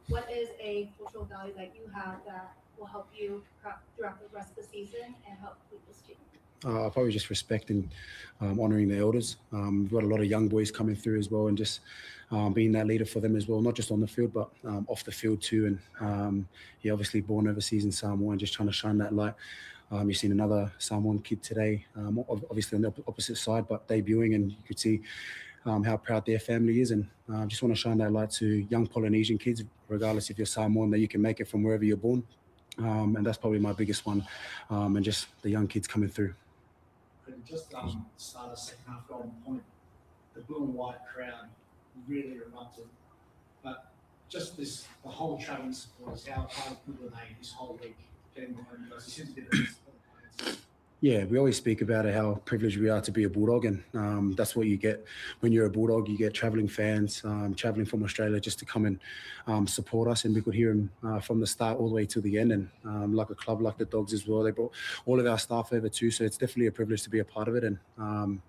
what is a cultural value that you have that will help you throughout the rest of the season and help lead this team? Probably just respect and honouring the elders. We've got a lot of young boys coming through as well, and just being that leader for them as well, not just on the field, but off the field too. And obviously born overseas in Samoa, and just trying to shine that light. You've seen another Samoan kid today, obviously on the opposite side, but debuting, and you could see how proud their family is. And just want to shine that light to young Polynesian kids, regardless if you're Samoan, that you can make it from wherever you're born. And that's probably my biggest one, and just the young kids coming through. Just start a second half on point. The blue and white crowd really erupted, but just the whole travelling supporters, how good were they this whole week getting behind you guys? It seems to be the best. Yeah, we always speak about how privileged we are to be a Bulldog, and that's what you get when you're a Bulldog. You get travelling fans travelling from Australia just to come and support us, and we could hear them from the start all the way to the end. And like a club like the Dogs as well, they brought all of our staff over too, so it's definitely a privilege to be a part of it. And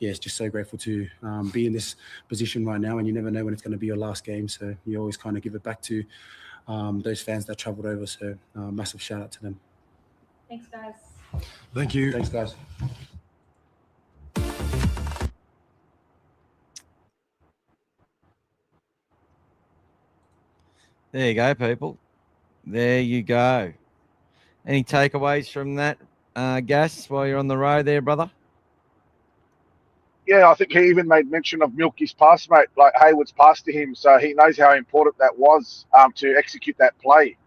it's just so grateful to be in this position right now, and you never know when it's going to be your last game, so you always kind of give it back to those fans that travelled over, so massive shout out to them. Thanks, guys. Thank you. Thanks, guys. There you go, people. There you go. Any takeaways from that, Gas, while you're on the road there, brother? Yeah, I think he even made mention of Milky's pass, mate, like Hayward's pass to him. So he knows how important that was to execute that play.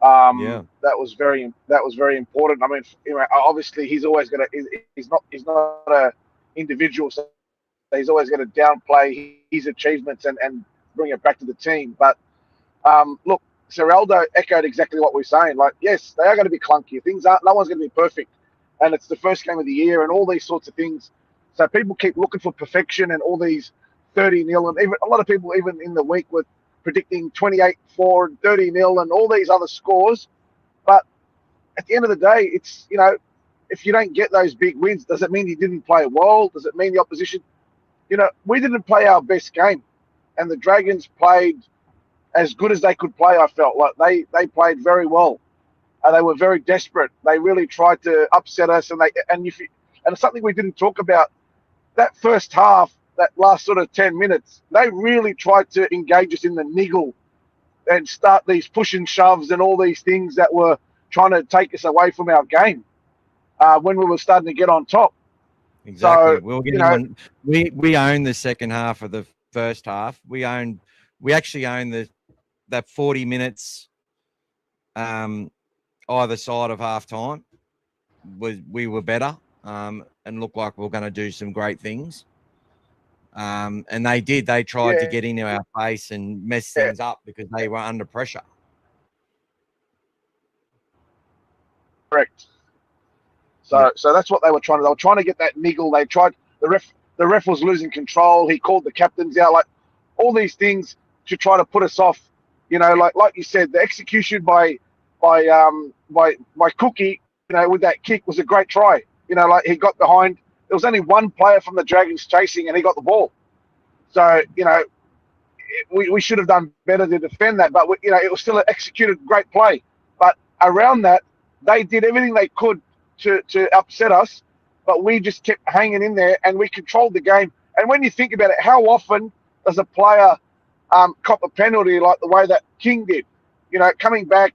That was very important. I mean, obviously he's always gonna he's not a individual, so he's always gonna downplay his achievements and bring it back to the team. But look, Ciraldo echoed exactly what we're saying. Like, yes, they are going to be clunky. No one's going to be perfect. And it's the first game of the year and all these sorts of things. So people keep looking for perfection and all these 30-0. And even a lot of people, even in the week, were predicting 28-4 and 30-0 and all these other scores. But at the end of the day, it's, if you don't get those big wins, does it mean you didn't play well? Does it mean the opposition? We didn't play our best game. And the Dragons played as good as they could play, I felt. Like they played very well. They were very desperate. They really tried to upset us. And it's something we didn't talk about. That first half, that last sort of 10 minutes, they really tried to engage us in the niggle and start these push and shoves and all these things that were trying to take us away from our game when we were starting to get on top. Exactly. So, we owned the second half of the first half. We actually owned that 40 minutes either side of half time. We were better and looked like we were going to do some great things. And they did. They tried to get into our face and mess things up because they were under pressure. Correct. So that's what they were trying to. They were trying to get that niggle. They tried. The ref was losing control. He called the captains out. Like all these things to try to put us off. Like you said, the execution by Cookie, with that kick was a great try. Like he got behind. There was only one player from the Dragons chasing, and he got the ball. So we should have done better to defend that. But it was still an executed great play. But around that, they did everything they could to upset us. But we just kept hanging in there, and we controlled the game. And when you think about it, how often does a player cop a penalty like the way that King did? Coming back,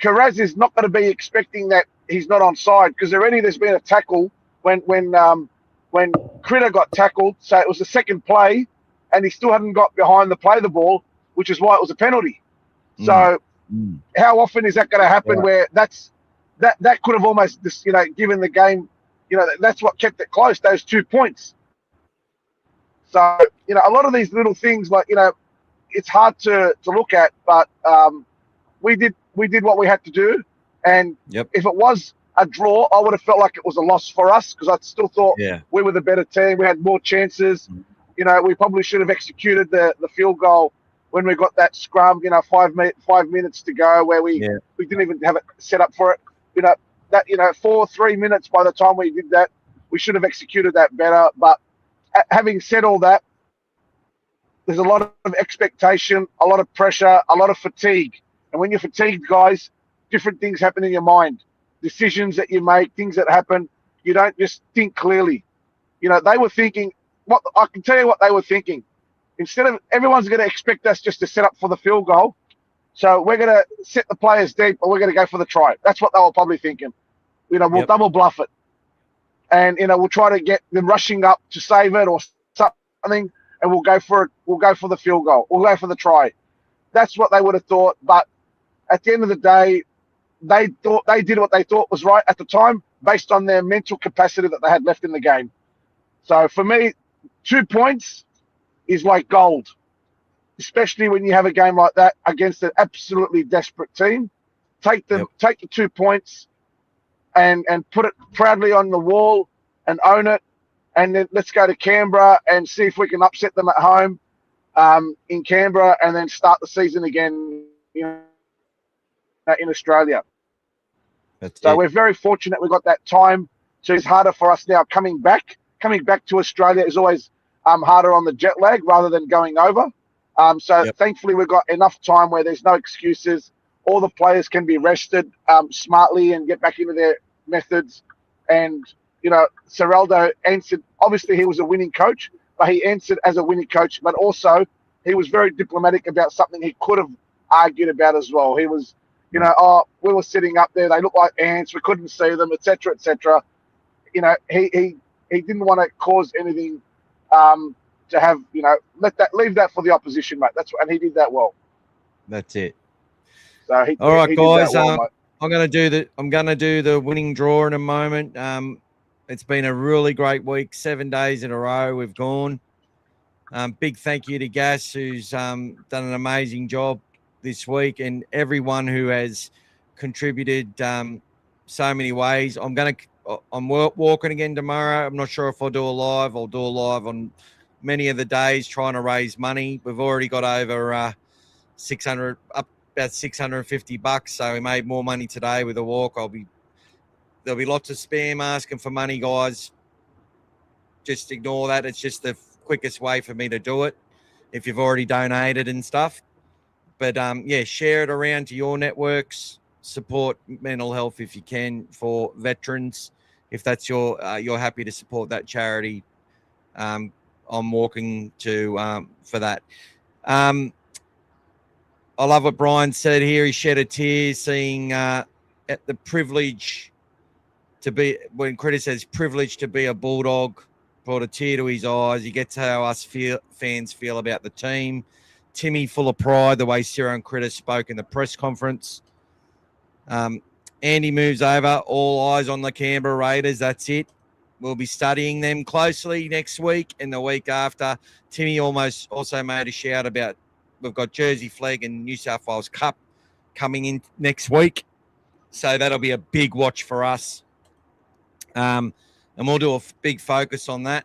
Carraz is not going to be expecting that he's not onside because already there's been a tackle when Critter got tackled. So it was the second play, and he still hadn't got behind the play the ball, which is why it was a penalty. So how often is that going to happen where that could have almost given the game, that's what kept it close, those 2 points. So, a lot of these little things, like, it's hard to look at, but we did what we had to do. And if it was a draw, I would have felt like it was a loss for us because I still thought we were the better team. We had more chances. We probably should have executed the field goal when we got that scrum, 5 minutes to go where we didn't even have it set up for it. 3 minutes by the time we did that, we should have executed that better. But having said all that, there's a lot of expectation, a lot of pressure, a lot of fatigue. And when you're fatigued, guys, different things happen in your mind. Decisions that you make, things that happen, you don't just think clearly. They were thinking, I can tell you what they were thinking. Instead of everyone's going to expect us just to set up for the field goal, so we're going to set the players deep and we're going to go for the try. That's what they were probably thinking. We'll double bluff it. And, we'll try to get them rushing up to save it or something, and we'll go for it. We'll go for the field goal. We'll go for the try. That's what they would have thought. But at the end of the day, they thought they did what they thought was right at the time based on their mental capacity that they had left in the game. So for me, 2 points is like gold, especially when you have a game like that against an absolutely desperate team. Take the 2 points and put it proudly on the wall and own it. And then let's go to Canberra and see if we can upset them at home in Canberra and then start the season again in Australia. We're very fortunate we got that time. So it's harder for us now coming back. Coming back to Australia is always harder on the jet lag rather than going over. Thankfully we've got enough time where there's no excuses. All the players can be rested smartly and get back into their methods. And, Ciraldo answered, obviously he was a winning coach, but he answered as a winning coach, but also he was very diplomatic about something he could have argued about as well. He was, we were sitting up there, they looked like ants, we couldn't see them, etc., etc. He didn't want to cause anything to have, leave that for the opposition, mate. And he did that well. That's it. So all right, guys. Well, I'm going to do the winning draw in a moment. It's been a really great week. 7 days in a row we've gone. Big thank you to Gas, who's done an amazing job this week, and everyone who has contributed so many ways. I'm walking again tomorrow. I'm not sure if I'll do a live. I'll do a live on many of the days trying to raise money. We've already got over 600, up about $650. So we made more money today with a walk. There'll be lots of spam asking for money, guys. Just ignore that. It's just the quickest way for me to do it if you've already donated and stuff. But yeah, share it around to your networks. Support mental health if you can for veterans. If that's you're happy to support that charity, I'm walking to for that. I love what Brian said here. He shed a tear seeing at the privilege to be, when Critter says privilege to be a Bulldog, brought a tear to his eyes. He gets how us fans feel about the team. Timmy full of pride, the way Ciro and Critter spoke in the press conference. Andy moves over. All eyes on the Canberra Raiders. That's it. We'll be studying them closely next week and the week after. Timmy also made a shout about we've got Jersey Flag and New South Wales Cup coming in next week. So that'll be a big watch for us. And we'll do a big focus on that.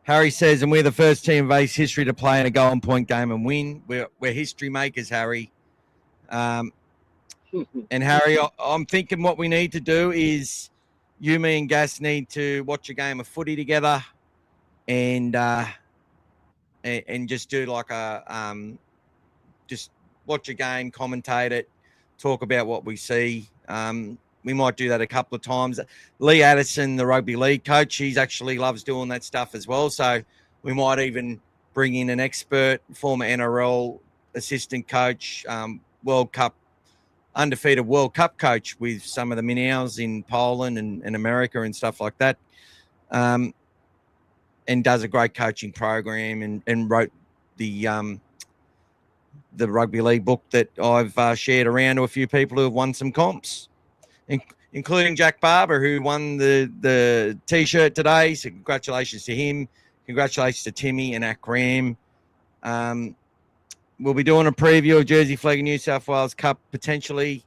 Harry says, and we're the first team of Ace history to play in a goal and point game and win. We're history makers, Harry. And Harry, I'm thinking what we need to do is you, me, and Gas need to watch a game of footy together, and just do like just watch a game, commentate it, talk about what we see. We might do that a couple of times. Lee Addison, the rugby league coach, he actually loves doing that stuff as well. So we might even bring in an expert, former NRL assistant coach, World Cup, undefeated World Cup coach with some of the Minows in Poland and America and stuff like that. And does a great coaching program and wrote the rugby league book that I've shared around to a few people who have won some comps, including Jack Barber, who won the T-shirt today. So congratulations to him. Congratulations to Timmy and Akram. We'll be doing a preview of Jersey Flag and New South Wales Cup, potentially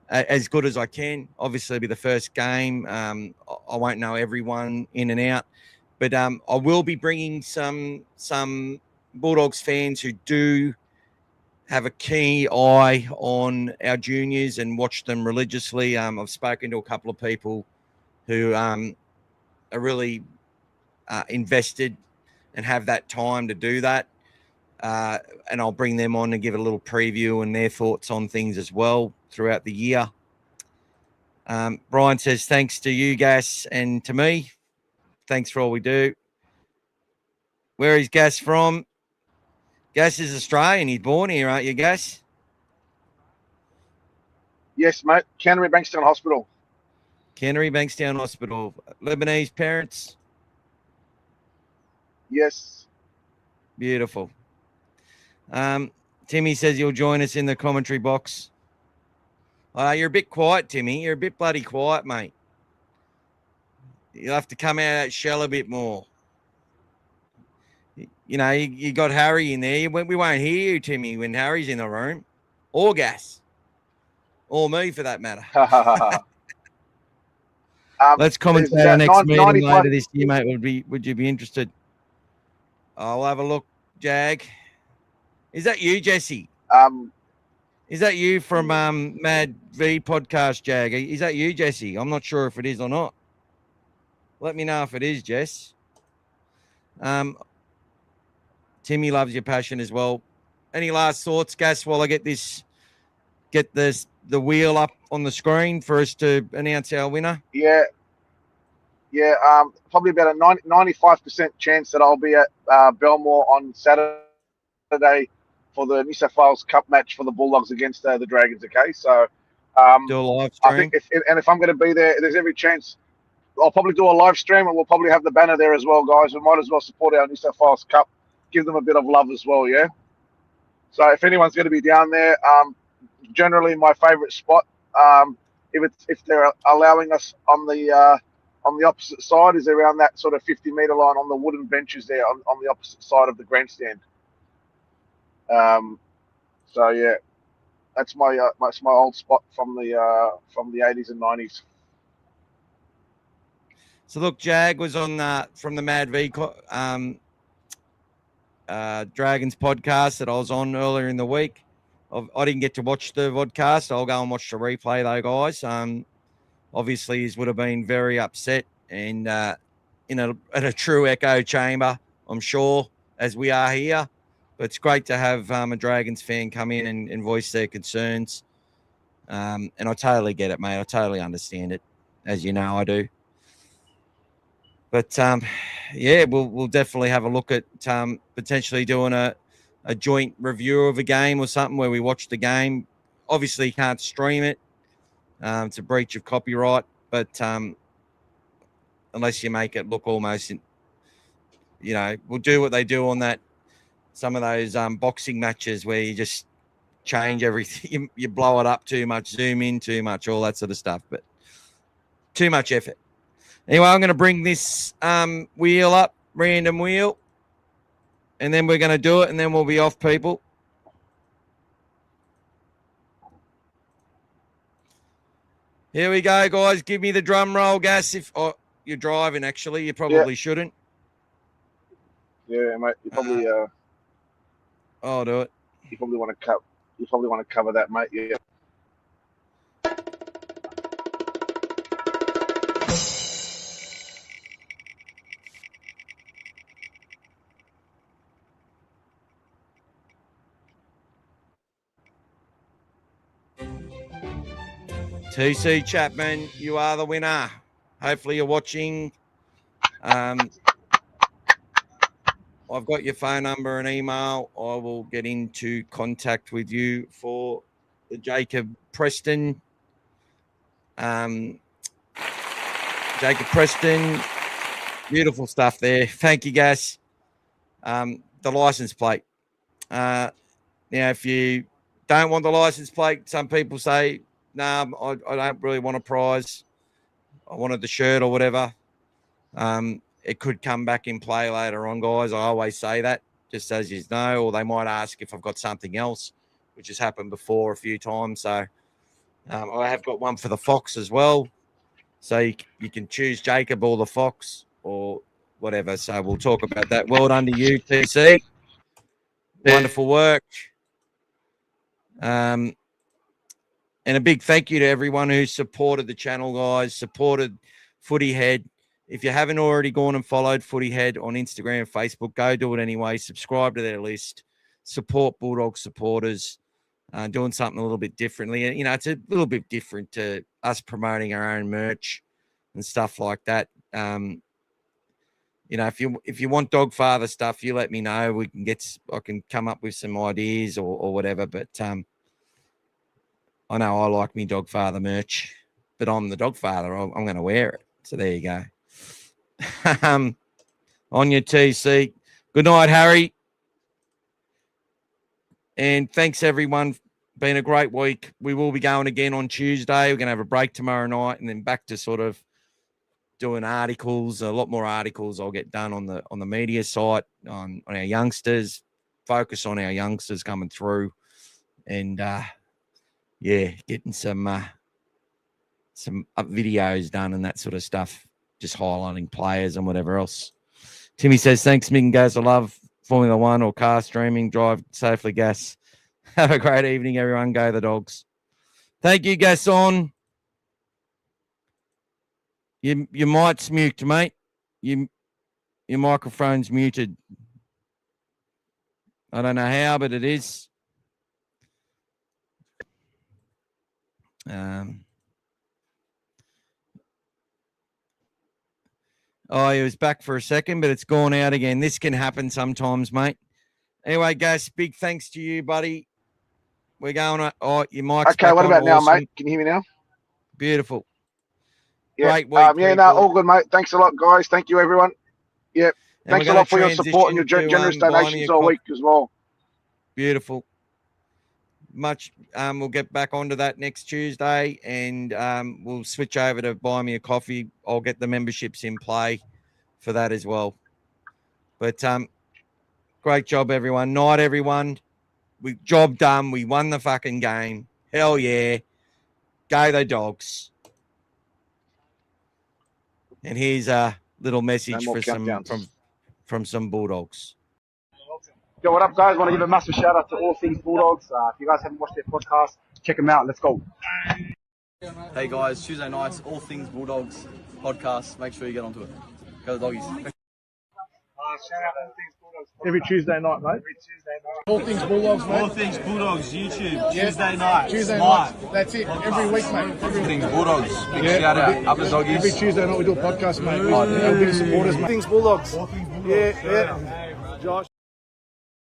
as good as I can. Obviously, it'll be the first game. I won't know everyone in and out. But I will be bringing some Bulldogs fans who do have a key eye on our juniors and watch them religiously. I've spoken to a couple of people who are really invested and have that time to do that. And I'll bring them on and give a little preview and their thoughts on things as well throughout the year. Brian says, thanks to you, Gas, and to me. Thanks for all we do. Where is Gas from? Gas is Australian. He's born here, aren't you, Gas? Yes, mate. Canterbury Bankstown Hospital. Canterbury Bankstown Hospital. Lebanese parents? Yes. Beautiful. Timmy says you'll join us in the commentary box. You're a bit quiet, Timmy. You're a bit bloody quiet, mate. You'll have to come out of that shell a bit more. You know, you got Harry in there. We won't hear you, Timmy, when Harry's in the room. Or Gas. Or me, for that matter. Let's commentate our next meeting later this year, mate. Would you be interested? I'll have a look, Jag. Is that you, Jesse? Is that you from Mad V podcast, Jag? Is that you, Jesse? I'm not sure if it is or not. Let me know if it is, Jess. Timmy loves your passion as well. Any last thoughts, Gas, while I get the wheel up on the screen for us to announce our winner? Yeah. Probably about a 95% chance that I'll be at Belmore on Saturday for the New South Wales Cup match for the Bulldogs against the Dragons. Okay, so do a live stream. I think if I'm going to be there, there's every chance I'll probably do a live stream, and we'll probably have the banner there as well, guys. We might as well support our New South Wales Cup, give them a bit of love as well, yeah. So if anyone's going to be down there, generally my favourite spot, if they're allowing us on the opposite side, is around that sort of 50-metre line on the wooden benches there on the opposite side of the grandstand. So yeah, That's my old spot from the 80s and 90s. So look, Jag was on from the Mad V Dragons podcast that I was on earlier in the week. I didn't get to watch the vodcast. I'll go and watch the replay though, guys. Obviously, he would have been very upset and in a true echo chamber, I'm sure, as we are here. But it's great to have a Dragons fan come in and voice their concerns. And I totally get it, mate. I totally understand it, as you know I do. But, yeah, we'll definitely have a look at potentially doing a joint review of a game or something where we watch the game. Obviously, you can't stream it. It's a breach of copyright. But unless you make it look almost, we'll do what they do on some of those boxing matches where you just change everything. You blow it up too much, zoom in too much, all that sort of stuff. But too much effort. Anyway, I'm going to bring this wheel up, random wheel, and then we're going to do it, and then we'll be off, people. Here we go, guys. Give me the drum roll, Gas. If you're driving, actually, you probably shouldn't. Yeah, mate. You probably I'll do it. You probably want to cover that, mate. Yeah. TC Chapman, you are the winner. Hopefully you're watching. I've got your phone number and email. I will get into contact with you for the Jacob Preston. Jacob Preston, beautiful stuff there. Thank you, Gas. The license plate. Now, if you don't want the license plate, some people say, no, I don't really want a prize. I wanted the shirt or whatever. It could come back in play later on, guys. I always say that, just as you know, or they might ask if I've got something else, which has happened before a few times. So I have got one for the Fox as well. So you can choose Jacob or the Fox or whatever. So we'll talk about that. Well done to you, TC. Wonderful work. And a big thank you to everyone who supported the channel, guys, supported Footyhead. If you haven't already gone and followed Footyhead on Instagram and Facebook, go do it anyway. Subscribe to their list. Support Bulldog supporters. Doing something a little bit differently. It's a little bit different to us promoting our own merch and stuff like that. If you want Dogfather stuff, you let me know. I can come up with some ideas or whatever. But I know I like me Dogfather merch, but I'm the Dogfather. I'm going to wear it. So there you go. On your TC. Good night, Harry. And thanks, everyone. Been a great week. We will be going again on Tuesday. We're going to have a break tomorrow night and then back to sort of doing articles, a lot more articles I'll get done on the media site, on our youngsters, focus on our youngsters coming through and, getting some videos done and that sort of stuff, just highlighting players and whatever else. Timmy says, thanks, Mick and Gaz. I love Formula One or car streaming. Drive safely, Gas. Have a great evening, everyone. Go the Dogs. Thank you, Gasson. Your mic's muted, mate. Your microphone's muted. I don't know how, but it is. He was back for a second, but it's gone out again. This can happen sometimes, mate. Anyway, Gas, big thanks to you, buddy. We're going. Your mic's okay. What about now, mate? Can you hear me now? Beautiful. Yeah. Great week. All good, mate. Thanks a lot, guys. Thank you, everyone. Yeah. Thanks a lot for your support and your generous donations all week as well. Beautiful. Much. We'll get back onto that next Tuesday, and we'll switch over to buy me a coffee. I'll get the memberships in play for that as well. But great job, everyone. Night, everyone. We job done. We won the fucking game. Hell yeah. Go the Dogs. And here's a little message more for some countdowns. from some Bulldogs. Yo, what up, guys? Want to give a massive shout out to All Things Bulldogs. If you guys haven't watched their podcast, check them out. Let's go. Hey guys, Tuesday nights, All Things Bulldogs podcast. Make sure you get onto it. Go the Doggies. Shout out All Things Bulldogs. Every Tuesday night, mate. Every Tuesday night. All Things Bulldogs, mate. All Things Bulldogs, YouTube, Tuesday night. Tuesday live. night. That's it. Every week, mate. All Things Bulldogs. Big shout out. Up the Doggies. Every Tuesday night we do a podcast, mate. Our biggest supporters, mate. All Things Bulldogs. Yeah. Josh.